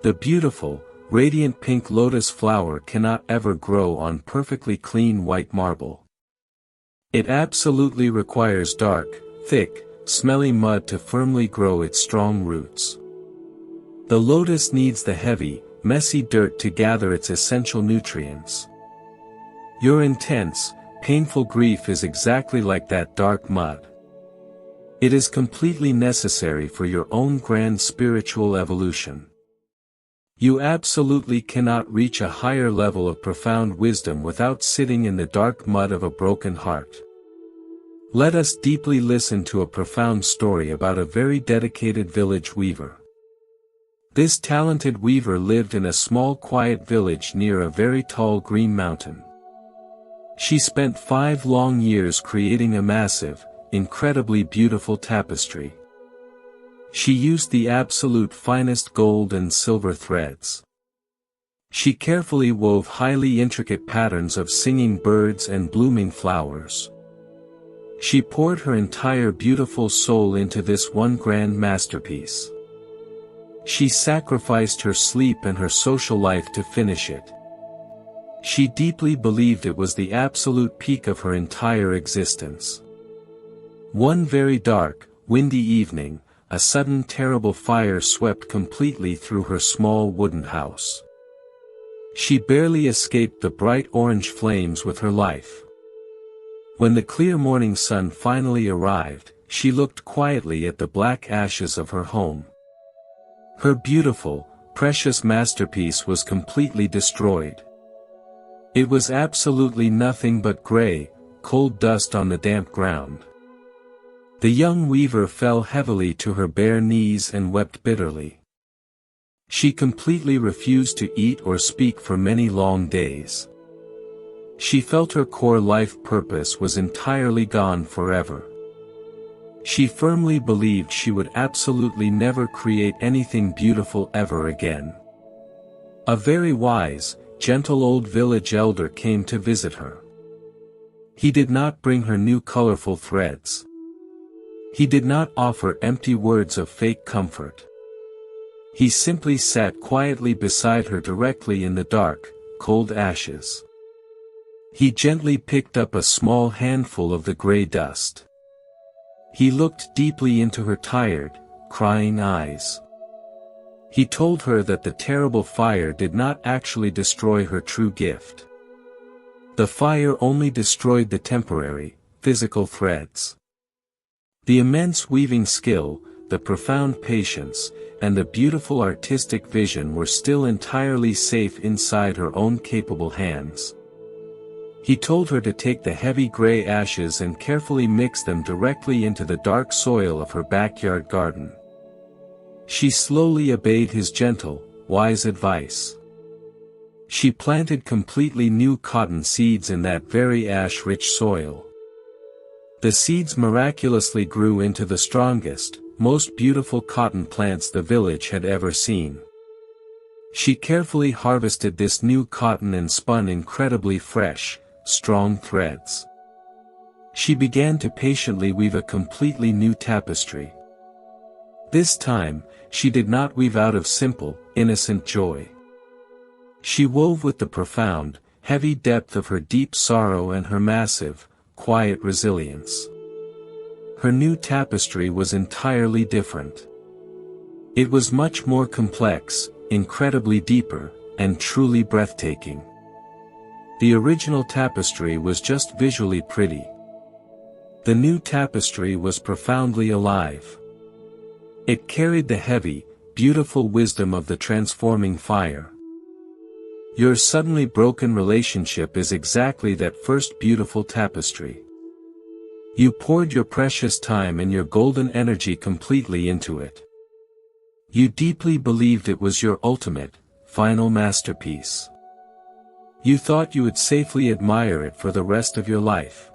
The beautiful, radiant pink lotus flower cannot ever grow on perfectly clean white marble. It absolutely requires dark, thick, smelly mud to firmly grow its strong roots. The lotus needs the heavy, messy dirt to gather its essential nutrients. Your intense, painful grief is exactly like that dark mud. It is completely necessary for your own grand spiritual evolution. You absolutely cannot reach a higher level of profound wisdom without sitting in the dark mud of a broken heart. Let us deeply listen to a profound story about a very dedicated village weaver. This talented weaver lived in a small quiet village near a very tall green mountain. She spent 5 long years creating a massive, incredibly beautiful tapestry. She used the absolute finest gold and silver threads. She carefully wove highly intricate patterns of singing birds and blooming flowers. She poured her entire beautiful soul into this one grand masterpiece. She sacrificed her sleep and her social life to finish it. She deeply believed it was the absolute peak of her entire existence. One very dark, windy evening, a sudden terrible fire swept completely through her small wooden house. She barely escaped the bright orange flames with her life. When the clear morning sun finally arrived, she looked quietly at the black ashes of her home. Her beautiful, precious masterpiece was completely destroyed. It was absolutely nothing but gray, cold dust on the damp ground. The young weaver fell heavily to her bare knees and wept bitterly. She completely refused to eat or speak for many long days. She felt her core life purpose was entirely gone forever. She firmly believed she would absolutely never create anything beautiful ever again. A very wise, gentle old village elder came to visit her. He did not bring her new colorful threads. He did not offer empty words of fake comfort. He simply sat quietly beside her directly in the dark, cold ashes. He gently picked up a small handful of the gray dust. He looked deeply into her tired, crying eyes. He told her that the terrible fire did not actually destroy her true gift. The fire only destroyed the temporary, physical threads. The immense weaving skill, the profound patience, and the beautiful artistic vision were still entirely safe inside her own capable hands. He told her to take the heavy gray ashes and carefully mix them directly into the dark soil of her backyard garden. She slowly obeyed his gentle, wise advice. She planted completely new cotton seeds in that very ash-rich soil. The seeds miraculously grew into the strongest, most beautiful cotton plants the village had ever seen. She carefully harvested this new cotton and spun incredibly fresh, strong threads. She began to patiently weave a completely new tapestry. This time, she did not weave out of simple, innocent joy. She wove with the profound, heavy depth of her deep sorrow and her massive, quiet resilience. Her new tapestry was entirely different. It was much more complex, incredibly deeper, and truly breathtaking. The original tapestry was just visually pretty. The new tapestry was profoundly alive. It carried the heavy, beautiful wisdom of the transforming fire. Your suddenly broken relationship is exactly that first beautiful tapestry. You poured your precious time and your golden energy completely into it. You deeply believed it was your ultimate, final masterpiece. You thought you would safely admire it for the rest of your life.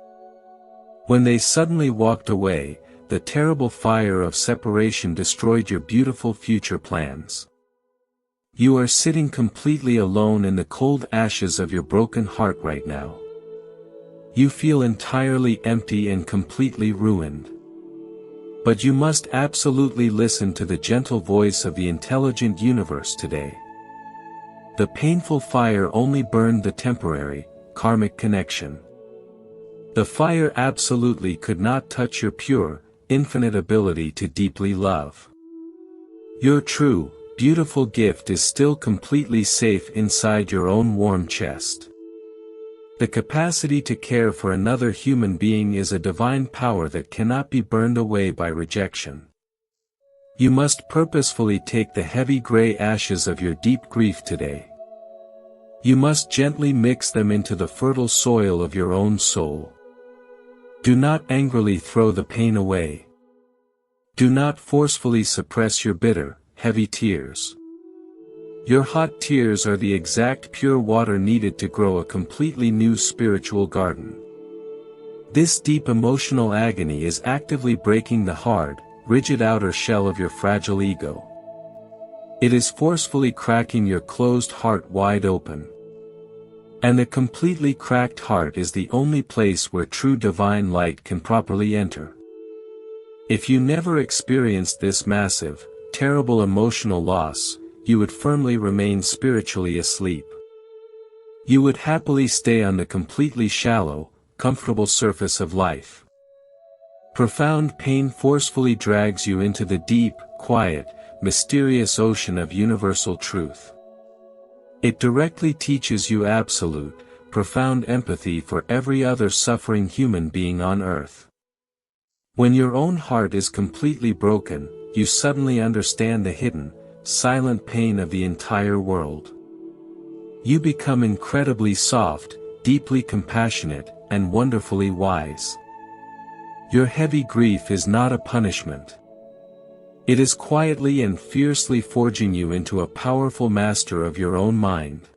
When they suddenly walked away, the terrible fire of separation destroyed your beautiful future plans. You are sitting completely alone in the cold ashes of your broken heart right now. You feel entirely empty and completely ruined. But you must absolutely listen to the gentle voice of the intelligent universe today. The painful fire only burned the temporary, karmic connection. The fire absolutely could not touch your pure, infinite ability to deeply love. Your true, beautiful gift is still completely safe inside your own warm chest. The capacity to care for another human being is a divine power that cannot be burned away by rejection. You must purposefully take the heavy gray ashes of your deep grief today. You must gently mix them into the fertile soil of your own soul. Do not angrily throw the pain away. Do not forcefully suppress your bitter, heavy tears. Your hot tears are the exact pure water needed to grow a completely new spiritual garden. This deep emotional agony is actively breaking the hard, rigid outer shell of your fragile ego. It is forcefully cracking your closed heart wide open. And a completely cracked heart is the only place where true divine light can properly enter. If you never experienced this massive, terrible emotional loss, you would firmly remain spiritually asleep. You would happily stay on the completely shallow, comfortable surface of life. Profound pain forcefully drags you into the deep, quiet, mysterious ocean of universal truth. It directly teaches you absolute, profound empathy for every other suffering human being on earth. When your own heart is completely broken, you suddenly understand the hidden, silent pain of the entire world. You become incredibly soft, deeply compassionate, and wonderfully wise. Your heavy grief is not a punishment. It is quietly and fiercely forging you into a powerful master of your own mind.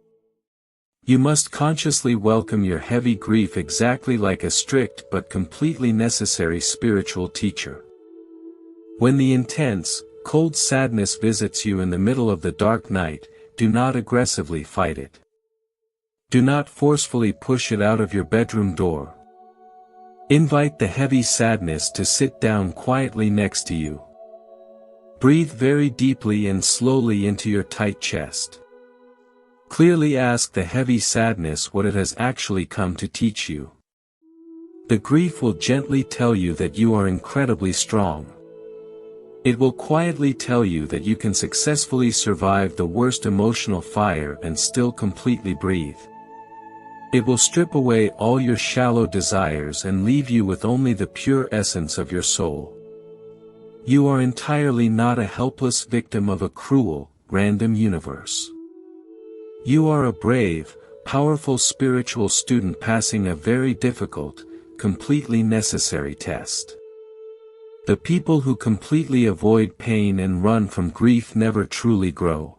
You must consciously welcome your heavy grief exactly like a strict but completely necessary spiritual teacher. When the intense, cold sadness visits you in the middle of the dark night, do not aggressively fight it. Do not forcefully push it out of your bedroom door. Invite the heavy sadness to sit down quietly next to you. Breathe very deeply and slowly into your tight chest. Clearly ask the heavy sadness what it has actually come to teach you. The grief will gently tell you that you are incredibly strong. It will quietly tell you that you can successfully survive the worst emotional fire and still completely breathe. It will strip away all your shallow desires and leave you with only the pure essence of your soul. You are entirely not a helpless victim of a cruel, random universe. You are a brave, powerful spiritual student passing a very difficult, completely necessary test. The people who completely avoid pain and run from grief never truly grow.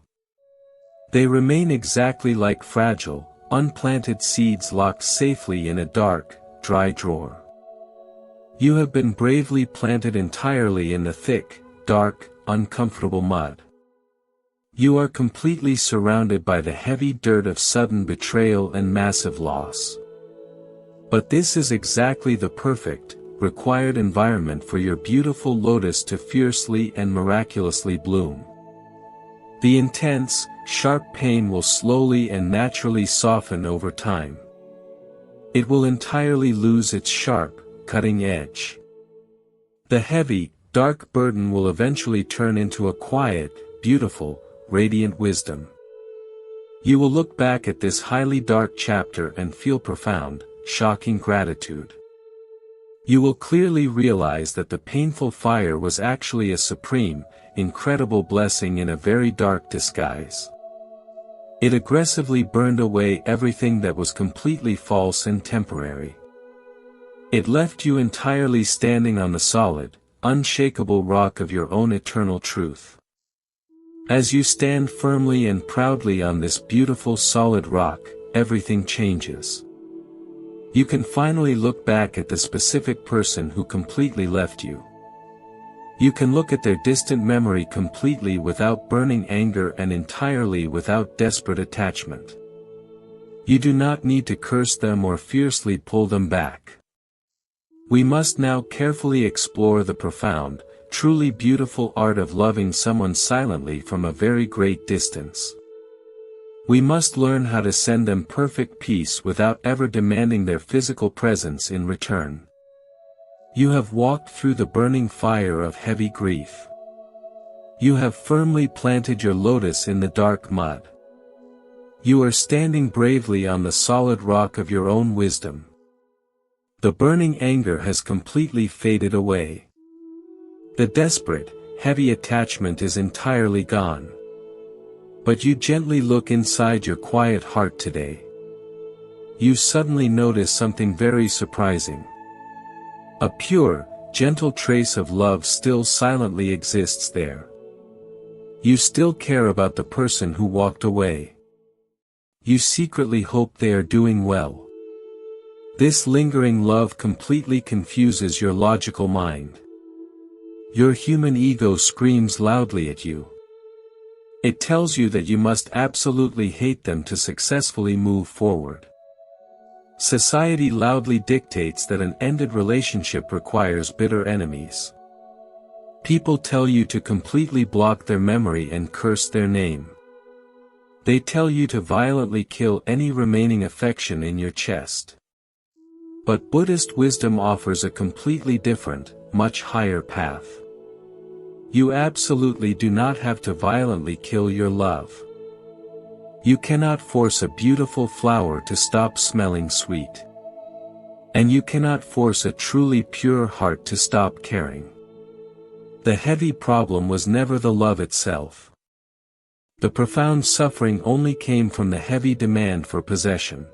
They remain exactly like fragile, unplanted seeds locked safely in a dark, dry drawer. You have been bravely planted entirely in the thick, dark, uncomfortable mud. You are completely surrounded by the heavy dirt of sudden betrayal and massive loss. But this is exactly the perfect, required environment for your beautiful lotus to fiercely and miraculously bloom. The intense, sharp pain will slowly and naturally soften over time. It will entirely lose its sharp, cutting edge. The heavy, dark burden will eventually turn into a quiet, beautiful, radiant wisdom. You will look back at this highly dark chapter and feel profound, shocking gratitude. You will clearly realize that the painful fire was actually a supreme, incredible blessing in a very dark disguise. It aggressively burned away everything that was completely false and temporary. It left you entirely standing on the solid, unshakable rock of your own eternal truth. As you stand firmly and proudly on this beautiful solid rock, everything changes. You can finally look back at the specific person who completely left you. You can look at their distant memory completely without burning anger and entirely without desperate attachment. You do not need to curse them or fiercely pull them back. We must now carefully explore the profound, truly beautiful art of loving someone silently from a very great distance. We must learn how to send them perfect peace without ever demanding their physical presence in return. You have walked through the burning fire of heavy grief. You have firmly planted your lotus in the dark mud. You are standing bravely on the solid rock of your own wisdom. The burning anger has completely faded away. The desperate, heavy attachment is entirely gone. But you gently look inside your quiet heart today. You suddenly notice something very surprising. A pure, gentle trace of love still silently exists there. You still care about the person who walked away. You secretly hope they are doing well. This lingering love completely confuses your logical mind. Your human ego screams loudly at you. It tells you that you must absolutely hate them to successfully move forward. Society loudly dictates that an ended relationship requires bitter enemies. People tell you to completely block their memory and curse their name. They tell you to violently kill any remaining affection in your chest. But Buddhist wisdom offers a completely different, much higher path. You absolutely do not have to violently kill your love. You cannot force a beautiful flower to stop smelling sweet. And you cannot force a truly pure heart to stop caring. The heavy problem was never the love itself. The profound suffering only came from the heavy demand for possession.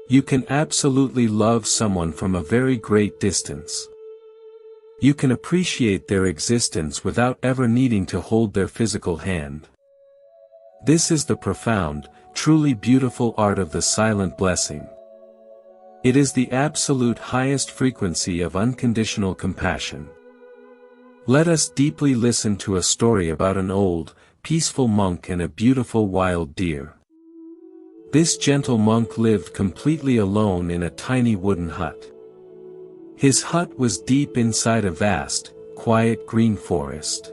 You can absolutely love someone from a very great distance. You can appreciate their existence without ever needing to hold their physical hand. This is the profound, truly beautiful art of the silent blessing. It is the absolute highest frequency of unconditional compassion. Let us deeply listen to a story about an old, peaceful monk and a beautiful wild deer. This gentle monk lived completely alone in a tiny wooden hut. His hut was deep inside a vast, quiet green forest.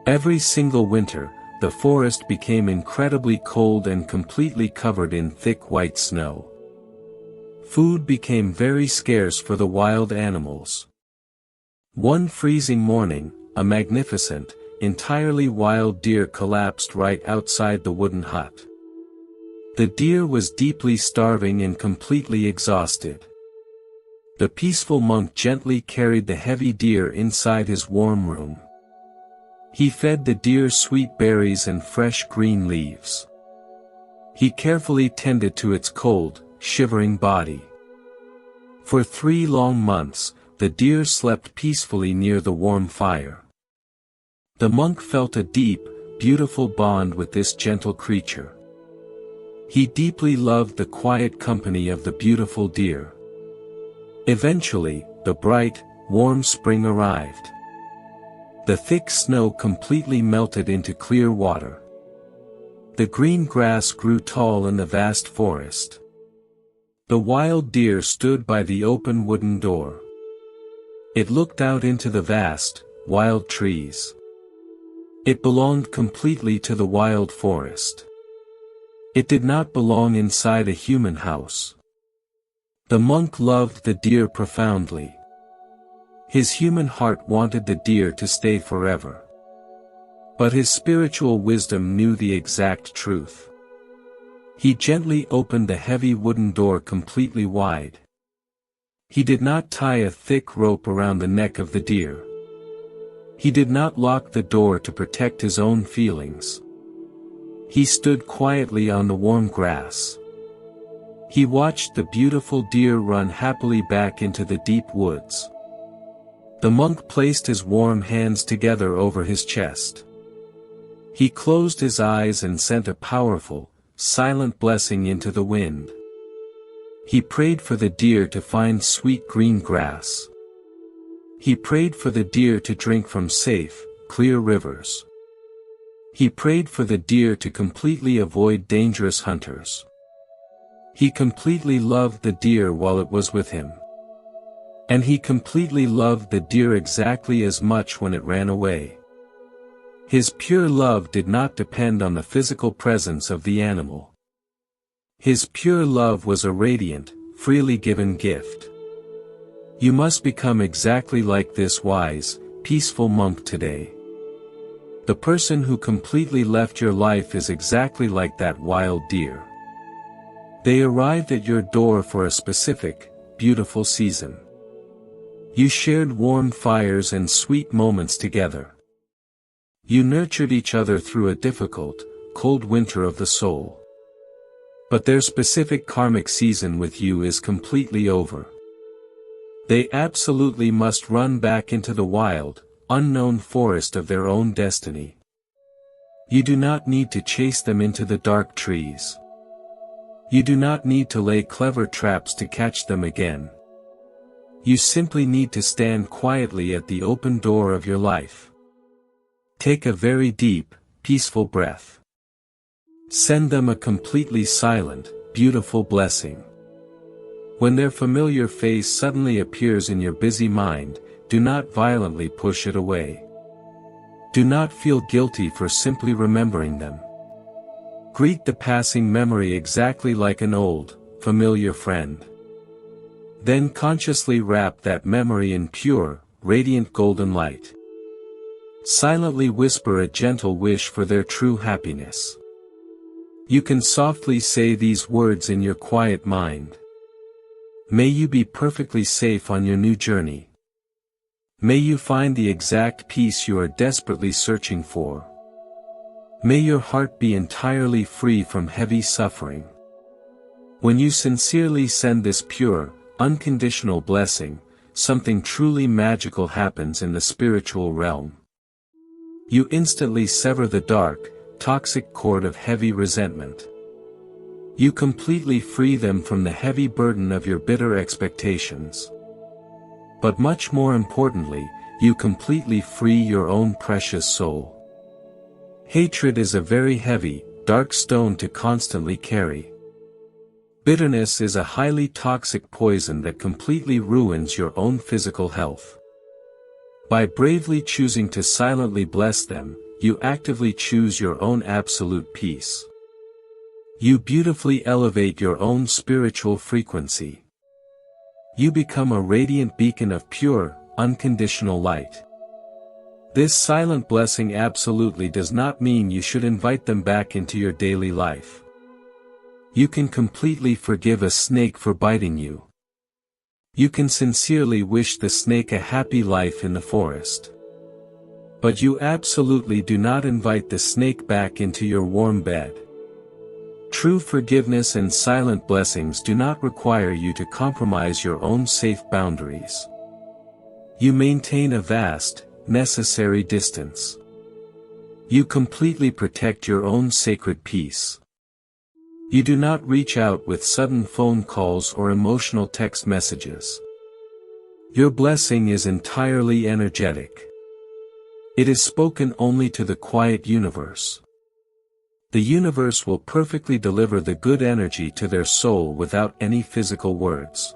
Every single winter, the forest became incredibly cold and completely covered in thick white snow. Food became very scarce for the wild animals. One freezing morning, a magnificent, entirely wild deer collapsed right outside the wooden hut. The deer was deeply starving and completely exhausted. The peaceful monk gently carried the heavy deer inside his warm room. He fed the deer sweet berries and fresh green leaves. He carefully tended to its cold, shivering body. For 3 long months, the deer slept peacefully near the warm fire. The monk felt a deep, beautiful bond with this gentle creature. He deeply loved the quiet company of the beautiful deer. Eventually, the bright, warm spring arrived. The thick snow completely melted into clear water. The green grass grew tall in the vast forest. The wild deer stood by the open wooden door. It looked out into the vast, wild trees. It belonged completely to the wild forest. It did not belong inside a human house. The monk loved the deer profoundly. His human heart wanted the deer to stay forever. But his spiritual wisdom knew the exact truth. He gently opened the heavy wooden door completely wide. He did not tie a thick rope around the neck of the deer. He did not lock the door to protect his own feelings. He stood quietly on the warm grass. He watched the beautiful deer run happily back into the deep woods. The monk placed his warm hands together over his chest. He closed his eyes and sent a powerful, silent blessing into the wind. He prayed for the deer to find sweet green grass. He prayed for the deer to drink from safe, clear rivers. He prayed for the deer to completely avoid dangerous hunters. He completely loved the deer while it was with him. And he completely loved the deer exactly as much when it ran away. His pure love did not depend on the physical presence of the animal. His pure love was a radiant, freely given gift. You must become exactly like this wise, peaceful monk today. The person who completely left your life is exactly like that wild deer. They arrived at your door for a specific, beautiful season. You shared warm fires and sweet moments together. You nurtured each other through a difficult, cold winter of the soul. But their specific karmic season with you is completely over. They absolutely must run back into the wild, unknown forest of their own destiny. You do not need to chase them into the dark trees. You do not need to lay clever traps to catch them again. You simply need to stand quietly at the open door of your life. Take a very deep, peaceful breath. Send them a completely silent, beautiful blessing. When their familiar face suddenly appears in your busy mind, do not violently push it away. Do not feel guilty for simply remembering them. Greet the passing memory exactly like an old, familiar friend. Then consciously wrap that memory in pure, radiant golden light. Silently whisper a gentle wish for their true happiness. You can softly say these words in your quiet mind. May you be perfectly safe on your new journey. May you find the exact peace you are desperately searching for. May your heart be entirely free from heavy suffering. When you sincerely send this pure, unconditional blessing, something truly magical happens in the spiritual realm. You instantly sever the dark, toxic cord of heavy resentment. You completely free them from the heavy burden of your bitter expectations. But much more importantly, you completely free your own precious soul. Hatred is a very heavy, dark stone to constantly carry. Bitterness is a highly toxic poison that completely ruins your own physical health. By bravely choosing to silently bless them, you actively choose your own absolute peace. You beautifully elevate your own spiritual frequency. You become a radiant beacon of pure, unconditional light. This silent blessing absolutely does not mean you should invite them back into your daily life. You can completely forgive a snake for biting you. You can sincerely wish the snake a happy life in the forest. But you absolutely do not invite the snake back into your warm bed. True forgiveness and silent blessings do not require you to compromise your own safe boundaries. You maintain a vast, necessary distance. You completely protect your own sacred peace. You do not reach out with sudden phone calls or emotional text messages. Your blessing is entirely energetic. It is spoken only to the quiet universe. The universe will perfectly deliver the good energy to their soul without any physical words.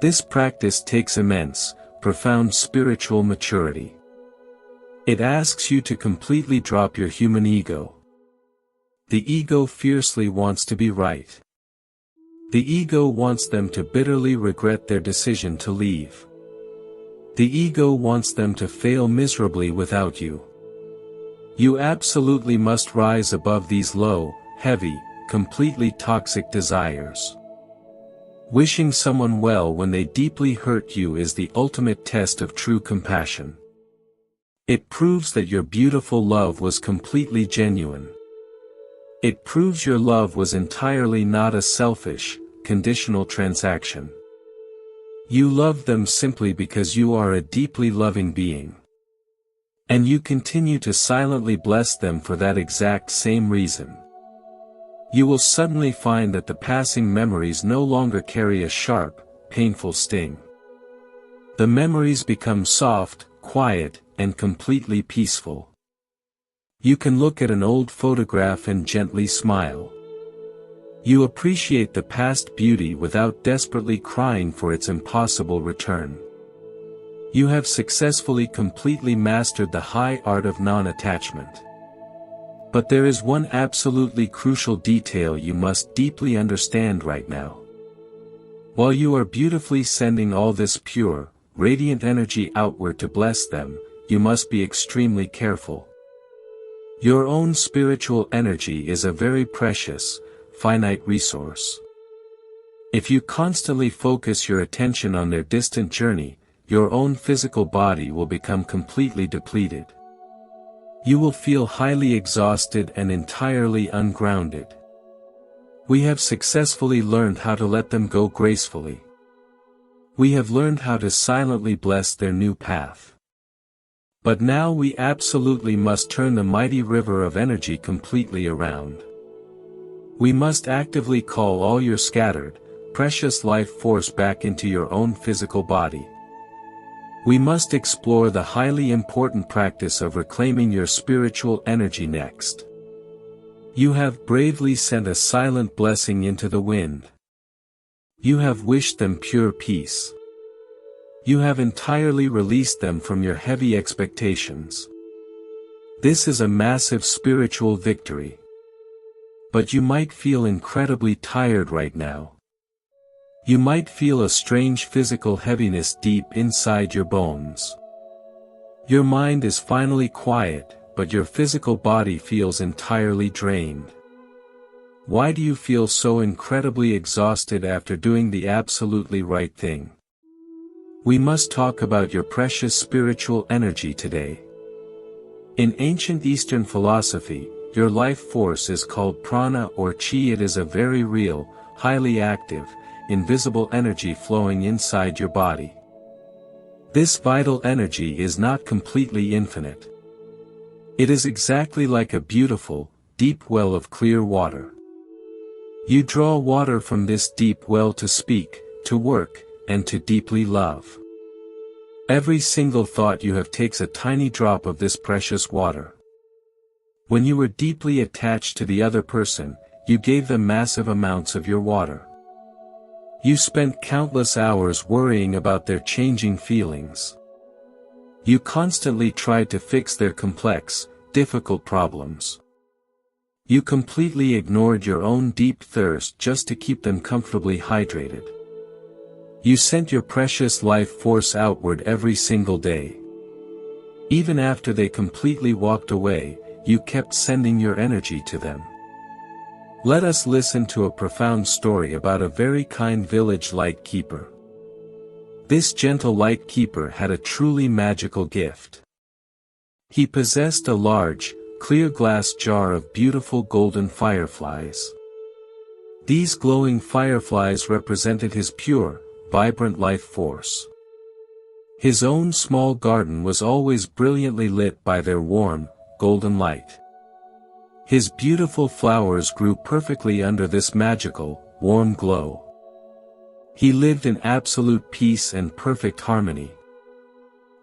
This practice takes immense, profound spiritual maturity. It asks you to completely drop your human ego. The ego fiercely wants to be right. The ego wants them to bitterly regret their decision to leave. The ego wants them to fail miserably without you. You absolutely must rise above these low, heavy, completely toxic desires. Wishing someone well when they deeply hurt you is the ultimate test of true compassion. It proves that your beautiful love was completely genuine. It proves your love was entirely not a selfish, conditional transaction. You love them simply because you are a deeply loving being. And you continue to silently bless them for that exact same reason. You will suddenly find that the passing memories no longer carry a sharp, painful sting. The memories become soft, quiet, and completely peaceful. You can look at an old photograph and gently smile. You appreciate the past beauty without desperately crying for its impossible return. You have successfully completely mastered the high art of non-attachment. But there is one absolutely crucial detail you must deeply understand right now. While you are beautifully sending all this pure, radiant energy outward to bless them, you must be extremely careful. Your own spiritual energy is a very precious, finite resource. If you constantly focus your attention on their distant journey, your own physical body will become completely depleted. You will feel highly exhausted and entirely ungrounded. We have successfully learned how to let them go gracefully. We have learned how to silently bless their new path. But now we absolutely must turn the mighty river of energy completely around. We must actively call all your scattered, precious life force back into your own physical body. We must explore the highly important practice of reclaiming your spiritual energy next. You have bravely sent a silent blessing into the wind. You have wished them pure peace. You have entirely released them from your heavy expectations. This is a massive spiritual victory. But you might feel incredibly tired right now. You might feel a strange physical heaviness deep inside your bones. Your mind is finally quiet, but your physical body feels entirely drained. Why do you feel so incredibly exhausted after doing the absolutely right thing? We must talk about your precious spiritual energy today. In ancient Eastern philosophy, your life force is called prana or chi. It is a very real, highly active, invisible energy flowing inside your body. This vital energy is not completely infinite. It is exactly like a beautiful, deep well of clear water. You draw water from this deep well to speak, to work, and to deeply love. Every single thought you have takes a tiny drop of this precious water. When you were deeply attached to the other person, you gave them massive amounts of your water. You spent countless hours worrying about their changing feelings. You constantly tried to fix their complex, difficult problems. You completely ignored your own deep thirst just to keep them comfortably hydrated. You sent your precious life force outward every single day. Even after they completely walked away, you kept sending your energy to them. Let us listen to a profound story about a very kind village light keeper. This gentle light keeper had a truly magical gift. He possessed a large, clear glass jar of beautiful golden fireflies. These glowing fireflies represented his pure, vibrant life force. His own small garden was always brilliantly lit by their warm, golden light. His beautiful flowers grew perfectly under this magical, warm glow. He lived in absolute peace and perfect harmony.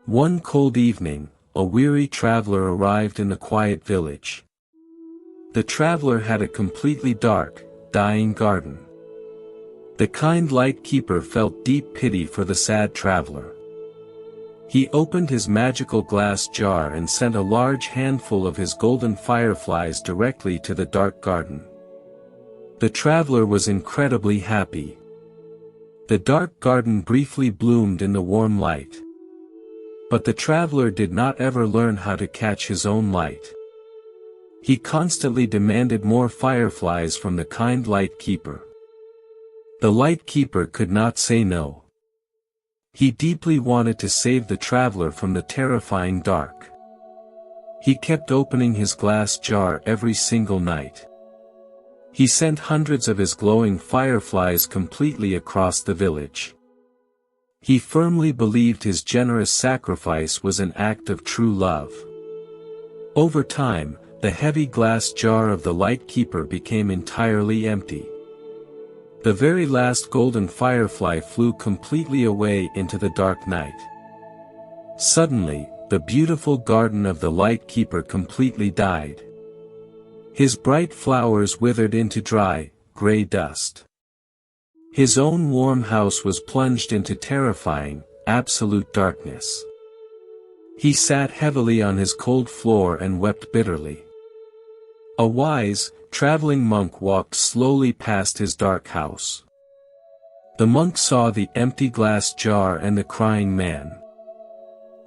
One cold evening, a weary traveler arrived in the quiet village. The traveler had a completely dark, dying garden. The kind light keeper felt deep pity for the sad traveler. He opened his magical glass jar and sent a large handful of his golden fireflies directly to the dark garden. The traveler was incredibly happy. The dark garden briefly bloomed in the warm light. But the traveler did not ever learn how to catch his own light. He constantly demanded more fireflies from the kind light keeper. The light keeper could not say no. He deeply wanted to save the traveler from the terrifying dark. He kept opening his glass jar every single night. He sent hundreds of his glowing fireflies completely across the village. He firmly believed his generous sacrifice was an act of true love. Over time, the heavy glass jar of the light keeper became entirely empty. The very last golden firefly flew completely away into the dark night. Suddenly, the beautiful garden of the light keeper completely died. His bright flowers withered into dry, gray dust. His own warm house was plunged into terrifying, absolute darkness. He sat heavily on his cold floor and wept bitterly. A wise, traveling monk walked slowly past his dark house. The monk saw the empty glass jar and the crying man.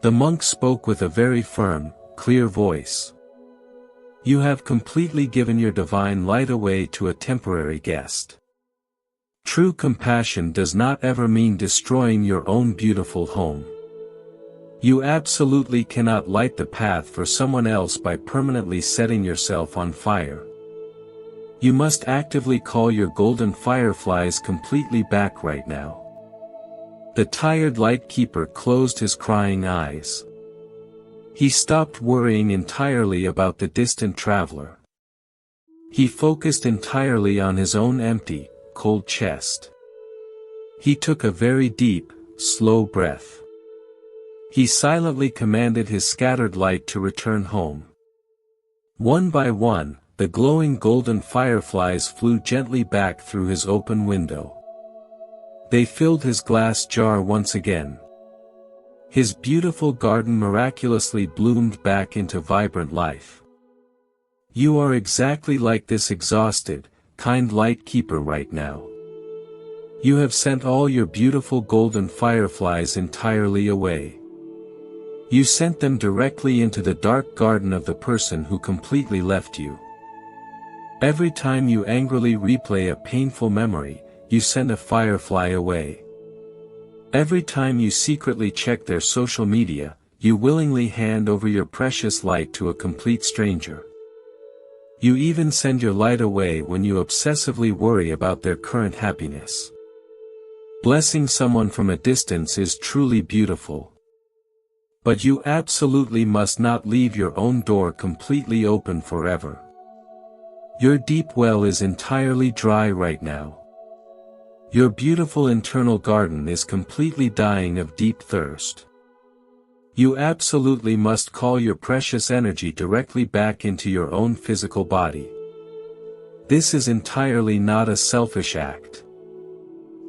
The monk spoke with a very firm, clear voice. You have completely given your divine light away to a temporary guest. True compassion does not ever mean destroying your own beautiful home. You absolutely cannot light the path for someone else by permanently setting yourself on fire. You must actively call your golden fireflies completely back right now. The tired light keeper closed his crying eyes. He stopped worrying entirely about the distant traveler. He focused entirely on his own empty, cold chest. He took a very deep, slow breath. He silently commanded his scattered light to return home. One by one, the glowing golden fireflies flew gently back through his open window. They filled his glass jar once again. His beautiful garden miraculously bloomed back into vibrant life. You are exactly like this exhausted, kind light keeper right now. You have sent all your beautiful golden fireflies entirely away. You sent them directly into the dark garden of the person who completely left you. Every time you angrily replay a painful memory, you send a firefly away. Every time you secretly check their social media, you willingly hand over your precious light to a complete stranger. You even send your light away when you obsessively worry about their current happiness. Blessing someone from a distance is truly beautiful. But you absolutely must not leave your own door completely open forever. Your deep well is entirely dry right now. Your beautiful internal garden is completely dying of deep thirst. You absolutely must call your precious energy directly back into your own physical body. This is entirely not a selfish act.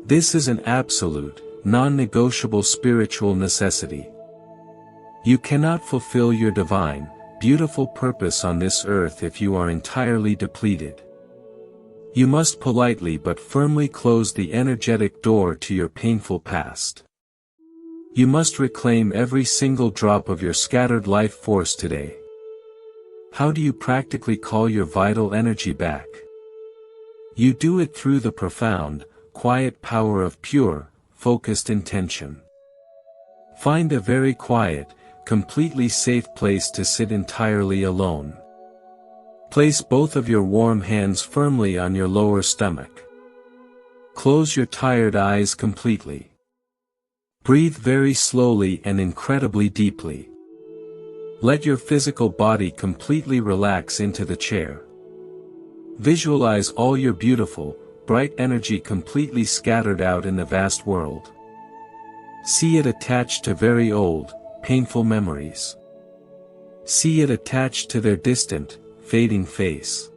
This is an absolute, non-negotiable spiritual necessity. You cannot fulfill your divine, beautiful purpose on this earth if you are entirely depleted. You must politely but firmly close the energetic door to your painful past. You must reclaim every single drop of your scattered life force today. How do you practically call your vital energy back? You do it through the profound, quiet power of pure, focused intention. Find a very quiet, completely safe place to sit entirely alone. Place both of your warm hands firmly on your lower stomach. Close your tired eyes completely. Breathe very slowly and incredibly deeply. Let your physical body completely relax into the chair. Visualize all your beautiful, bright energy completely scattered out in the vast world. See it attached to very old, painful memories. See it attached to their distant, fading face.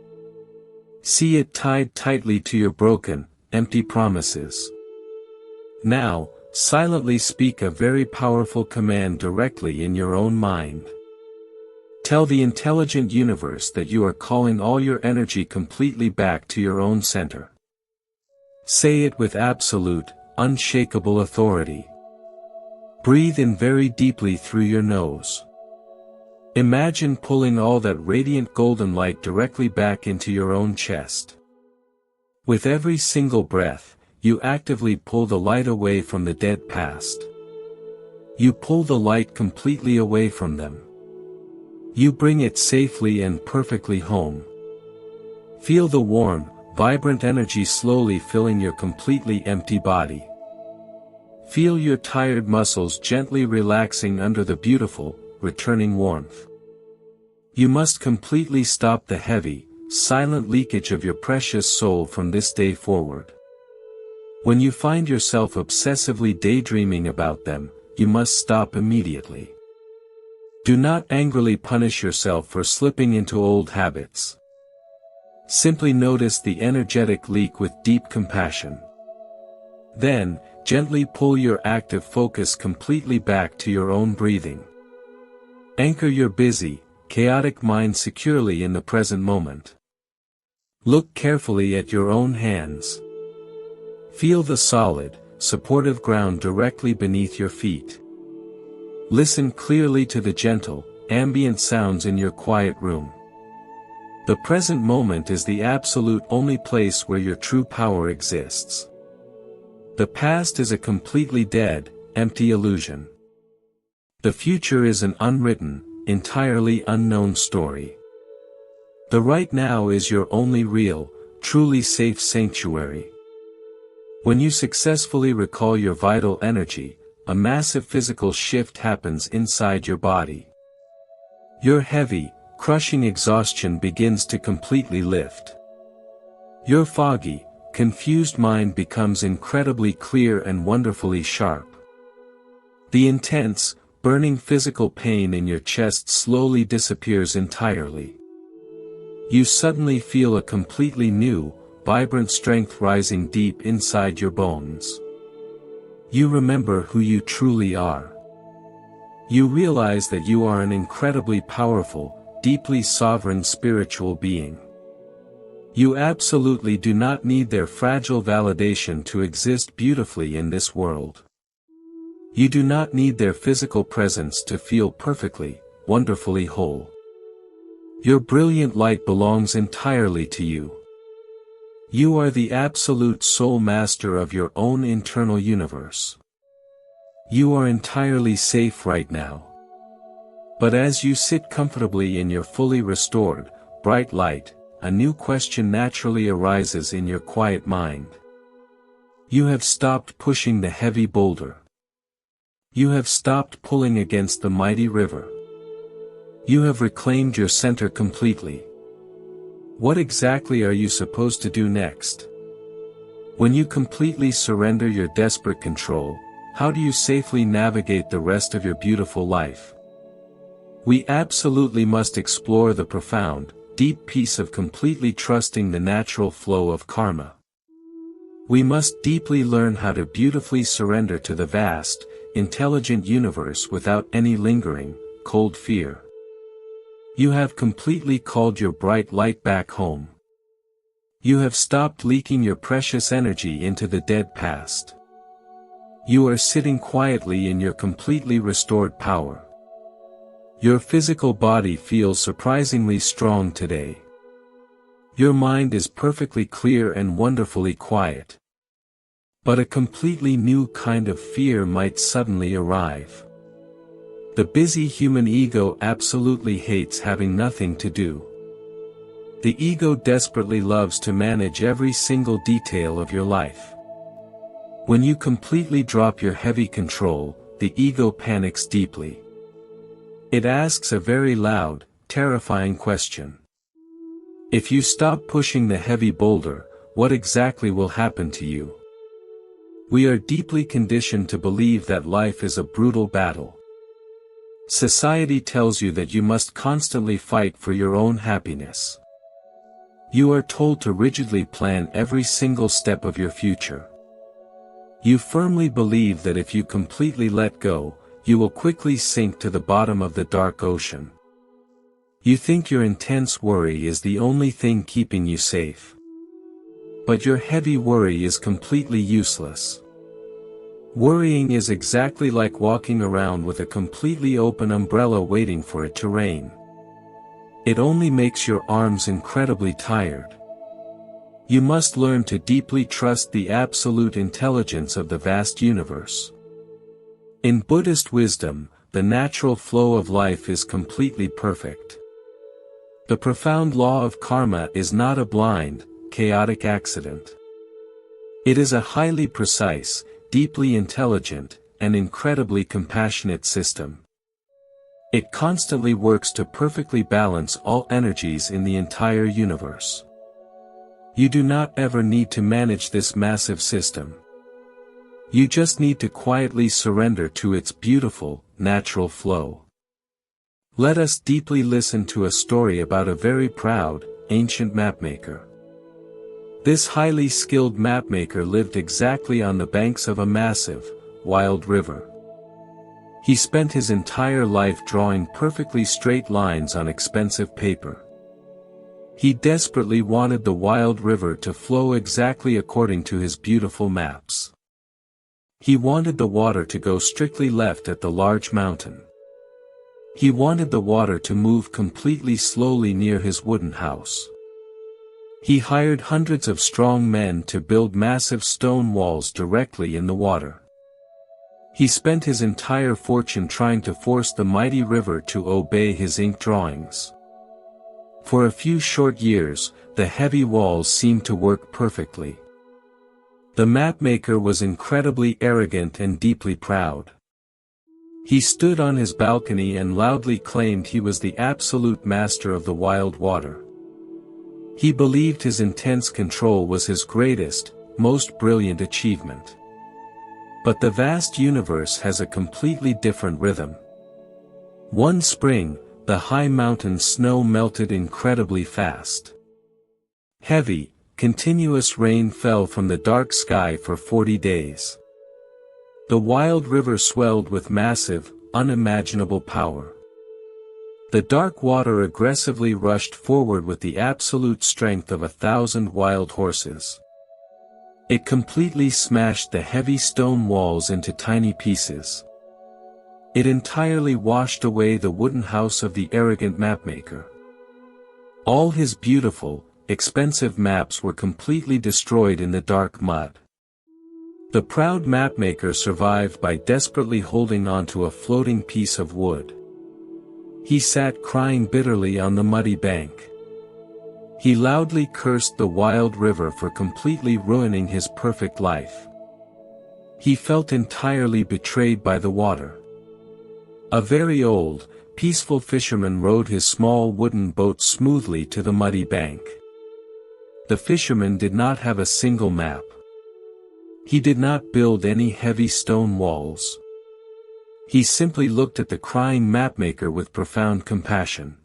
See it tied tightly to your broken, empty promises. Now, silently speak a very powerful command directly in your own mind. Tell the intelligent universe that you are calling all your energy completely back to your own center. Say it with absolute, unshakable authority. Breathe in very deeply through your nose. Imagine pulling all that radiant golden light directly back into your own chest. With every single breath, you actively pull the light away from the dead past. You pull the light completely away from them. You bring it safely and perfectly home. Feel the warm, vibrant energy slowly filling your completely empty body. Feel your tired muscles gently relaxing under the beautiful, returning warmth. You must completely stop the heavy, silent leakage of your precious soul from this day forward. When you find yourself obsessively daydreaming about them, you must stop immediately. Do not angrily punish yourself for slipping into old habits. Simply notice the energetic leak with deep compassion. Then, gently pull your active focus completely back to your own breathing. Anchor your busy, chaotic mind securely in the present moment. Look carefully at your own hands. Feel the solid, supportive ground directly beneath your feet. Listen clearly to the gentle, ambient sounds in your quiet room. The present moment is the absolute only place where your true power exists. The past is a completely dead, empty illusion. The future is an unwritten, entirely unknown story. The right now is your only real, truly safe sanctuary. When you successfully recall your vital energy, a massive physical shift happens inside your body. Your heavy, crushing exhaustion begins to completely lift. Your foggy, confused mind becomes incredibly clear and wonderfully sharp. The intense, burning physical pain in your chest slowly disappears entirely. You suddenly feel a completely new, vibrant strength rising deep inside your bones. You remember who you truly are. You realize that you are an incredibly powerful, deeply sovereign spiritual being. You absolutely do not need their fragile validation to exist beautifully in this world. You do not need their physical presence to feel perfectly, wonderfully whole. Your brilliant light belongs entirely to you. You are the absolute sole master of your own internal universe. You are entirely safe right now. But as you sit comfortably in your fully restored, bright light, a new question naturally arises in your quiet mind. You have stopped pushing the heavy boulder. You have stopped pulling against the mighty river. You have reclaimed your center completely. What exactly are you supposed to do next? When you completely surrender your desperate control, how do you safely navigate the rest of your beautiful life? We absolutely must explore the profound, deep peace of completely trusting the natural flow of karma. We must deeply learn how to beautifully surrender to the vast, intelligent universe without any lingering, cold fear. You have completely called your bright light back home. You have stopped leaking your precious energy into the dead past. You are sitting quietly in your completely restored power. Your physical body feels surprisingly strong today. Your mind is perfectly clear and wonderfully quiet. But a completely new kind of fear might suddenly arrive. The busy human ego absolutely hates having nothing to do. The ego desperately loves to manage every single detail of your life. When you completely drop your heavy control, the ego panics deeply. It asks a very loud, terrifying question. If you stop pushing the heavy boulder, what exactly will happen to you? We are deeply conditioned to believe that life is a brutal battle. Society tells you that you must constantly fight for your own happiness. You are told to rigidly plan every single step of your future. You firmly believe that if you completely let go, you will quickly sink to the bottom of the dark ocean. You think your intense worry is the only thing keeping you safe. But your heavy worry is completely useless. Worrying is exactly like walking around with a completely open umbrella waiting for it to rain. It only makes your arms incredibly tired. You must learn to deeply trust the absolute intelligence of the vast universe. In Buddhist wisdom, the natural flow of life is completely perfect. The profound law of karma is not a blind, chaotic accident. It is a highly precise, deeply intelligent, and incredibly compassionate system. It constantly works to perfectly balance all energies in the entire universe. You do not ever need to manage this massive system. You just need to quietly surrender to its beautiful, natural flow. Let us deeply listen to a story about a very proud, ancient mapmaker. This highly skilled mapmaker lived exactly on the banks of a massive, wild river. He spent his entire life drawing perfectly straight lines on expensive paper. He desperately wanted the wild river to flow exactly according to his beautiful maps. He wanted the water to go strictly left at the large mountain. He wanted the water to move completely slowly near his wooden house. He hired hundreds of strong men to build massive stone walls directly in the water. He spent his entire fortune trying to force the mighty river to obey his ink drawings. For a few short years, the heavy walls seemed to work perfectly. The mapmaker was incredibly arrogant and deeply proud. He stood on his balcony and loudly claimed he was the absolute master of the wild water. He believed his intense control was his greatest, most brilliant achievement. But the vast universe has a completely different rhythm. One spring, the high mountain snow melted incredibly fast. Heavy, continuous rain fell from the dark sky for 40 days. The wild river swelled with massive, unimaginable power. The dark water aggressively rushed forward with the absolute strength of 1,000 wild horses. It completely smashed the heavy stone walls into tiny pieces. It entirely washed away the wooden house of the arrogant mapmaker. All his beautiful, expensive maps were completely destroyed in the dark mud. The proud mapmaker survived by desperately holding onto a floating piece of wood. He sat crying bitterly on the muddy bank. He loudly cursed the wild river for completely ruining his perfect life. He felt entirely betrayed by the water. A very old, peaceful fisherman rowed his small wooden boat smoothly to the muddy bank. The fisherman did not have a single map. He did not build any heavy stone walls. He simply looked at the crying mapmaker with profound compassion.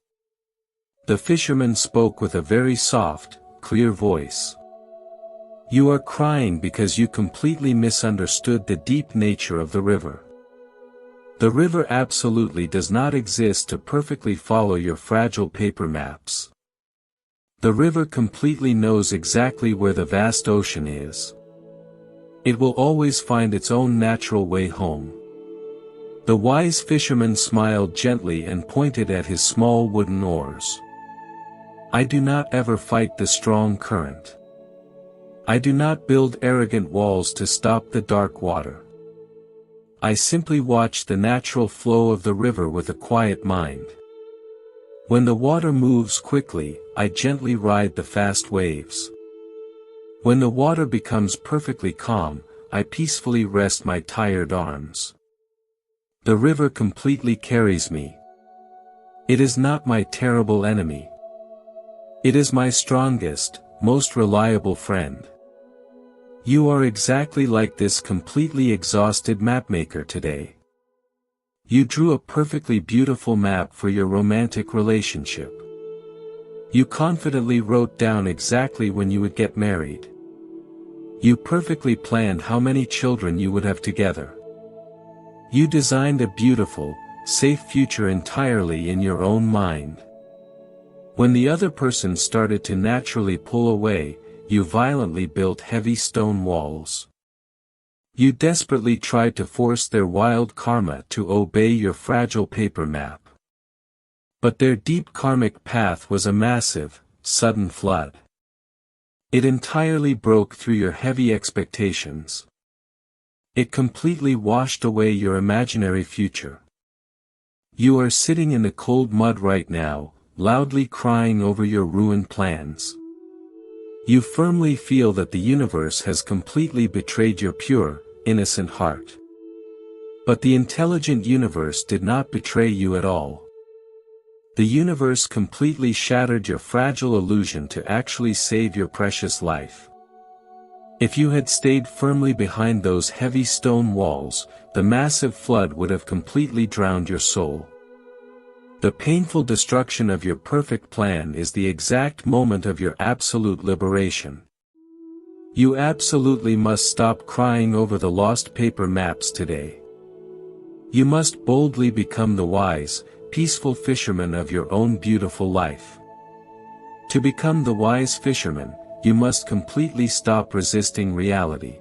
The fisherman spoke with a very soft, clear voice. "You are crying because you completely misunderstood the deep nature of the river. The river absolutely does not exist to perfectly follow your fragile paper maps. The river completely knows exactly where the vast ocean is. It will always find its own natural way home." The wise fisherman smiled gently and pointed at his small wooden oars. "I do not ever fight the strong current. I do not build arrogant walls to stop the dark water. I simply watch the natural flow of the river with a quiet mind. When the water moves quickly, I gently ride the fast waves. When the water becomes perfectly calm, I peacefully rest my tired arms. The river completely carries me. It is not my terrible enemy. It is my strongest, most reliable friend. You are exactly like this completely exhausted mapmaker today. You drew a perfectly beautiful map for your romantic relationship. You confidently wrote down exactly when you would get married. You perfectly planned how many children you would have together. You designed a beautiful, safe future entirely in your own mind. When the other person started to naturally pull away, you violently built heavy stone walls. You desperately tried to force their wild karma to obey your fragile paper map. But their deep karmic path was a massive, sudden flood. It entirely broke through your heavy expectations. It completely washed away your imaginary future. You are sitting in the cold mud right now, loudly crying over your ruined plans. You firmly feel that the universe has completely betrayed your pure, innocent heart. But the intelligent universe did not betray you at all. The universe completely shattered your fragile illusion to actually save your precious life. If you had stayed firmly behind those heavy stone walls, the massive flood would have completely drowned your soul. The painful destruction of your perfect plan is the exact moment of your absolute liberation. You absolutely must stop crying over the lost paper maps today. You must boldly become the wise, peaceful fisherman of your own beautiful life. To become the wise fisherman, you must completely stop resisting reality.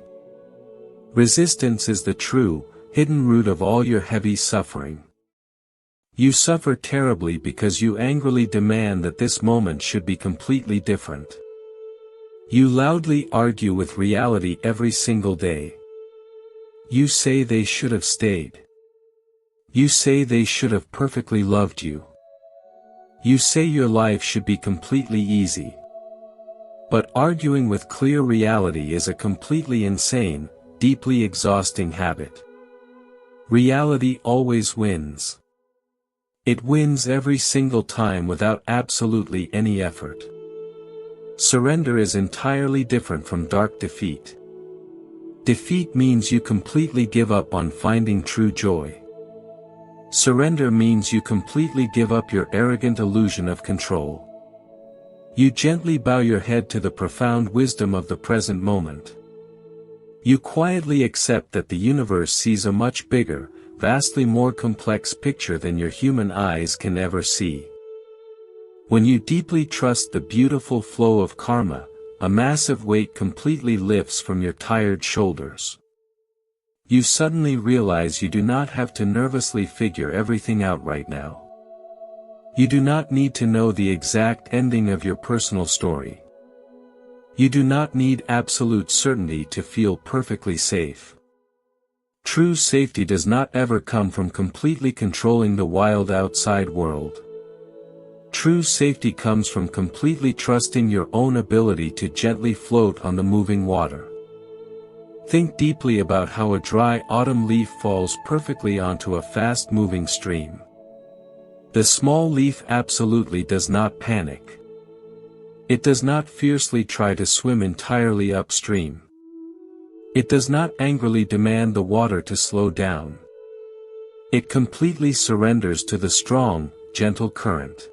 Resistance is the true, hidden root of all your heavy suffering. You suffer terribly because you angrily demand that this moment should be completely different. You loudly argue with reality every single day. You say they should have stayed. You say they should have perfectly loved you. You say your life should be completely easy. But arguing with clear reality is a completely insane, deeply exhausting habit. Reality always wins. It wins every single time without absolutely any effort. Surrender is entirely different from dark defeat. Defeat means you completely give up on finding true joy. Surrender means you completely give up your arrogant illusion of control. You gently bow your head to the profound wisdom of the present moment. You quietly accept that the universe sees a much bigger, vastly more complex picture than your human eyes can ever see. When you deeply trust the beautiful flow of karma, a massive weight completely lifts from your tired shoulders. You suddenly realize you do not have to nervously figure everything out right now. You do not need to know the exact ending of your personal story. You do not need absolute certainty to feel perfectly safe. True safety does not ever come from completely controlling the wild outside world. True safety comes from completely trusting your own ability to gently float on the moving water. Think deeply about how a dry autumn leaf falls perfectly onto a fast-moving stream. The small leaf absolutely does not panic. It does not fiercely try to swim entirely upstream. It does not angrily demand the water to slow down. It completely surrenders to the strong, gentle current.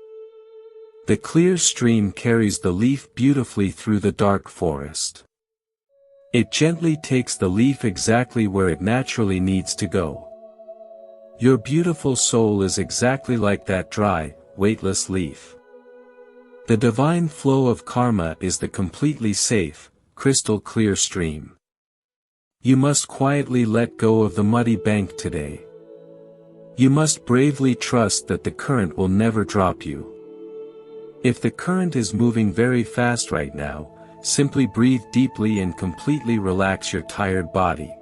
The clear stream carries the leaf beautifully through the dark forest. It gently takes the leaf exactly where it naturally needs to go. Your beautiful soul is exactly like that dry, weightless leaf. The divine flow of karma is the completely safe, crystal clear stream. You must quietly let go of the muddy bank today. You must bravely trust that the current will never drop you. If the current is moving very fast right now, simply breathe deeply and completely relax your tired body.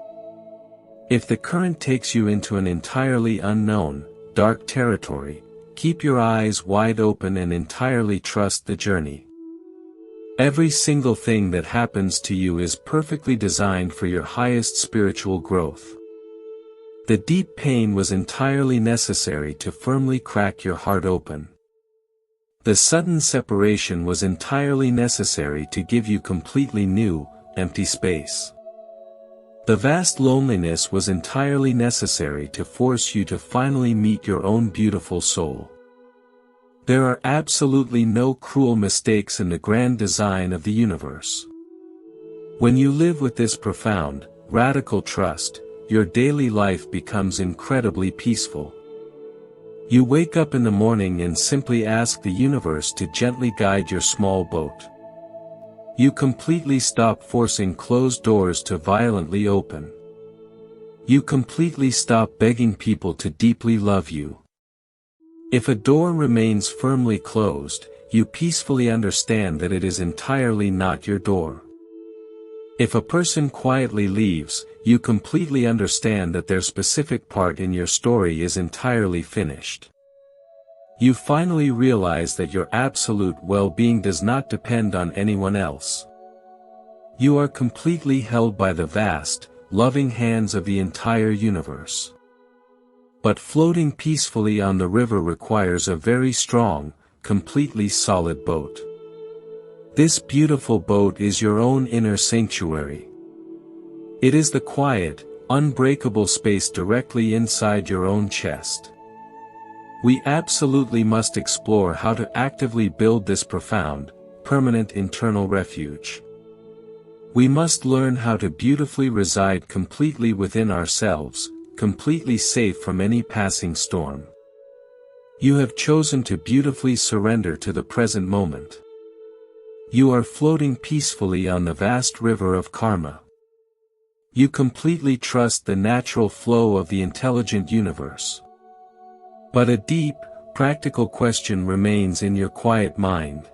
If the current takes you into an entirely unknown, dark territory, keep your eyes wide open and entirely trust the journey. Every single thing that happens to you is perfectly designed for your highest spiritual growth. The deep pain was entirely necessary to firmly crack your heart open. The sudden separation was entirely necessary to give you completely new, empty space. The vast loneliness was entirely necessary to force you to finally meet your own beautiful soul. There are absolutely no cruel mistakes in the grand design of the universe. When you live with this profound, radical trust, your daily life becomes incredibly peaceful. You wake up in the morning and simply ask the universe to gently guide your small boat. You completely stop forcing closed doors to violently open. You completely stop begging people to deeply love you. If a door remains firmly closed, you peacefully understand that it is entirely not your door. If a person quietly leaves, you completely understand that their specific part in your story is entirely finished. You finally realize that your absolute well-being does not depend on anyone else. You are completely held by the vast, loving hands of the entire universe. But floating peacefully on the river requires a very strong, completely solid boat. This beautiful boat is your own inner sanctuary. It is the quiet, unbreakable space directly inside your own chest. We absolutely must explore how to actively build this profound, permanent internal refuge. We must learn how to beautifully reside completely within ourselves, completely safe from any passing storm. You have chosen to beautifully surrender to the present moment. You are floating peacefully on the vast river of karma. You completely trust the natural flow of the intelligent universe. But a deep, practical question remains in your quiet mind.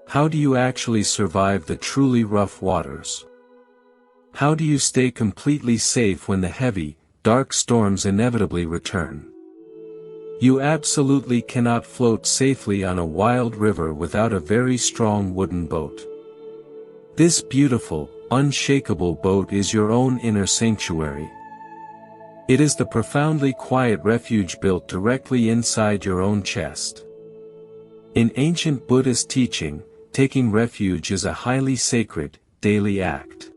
How do you actually survive the truly rough waters? How do you stay completely safe when the heavy, dark storms inevitably return? You absolutely cannot float safely on a wild river without a very strong wooden boat. This beautiful, unshakable boat is your own inner sanctuary. It is the profoundly quiet refuge built directly inside your own chest. In ancient Buddhist teaching, taking refuge is a highly sacred, daily act.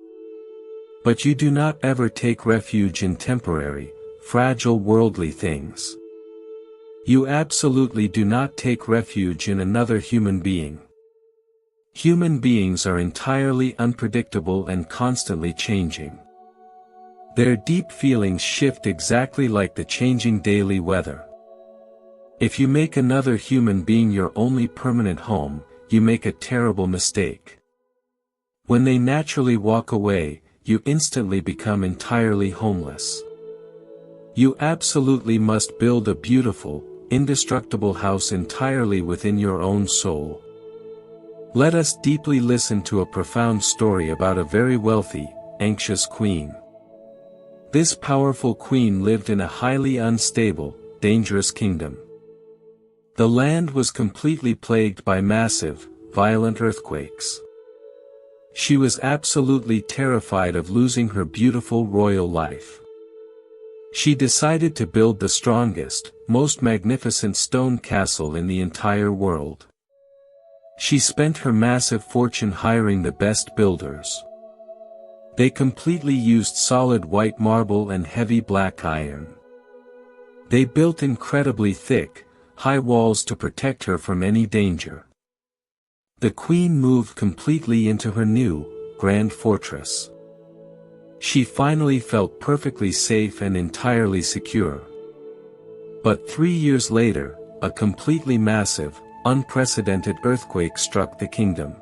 But you do not ever take refuge in temporary, fragile worldly things. You absolutely do not take refuge in another human being. Human beings are entirely unpredictable and constantly changing. Their deep feelings shift exactly like the changing daily weather. If you make another human being your only permanent home, you make a terrible mistake. When they naturally walk away, you instantly become entirely homeless. You absolutely must build a beautiful, indestructible house entirely within your own soul. Let us deeply listen to a profound story about a very wealthy, anxious queen. This powerful queen lived in a highly unstable, dangerous kingdom. The land was completely plagued by massive, violent earthquakes. She was absolutely terrified of losing her beautiful royal life. She decided to build the strongest, most magnificent stone castle in the entire world. She spent her massive fortune hiring the best builders. They completely used solid white marble and heavy black iron. They built incredibly thick, high walls to protect her from any danger. The queen moved completely into her new, grand fortress. She finally felt perfectly safe and entirely secure. But 3 years later, a completely massive, unprecedented earthquake struck the kingdom.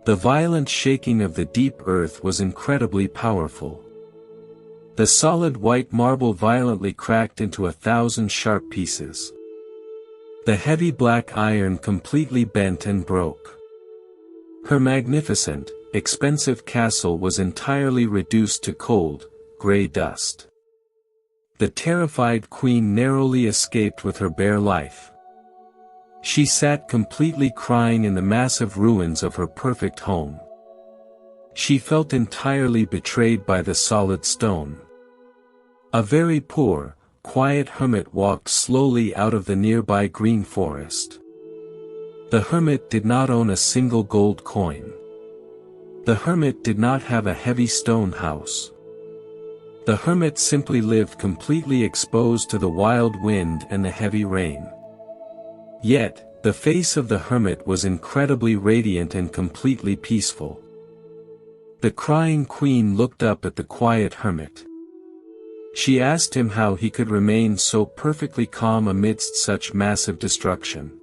The violent shaking of the deep earth was incredibly powerful. The solid white marble violently cracked into 1,000 sharp pieces. The heavy black iron completely bent and broke. Her magnificent, expensive castle was entirely reduced to cold, gray dust. The terrified queen narrowly escaped with her bare life. She sat completely crying in the massive ruins of her perfect home. She felt entirely betrayed by the solid stone. A very poor, quiet hermit walked slowly out of the nearby green forest. The hermit did not own a single gold coin. The hermit did not have a heavy stone house. The hermit simply lived completely exposed to the wild wind and the heavy rain. Yet, the face of the hermit was incredibly radiant and completely peaceful. The crying queen looked up at the quiet hermit. She asked him how he could remain so perfectly calm amidst such massive destruction.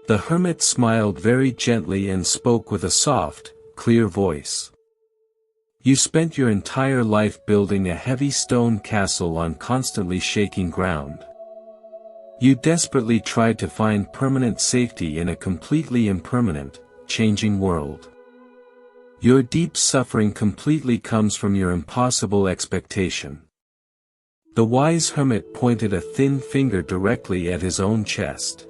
The hermit smiled very gently and spoke with a soft, clear voice. You spent your entire life building a heavy stone castle on constantly shaking ground. You desperately tried to find permanent safety in a completely impermanent, changing world. Your deep suffering completely comes from your impossible expectation. The wise hermit pointed a thin finger directly at his own chest.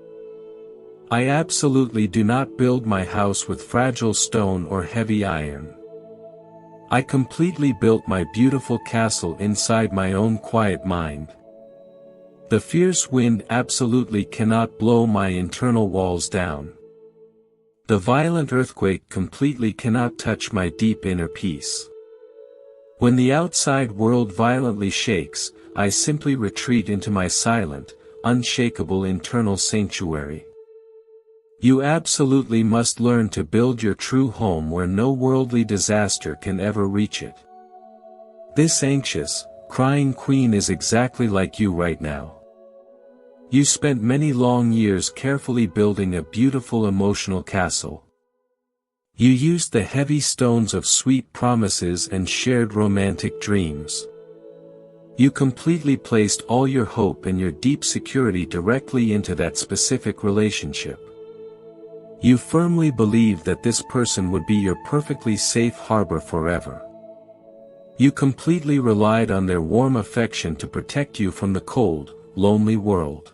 I absolutely do not build my house with fragile stone or heavy iron. I completely built my beautiful castle inside my own quiet mind. The fierce wind absolutely cannot blow my internal walls down. The violent earthquake completely cannot touch my deep inner peace. When the outside world violently shakes, I simply retreat into my silent, unshakable internal sanctuary. You absolutely must learn to build your true home where no worldly disaster can ever reach it. This anxious, crying queen is exactly like you right now. You spent many long years carefully building a beautiful emotional castle. You used the heavy stones of sweet promises and shared romantic dreams. You completely placed all your hope and your deep security directly into that specific relationship. You firmly believed that this person would be your perfectly safe harbor forever. You completely relied on their warm affection to protect you from the cold, lonely world.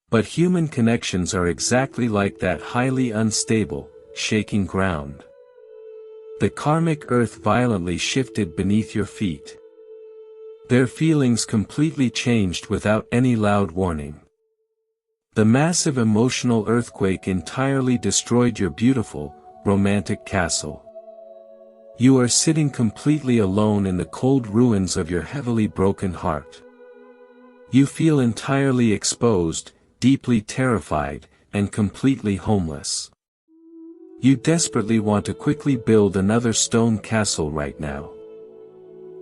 But human connections are exactly like that highly unstable, shaking ground. The karmic earth violently shifted beneath your feet. Their feelings completely changed without any loud warning. The massive emotional earthquake entirely destroyed your beautiful, romantic castle. You are sitting completely alone in the cold ruins of your heavily broken heart. You feel entirely exposed, deeply terrified, and completely homeless. You desperately want to quickly build another stone castle right now.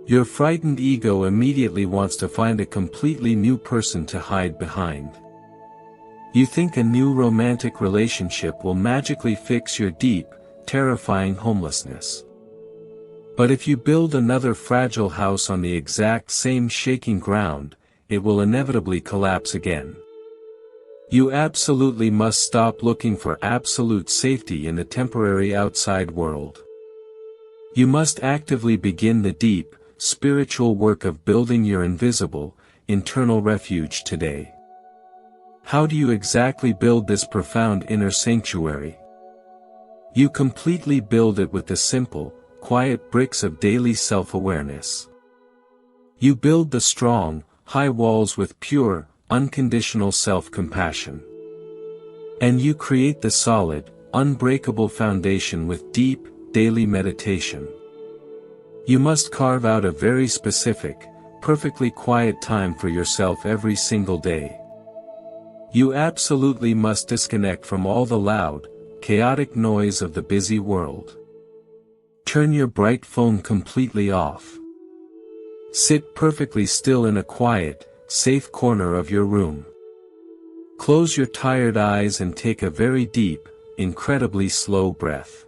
Your frightened ego immediately wants to find a completely new person to hide behind. You think a new romantic relationship will magically fix your deep, terrifying homelessness. But if you build another fragile house on the exact same shaking ground, it will inevitably collapse again. You absolutely must stop looking for absolute safety in the temporary outside world. You must actively begin the deep, spiritual work of building your invisible, internal refuge today. How do you exactly build this profound inner sanctuary? You completely build it with the simple, quiet bricks of daily self-awareness. You build the strong, high walls with pure, unconditional self-compassion. And you create the solid, unbreakable foundation with deep, daily meditation. You must carve out a very specific, perfectly quiet time for yourself every single day. You absolutely must disconnect from all the loud, chaotic noise of the busy world. Turn your bright phone completely off. Sit perfectly still in a quiet, safe corner of your room. Close your tired eyes and take a very deep, incredibly slow breath.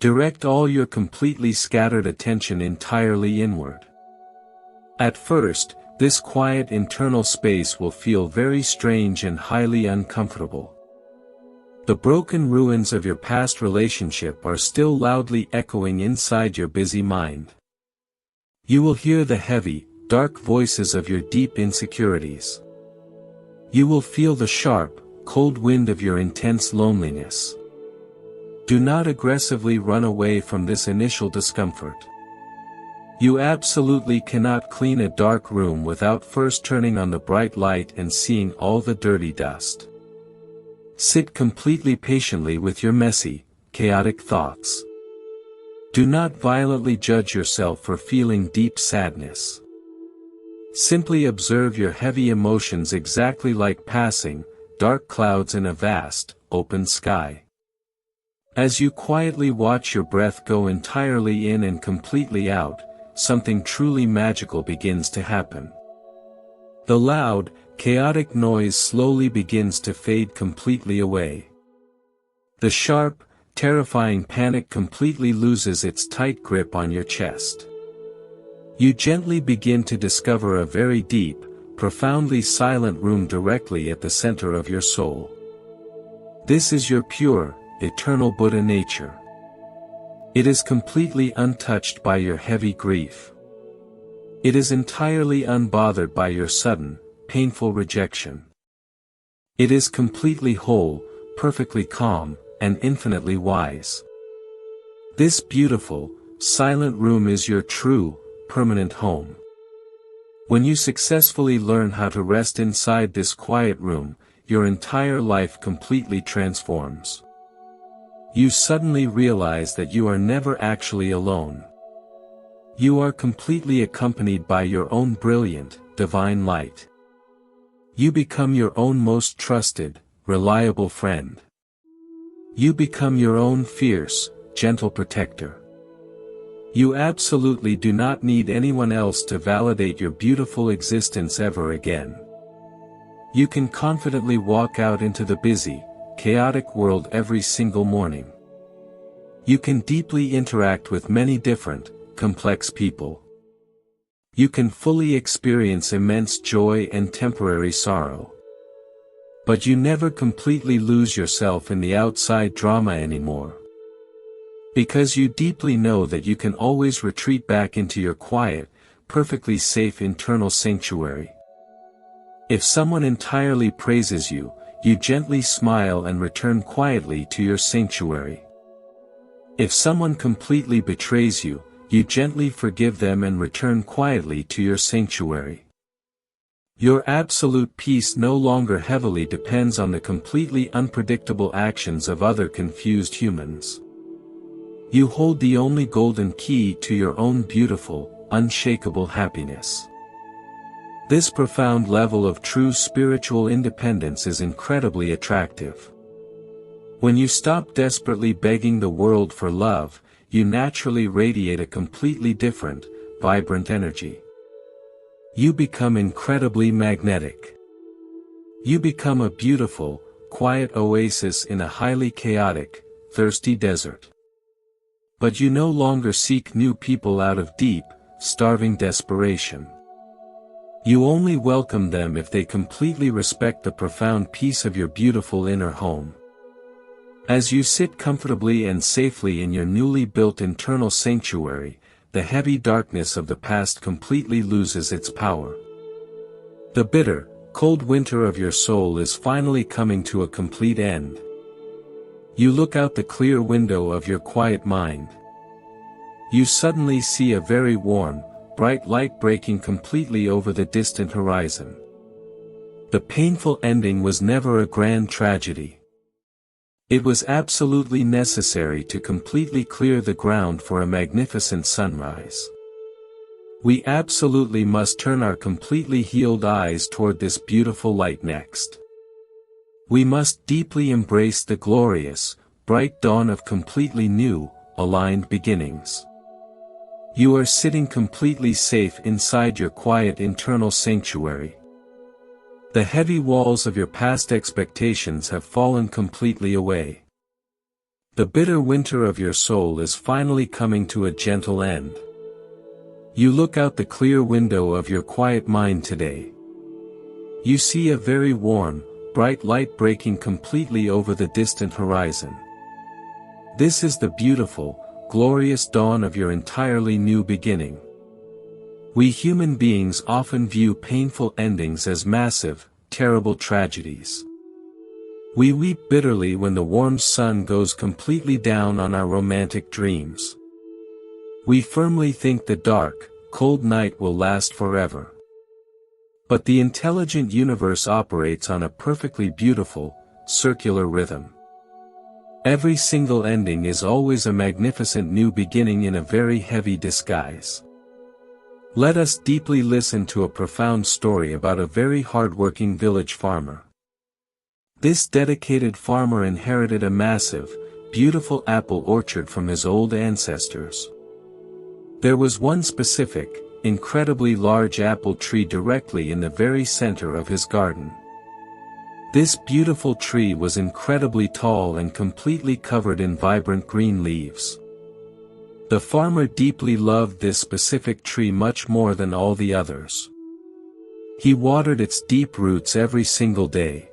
Direct all your completely scattered attention entirely inward. At first, this quiet internal space will feel very strange and highly uncomfortable. The broken ruins of your past relationship are still loudly echoing inside your busy mind. You will hear the heavy, dark voices of your deep insecurities. You will feel the sharp, cold wind of your intense loneliness. Do not aggressively run away from this initial discomfort. You absolutely cannot clean a dark room without first turning on the bright light and seeing all the dirty dust. Sit completely patiently with your messy, chaotic thoughts. Do not violently judge yourself for feeling deep sadness. Simply observe your heavy emotions exactly like passing, dark clouds in a vast, open sky. As you quietly watch your breath go entirely in and completely out, something truly magical begins to happen. The loud, chaotic noise slowly begins to fade completely away. The sharp, terrifying panic completely loses its tight grip on your chest. You gently begin to discover a very deep, profoundly silent room directly at the center of your soul. This is your pure, eternal Buddha nature. It is completely untouched by your heavy grief. It is entirely unbothered by your sudden, painful rejection. It is completely whole, perfectly calm, and infinitely wise. This beautiful, silent room is your true, permanent home. When you successfully learn how to rest inside this quiet room, your entire life completely transforms. You suddenly realize that you are never actually alone. You are completely accompanied by your own brilliant, divine light. You become your own most trusted, reliable friend. You become your own fierce, gentle protector. You absolutely do not need anyone else to validate your beautiful existence ever again. You can confidently walk out into the busy, chaotic world every single morning. You can deeply interact with many different, complex people. You can fully experience immense joy and temporary sorrow. But you never completely lose yourself in the outside drama anymore. Because you deeply know that you can always retreat back into your quiet, perfectly safe internal sanctuary. If someone entirely praises you, you gently smile and return quietly to your sanctuary. If someone completely betrays you, you gently forgive them and return quietly to your sanctuary. Your absolute peace no longer heavily depends on the completely unpredictable actions of other confused humans. You hold the only golden key to your own beautiful, unshakable happiness. This profound level of true spiritual independence is incredibly attractive. When you stop desperately begging the world for love, you naturally radiate a completely different, vibrant energy. You become incredibly magnetic. You become a beautiful, quiet oasis in a highly chaotic, thirsty desert. But you no longer seek new people out of deep, starving desperation. You only welcome them if they completely respect the profound peace of your beautiful inner home. As you sit comfortably and safely in your newly built internal sanctuary, the heavy darkness of the past completely loses its power. The bitter, cold winter of your soul is finally coming to a complete end. You look out the clear window of your quiet mind. You suddenly see a very warm, bright light breaking completely over the distant horizon. The painful ending was never a grand tragedy. It was absolutely necessary to completely clear the ground for a magnificent sunrise. We absolutely must turn our completely healed eyes toward this beautiful light next. We must deeply embrace the glorious, bright dawn of completely new, aligned beginnings. You are sitting completely safe inside your quiet internal sanctuary. The heavy walls of your past expectations have fallen completely away. The bitter winter of your soul is finally coming to a gentle end. You look out the clear window of your quiet mind today. You see a very warm, bright light breaking completely over the distant horizon. This is the beautiful, glorious dawn of your entirely new beginning. We human beings often view painful endings as massive, terrible tragedies. We weep bitterly when the warm sun goes completely down on our romantic dreams. We firmly think the dark, cold night will last forever. But the intelligent universe operates on a perfectly beautiful, circular rhythm. Every single ending is always a magnificent new beginning in a very heavy disguise. Let us deeply listen to a profound story about a very hard-working village farmer. This dedicated farmer inherited a massive, beautiful apple orchard from his old ancestors. There was one specific, incredibly large apple tree directly in the very center of his garden. This beautiful tree was incredibly tall and completely covered in vibrant green leaves. The farmer deeply loved this specific tree much more than all the others. He watered its deep roots every single day.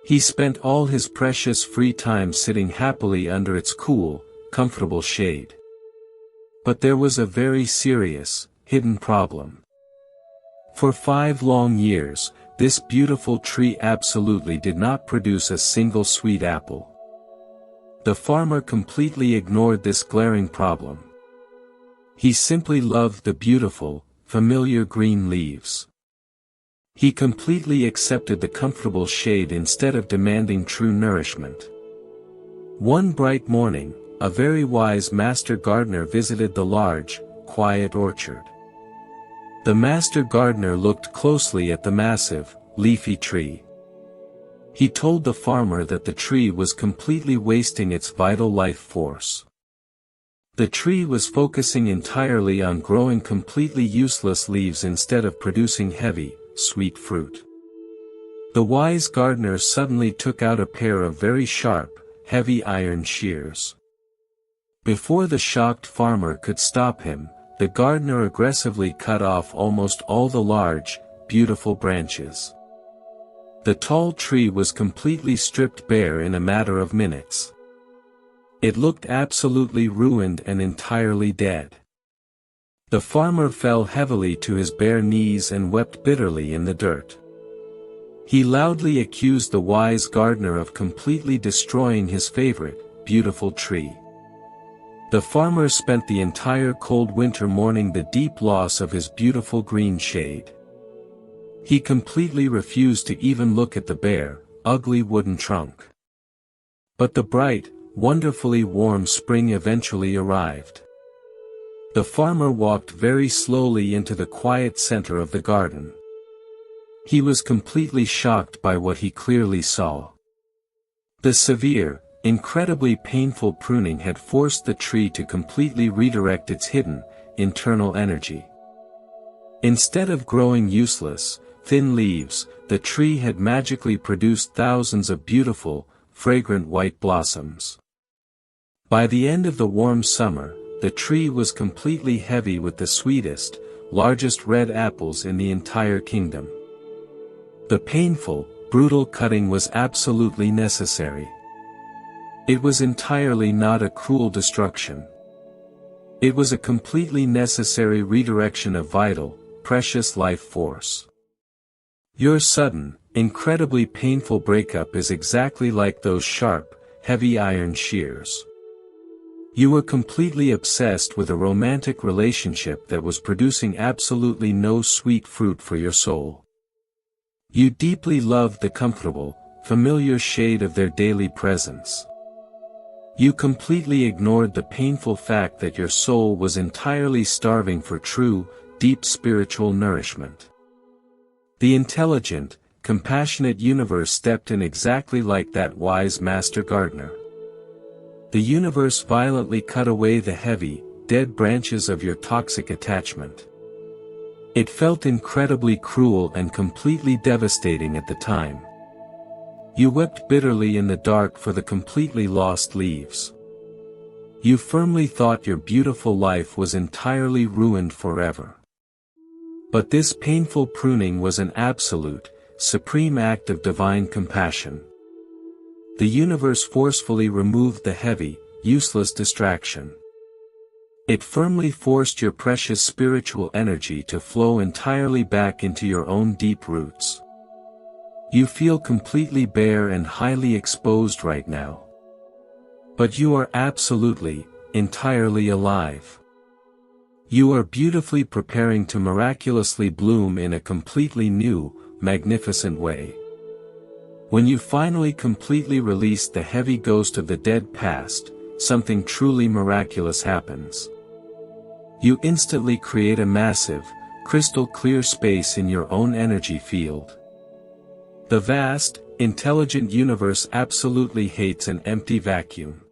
He spent all his precious free time sitting happily under its cool, comfortable shade. But there was a very serious, hidden problem. For 5 long years, this beautiful tree absolutely did not produce a single sweet apple. The farmer completely ignored this glaring problem. He simply loved the beautiful, familiar green leaves. He completely accepted the comfortable shade instead of demanding true nourishment. One bright morning, a very wise master gardener visited the large, quiet orchard. The master gardener looked closely at the massive, leafy tree. He told the farmer that the tree was completely wasting its vital life force. The tree was focusing entirely on growing completely useless leaves instead of producing heavy, sweet fruit. The wise gardener suddenly took out a pair of very sharp, heavy iron shears. Before the shocked farmer could stop him, the gardener aggressively cut off almost all the large, beautiful branches. The tall tree was completely stripped bare in a matter of minutes. It looked absolutely ruined and entirely dead. The farmer fell heavily to his bare knees and wept bitterly in the dirt. He loudly accused the wise gardener of completely destroying his favorite, beautiful tree. The farmer spent the entire cold winter mourning the deep loss of his beautiful green shade. He completely refused to even look at the bare, ugly wooden trunk. But the bright, wonderfully warm spring eventually arrived. The farmer walked very slowly into the quiet center of the garden. He was completely shocked by what he clearly saw. The severe, incredibly painful pruning had forced the tree to completely redirect its hidden, internal energy. Instead of growing useless, thin leaves, the tree had magically produced thousands of beautiful, fragrant white blossoms. By the end of the warm summer, the tree was completely heavy with the sweetest, largest red apples in the entire kingdom. The painful, brutal cutting was absolutely necessary. It was entirely not a cruel destruction. It was a completely necessary redirection of vital, precious life force. Your sudden, incredibly painful breakup is exactly like those sharp, heavy iron shears. You were completely obsessed with a romantic relationship that was producing absolutely no sweet fruit for your soul. You deeply loved the comfortable, familiar shade of their daily presence. You completely ignored the painful fact that your soul was entirely starving for true, deep spiritual nourishment. The intelligent, compassionate universe stepped in exactly like that wise master gardener. The universe violently cut away the heavy, dead branches of your toxic attachment. It felt incredibly cruel and completely devastating at the time. You wept bitterly in the dark for the completely lost leaves. You firmly thought your beautiful life was entirely ruined forever. But this painful pruning was an absolute, supreme act of divine compassion. The universe forcefully removed the heavy, useless distraction. It firmly forced your precious spiritual energy to flow entirely back into your own deep roots. You feel completely bare and highly exposed right now. But you are absolutely, entirely alive. You are beautifully preparing to miraculously bloom in a completely new, magnificent way. When you finally completely release the heavy ghost of the dead past, something truly miraculous happens. You instantly create a massive, crystal clear space in your own energy field. The vast, intelligent universe absolutely hates an empty vacuum.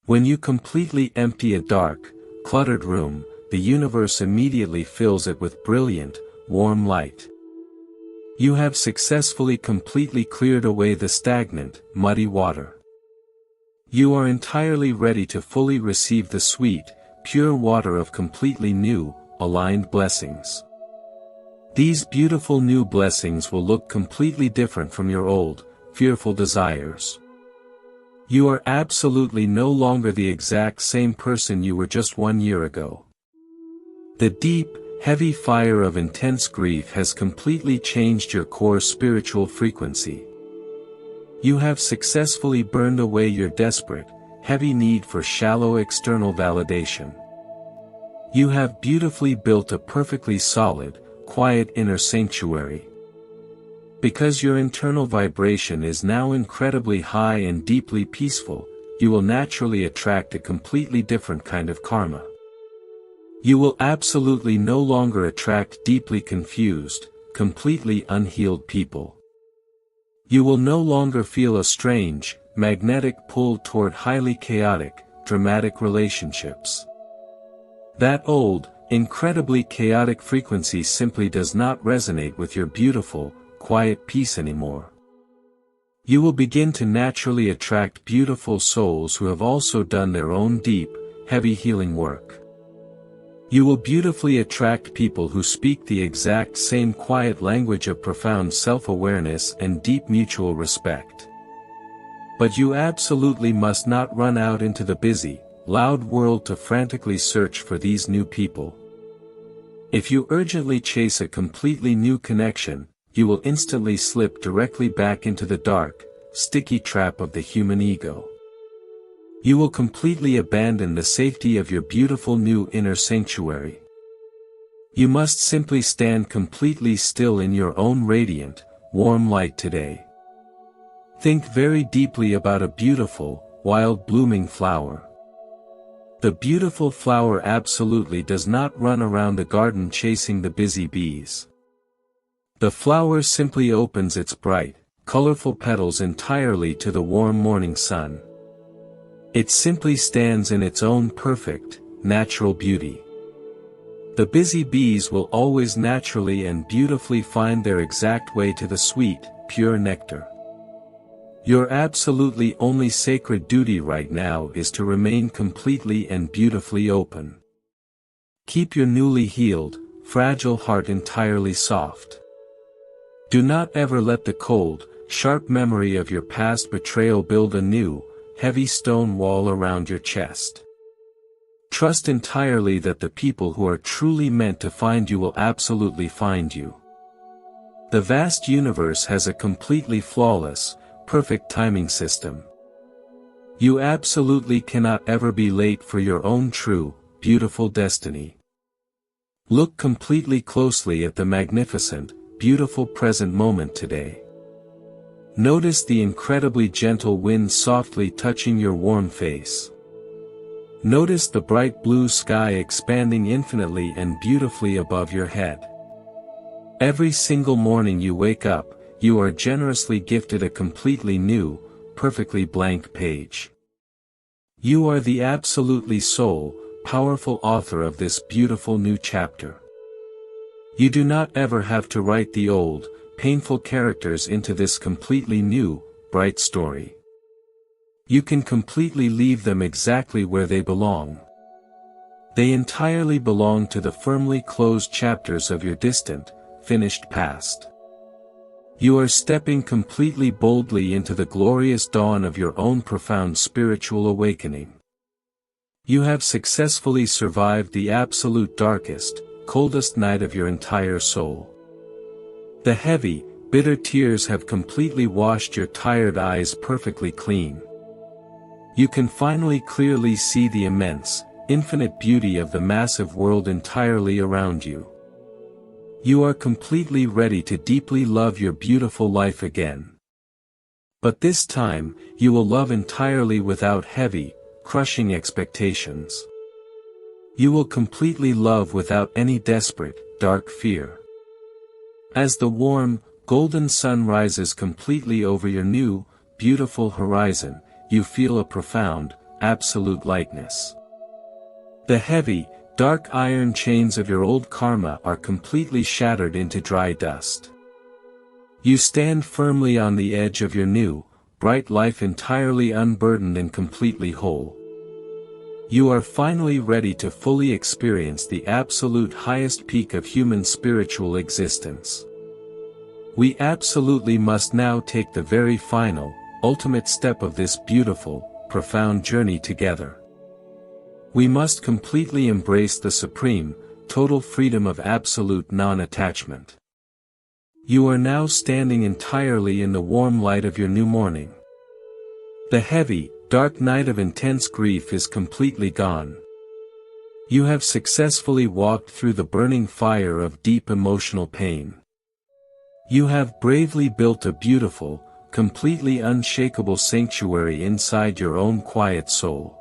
When you completely empty a dark, cluttered room, the universe immediately fills it with brilliant, warm light. You have successfully completely cleared away the stagnant, muddy water. You are entirely ready to fully receive the sweet, pure water of completely new, aligned blessings. These beautiful new blessings will look completely different from your old, fearful desires. You are absolutely no longer the exact same person you were just 1 year ago. The deep, heavy fire of intense grief has completely changed your core spiritual frequency. You have successfully burned away your desperate, heavy need for shallow external validation. You have beautifully built a perfectly solid, quiet inner sanctuary. Because your internal vibration is now incredibly high and deeply peaceful, you will naturally attract a completely different kind of karma. You will absolutely no longer attract deeply confused, completely unhealed people. You will no longer feel a strange, magnetic pull toward highly chaotic, dramatic relationships. That old, incredibly chaotic frequency simply does not resonate with your beautiful, quiet peace anymore. You will begin to naturally attract beautiful souls who have also done their own deep, heavy healing work. You will beautifully attract people who speak the exact same quiet language of profound self-awareness and deep mutual respect. But you absolutely must not run out into the busy, loud world to frantically search for these new people. If you urgently chase a completely new connection, you will instantly slip directly back into the dark, sticky trap of the human ego. You will completely abandon the safety of your beautiful new inner sanctuary. You must simply stand completely still in your own radiant, warm light today. Think very deeply about a beautiful, wild blooming flower. The beautiful flower absolutely does not run around the garden chasing the busy bees. The flower simply opens its bright, colorful petals entirely to the warm morning sun. It simply stands in its own perfect, natural beauty. The busy bees will always naturally and beautifully find their exact way to the sweet, pure nectar. Your absolutely only sacred duty right now is to remain completely and beautifully open. Keep your newly healed, fragile heart entirely soft. Do not ever let the cold, sharp memory of your past betrayal build a new, heavy stone wall around your chest. Trust entirely that the people who are truly meant to find you will absolutely find you. The vast universe has a completely flawless, perfect timing system. You absolutely cannot ever be late for your own true, beautiful destiny. Look completely closely at the magnificent, beautiful present moment today. Notice the incredibly gentle wind softly touching your warm face. Notice the bright blue sky expanding infinitely and beautifully above your head. Every single morning you wake up, you are generously gifted a completely new, perfectly blank page. You are the absolutely sole, powerful author of this beautiful new chapter. You do not ever have to write the old, painful characters into this completely new, bright story. You can completely leave them exactly where they belong. They entirely belong to the firmly closed chapters of your distant, finished past. You are stepping completely boldly into the glorious dawn of your own profound spiritual awakening. You have successfully survived the absolute darkest, coldest night of your entire soul. The heavy, bitter tears have completely washed your tired eyes perfectly clean. You can finally clearly see the immense, infinite beauty of the massive world entirely around you. You are completely ready to deeply love your beautiful life again. But this time, you will love entirely without heavy, crushing expectations. You will completely love without any desperate, dark fear. As the warm, golden sun rises completely over your new, beautiful horizon, you feel a profound, absolute lightness. The heavy, dark iron chains of your old karma are completely shattered into dry dust. You stand firmly on the edge of your new, bright life entirely unburdened and completely whole. You are finally ready to fully experience the absolute highest peak of human spiritual existence. We absolutely must now take the very final, ultimate step of this beautiful, profound journey together. We must completely embrace the supreme, total freedom of absolute non-attachment. You are now standing entirely in the warm light of your new morning. The heavy, dark night of intense grief is completely gone. You have successfully walked through the burning fire of deep emotional pain. You have bravely built a beautiful, completely unshakable sanctuary inside your own quiet soul.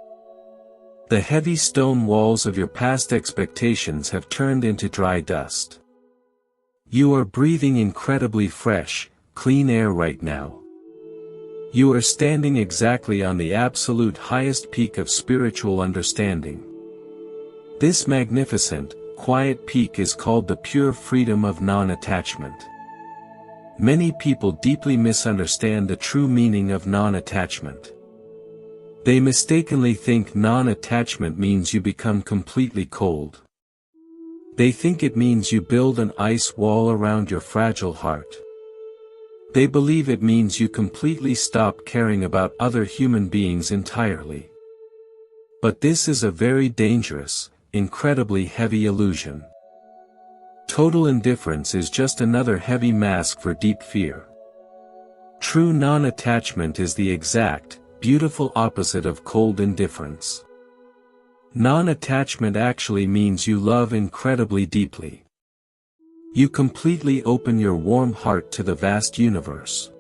The heavy stone walls of your past expectations have turned into dry dust. You are breathing incredibly fresh, clean air right now. You are standing exactly on the absolute highest peak of spiritual understanding. This magnificent, quiet peak is called the pure freedom of non-attachment. Many people deeply misunderstand the true meaning of non-attachment. They mistakenly think non-attachment means you become completely cold. They think it means you build an ice wall around your fragile heart. They believe it means you completely stop caring about other human beings entirely. But this is a very dangerous, incredibly heavy illusion. Total indifference is just another heavy mask for deep fear. True non-attachment is the exact, beautiful opposite of cold indifference. Non-attachment actually means you love incredibly deeply. You completely open your warm heart to the vast universe.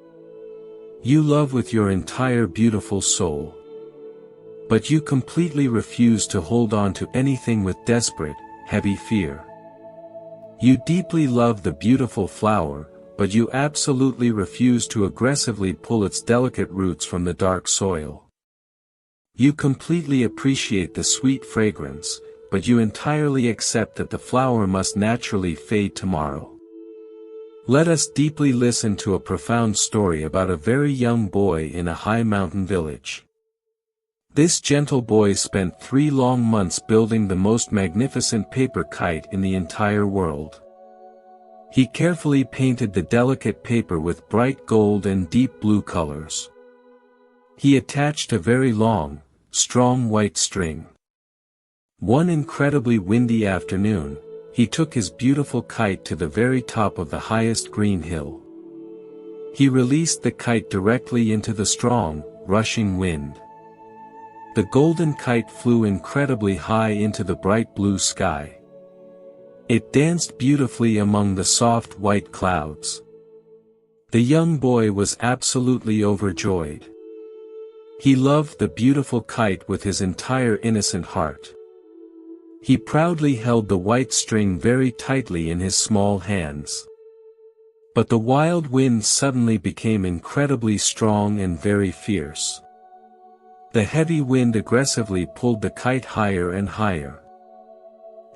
You love with your entire beautiful soul. But you completely refuse to hold on to anything with desperate, heavy fear. You deeply love the beautiful flower, but you absolutely refuse to aggressively pull its delicate roots from the dark soil. You completely appreciate the sweet fragrance, but you entirely accept that the flower must naturally fade tomorrow. Let us deeply listen to a profound story about a very young boy in a high mountain village. This gentle boy spent 3 long months building the most magnificent paper kite in the entire world. He carefully painted the delicate paper with bright gold and deep blue colors. He attached a very long, strong white string. One incredibly windy afternoon, he took his beautiful kite to the very top of the highest green hill. He released the kite directly into the strong, rushing wind. The golden kite flew incredibly high into the bright blue sky. It danced beautifully among the soft white clouds. The young boy was absolutely overjoyed. He loved the beautiful kite with his entire innocent heart. He proudly held the white string very tightly in his small hands. But the wild wind suddenly became incredibly strong and very fierce. The heavy wind aggressively pulled the kite higher and higher.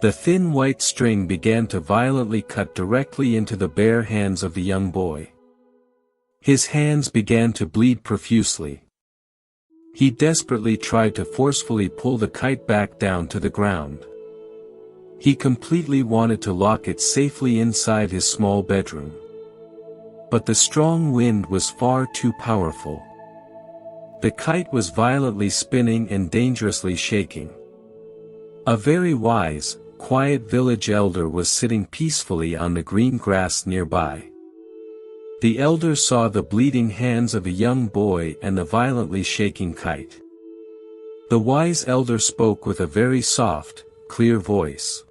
The thin white string began to violently cut directly into the bare hands of the young boy. His hands began to bleed profusely. He desperately tried to forcefully pull the kite back down to the ground. He completely wanted to lock it safely inside his small bedroom. But the strong wind was far too powerful. The kite was violently spinning and dangerously shaking. A very wise, quiet village elder was sitting peacefully on the green grass nearby. The elder saw the bleeding hands of a young boy and the violently shaking kite. The wise elder spoke with a very soft, clear voice.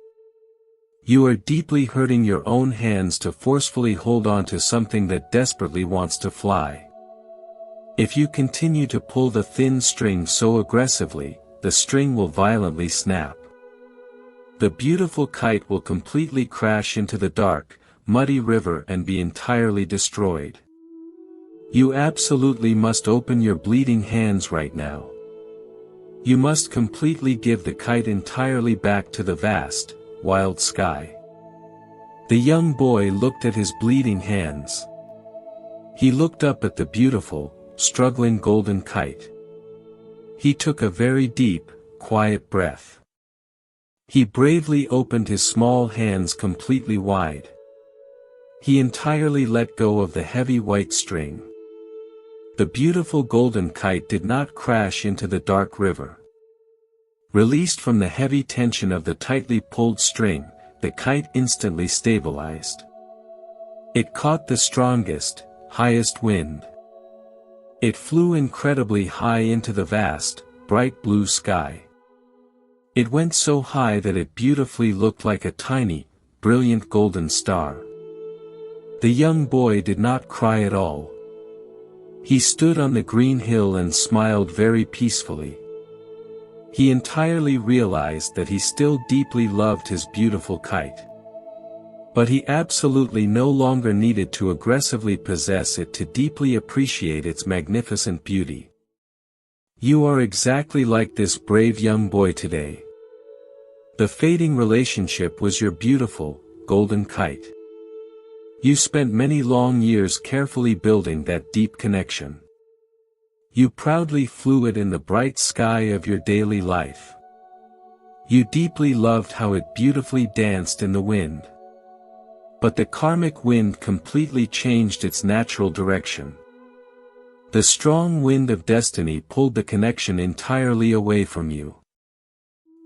"You are deeply hurting your own hands to forcefully hold on to something that desperately wants to fly. If you continue to pull the thin string so aggressively, the string will violently snap. The beautiful kite will completely crash into the dark, muddy river and be entirely destroyed. You absolutely must open your bleeding hands right now. You must completely give the kite entirely back to the vast, wild sky." The young boy looked at his bleeding hands. He looked up at the beautiful, struggling golden kite. He took a very deep, quiet breath. He bravely opened his small hands completely wide. He entirely let go of the heavy white string. The beautiful golden kite did not crash into the dark river. Released from the heavy tension of the tightly pulled string, the kite instantly stabilized. It caught the strongest, highest wind. It flew incredibly high into the vast, bright blue sky. It went so high that it beautifully looked like a tiny, brilliant golden star. The young boy did not cry at all. He stood on the green hill and smiled very peacefully. He entirely realized that he still deeply loved his beautiful kite. But he absolutely no longer needed to aggressively possess it to deeply appreciate its magnificent beauty. You are exactly like this brave young boy today. The fading relationship was your beautiful, golden kite. You spent many long years carefully building that deep connection. You proudly flew it in the bright sky of your daily life. You deeply loved how it beautifully danced in the wind. But the karmic wind completely changed its natural direction. The strong wind of destiny pulled the connection entirely away from you.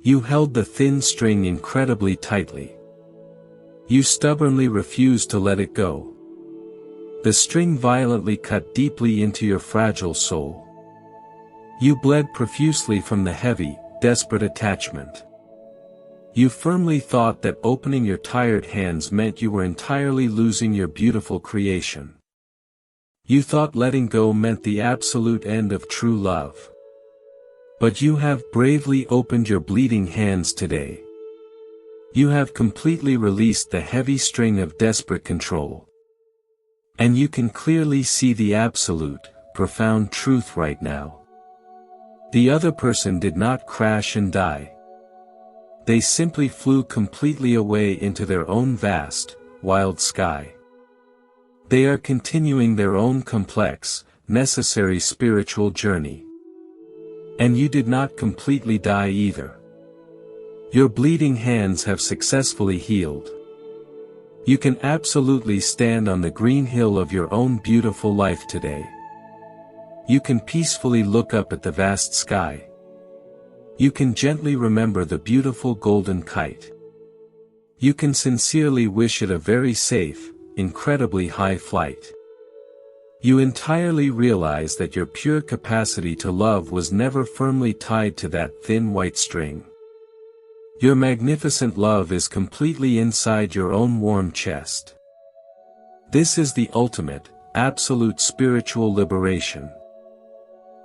You held the thin string incredibly tightly. You stubbornly refused to let it go. The string violently cut deeply into your fragile soul. You bled profusely from the heavy, desperate attachment. You firmly thought that opening your tired hands meant you were entirely losing your beautiful creation. You thought letting go meant the absolute end of true love. But you have bravely opened your bleeding hands today. You have completely released the heavy string of desperate control. And you can clearly see the absolute, profound truth right now. The other person did not crash and die. They simply flew completely away into their own vast, wild sky. They are continuing their own complex, necessary spiritual journey. And you did not completely die either. Your bleeding hands have successfully healed. You can absolutely stand on the green hill of your own beautiful life today. You can peacefully look up at the vast sky. You can gently remember the beautiful golden kite. You can sincerely wish it a very safe, incredibly high flight. You entirely realize that your pure capacity to love was never firmly tied to that thin white string. Your magnificent love is completely inside your own warm chest. This is the ultimate, absolute spiritual liberation.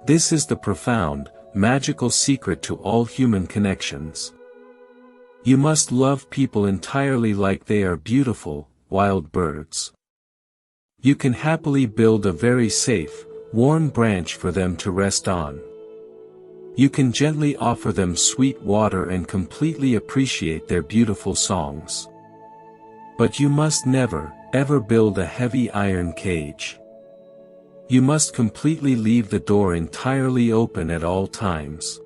This is the profound, magical secret to all human connections. You must love people entirely like they are beautiful, wild birds. You can happily build a very safe, warm branch for them to rest on. You can gently offer them sweet water and completely appreciate their beautiful songs. But you must never, ever build a heavy iron cage. You must completely leave the door entirely open at all times.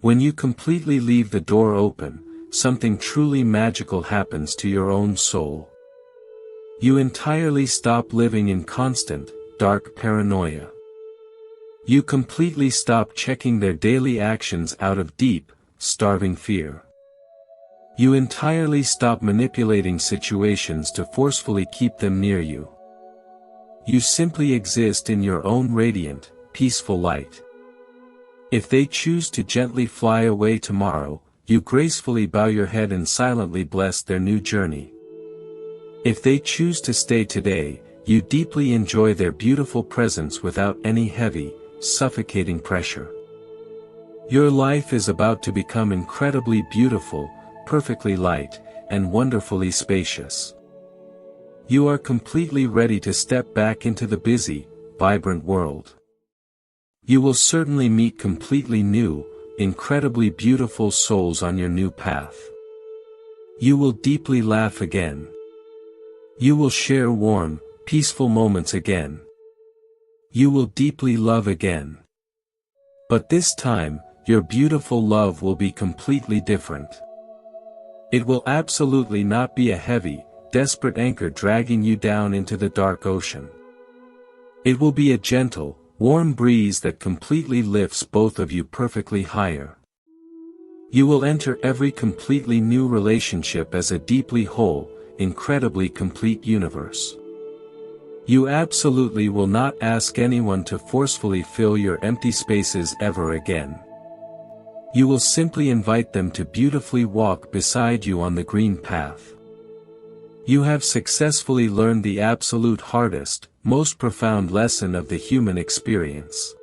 When you completely leave the door open, something truly magical happens to your own soul. You entirely stop living in constant, dark paranoia. You completely stop checking their daily actions out of deep, starving fear. You entirely stop manipulating situations to forcefully keep them near you. You simply exist in your own radiant, peaceful light. If they choose to gently fly away tomorrow, you gracefully bow your head and silently bless their new journey. If they choose to stay today, you deeply enjoy their beautiful presence without any heavy, suffocating pressure. Your life is about to become incredibly beautiful, perfectly light, and wonderfully spacious. You are completely ready to step back into the busy, vibrant world. You will certainly meet completely new, incredibly beautiful souls on your new path. You will deeply laugh again. You will share warm, peaceful moments again. You will deeply love again. But this time, your beautiful love will be completely different. It will absolutely not be a heavy, desperate anchor dragging you down into the dark ocean. It will be a gentle, warm breeze that completely lifts both of you perfectly higher. You will enter every completely new relationship as a deeply whole, incredibly complete universe. You absolutely will not ask anyone to forcefully fill your empty spaces ever again. You will simply invite them to beautifully walk beside you on the green path. You have successfully learned the absolute hardest, most profound lesson of the human experience.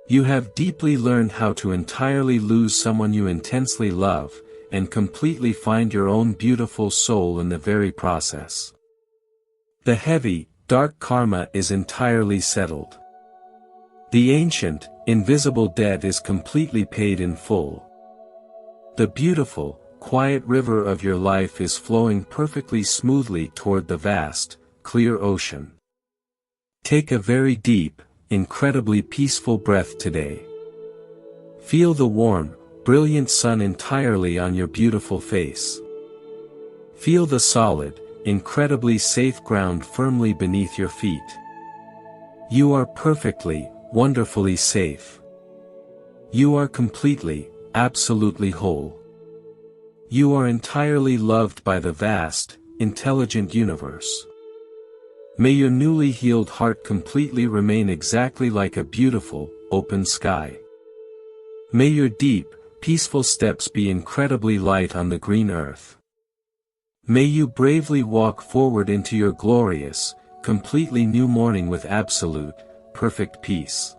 You have deeply learned how to entirely lose someone you intensely love, and completely find your own beautiful soul in the very process. The heavy, dark karma is entirely settled. The ancient, invisible debt is completely paid in full. The beautiful, quiet river of your life is flowing perfectly smoothly toward the vast, clear ocean. Take a very deep, incredibly peaceful breath today. Feel the warm, brilliant sun entirely on your beautiful face. Feel the solid, incredibly safe ground firmly beneath your feet. You are perfectly, wonderfully safe. You are completely, absolutely whole. You are entirely loved by the vast, intelligent universe. May your newly healed heart completely remain exactly like a beautiful, open sky. May your deep, peaceful steps be incredibly light on the green earth. May you bravely walk forward into your glorious, completely new morning with absolute, perfect peace.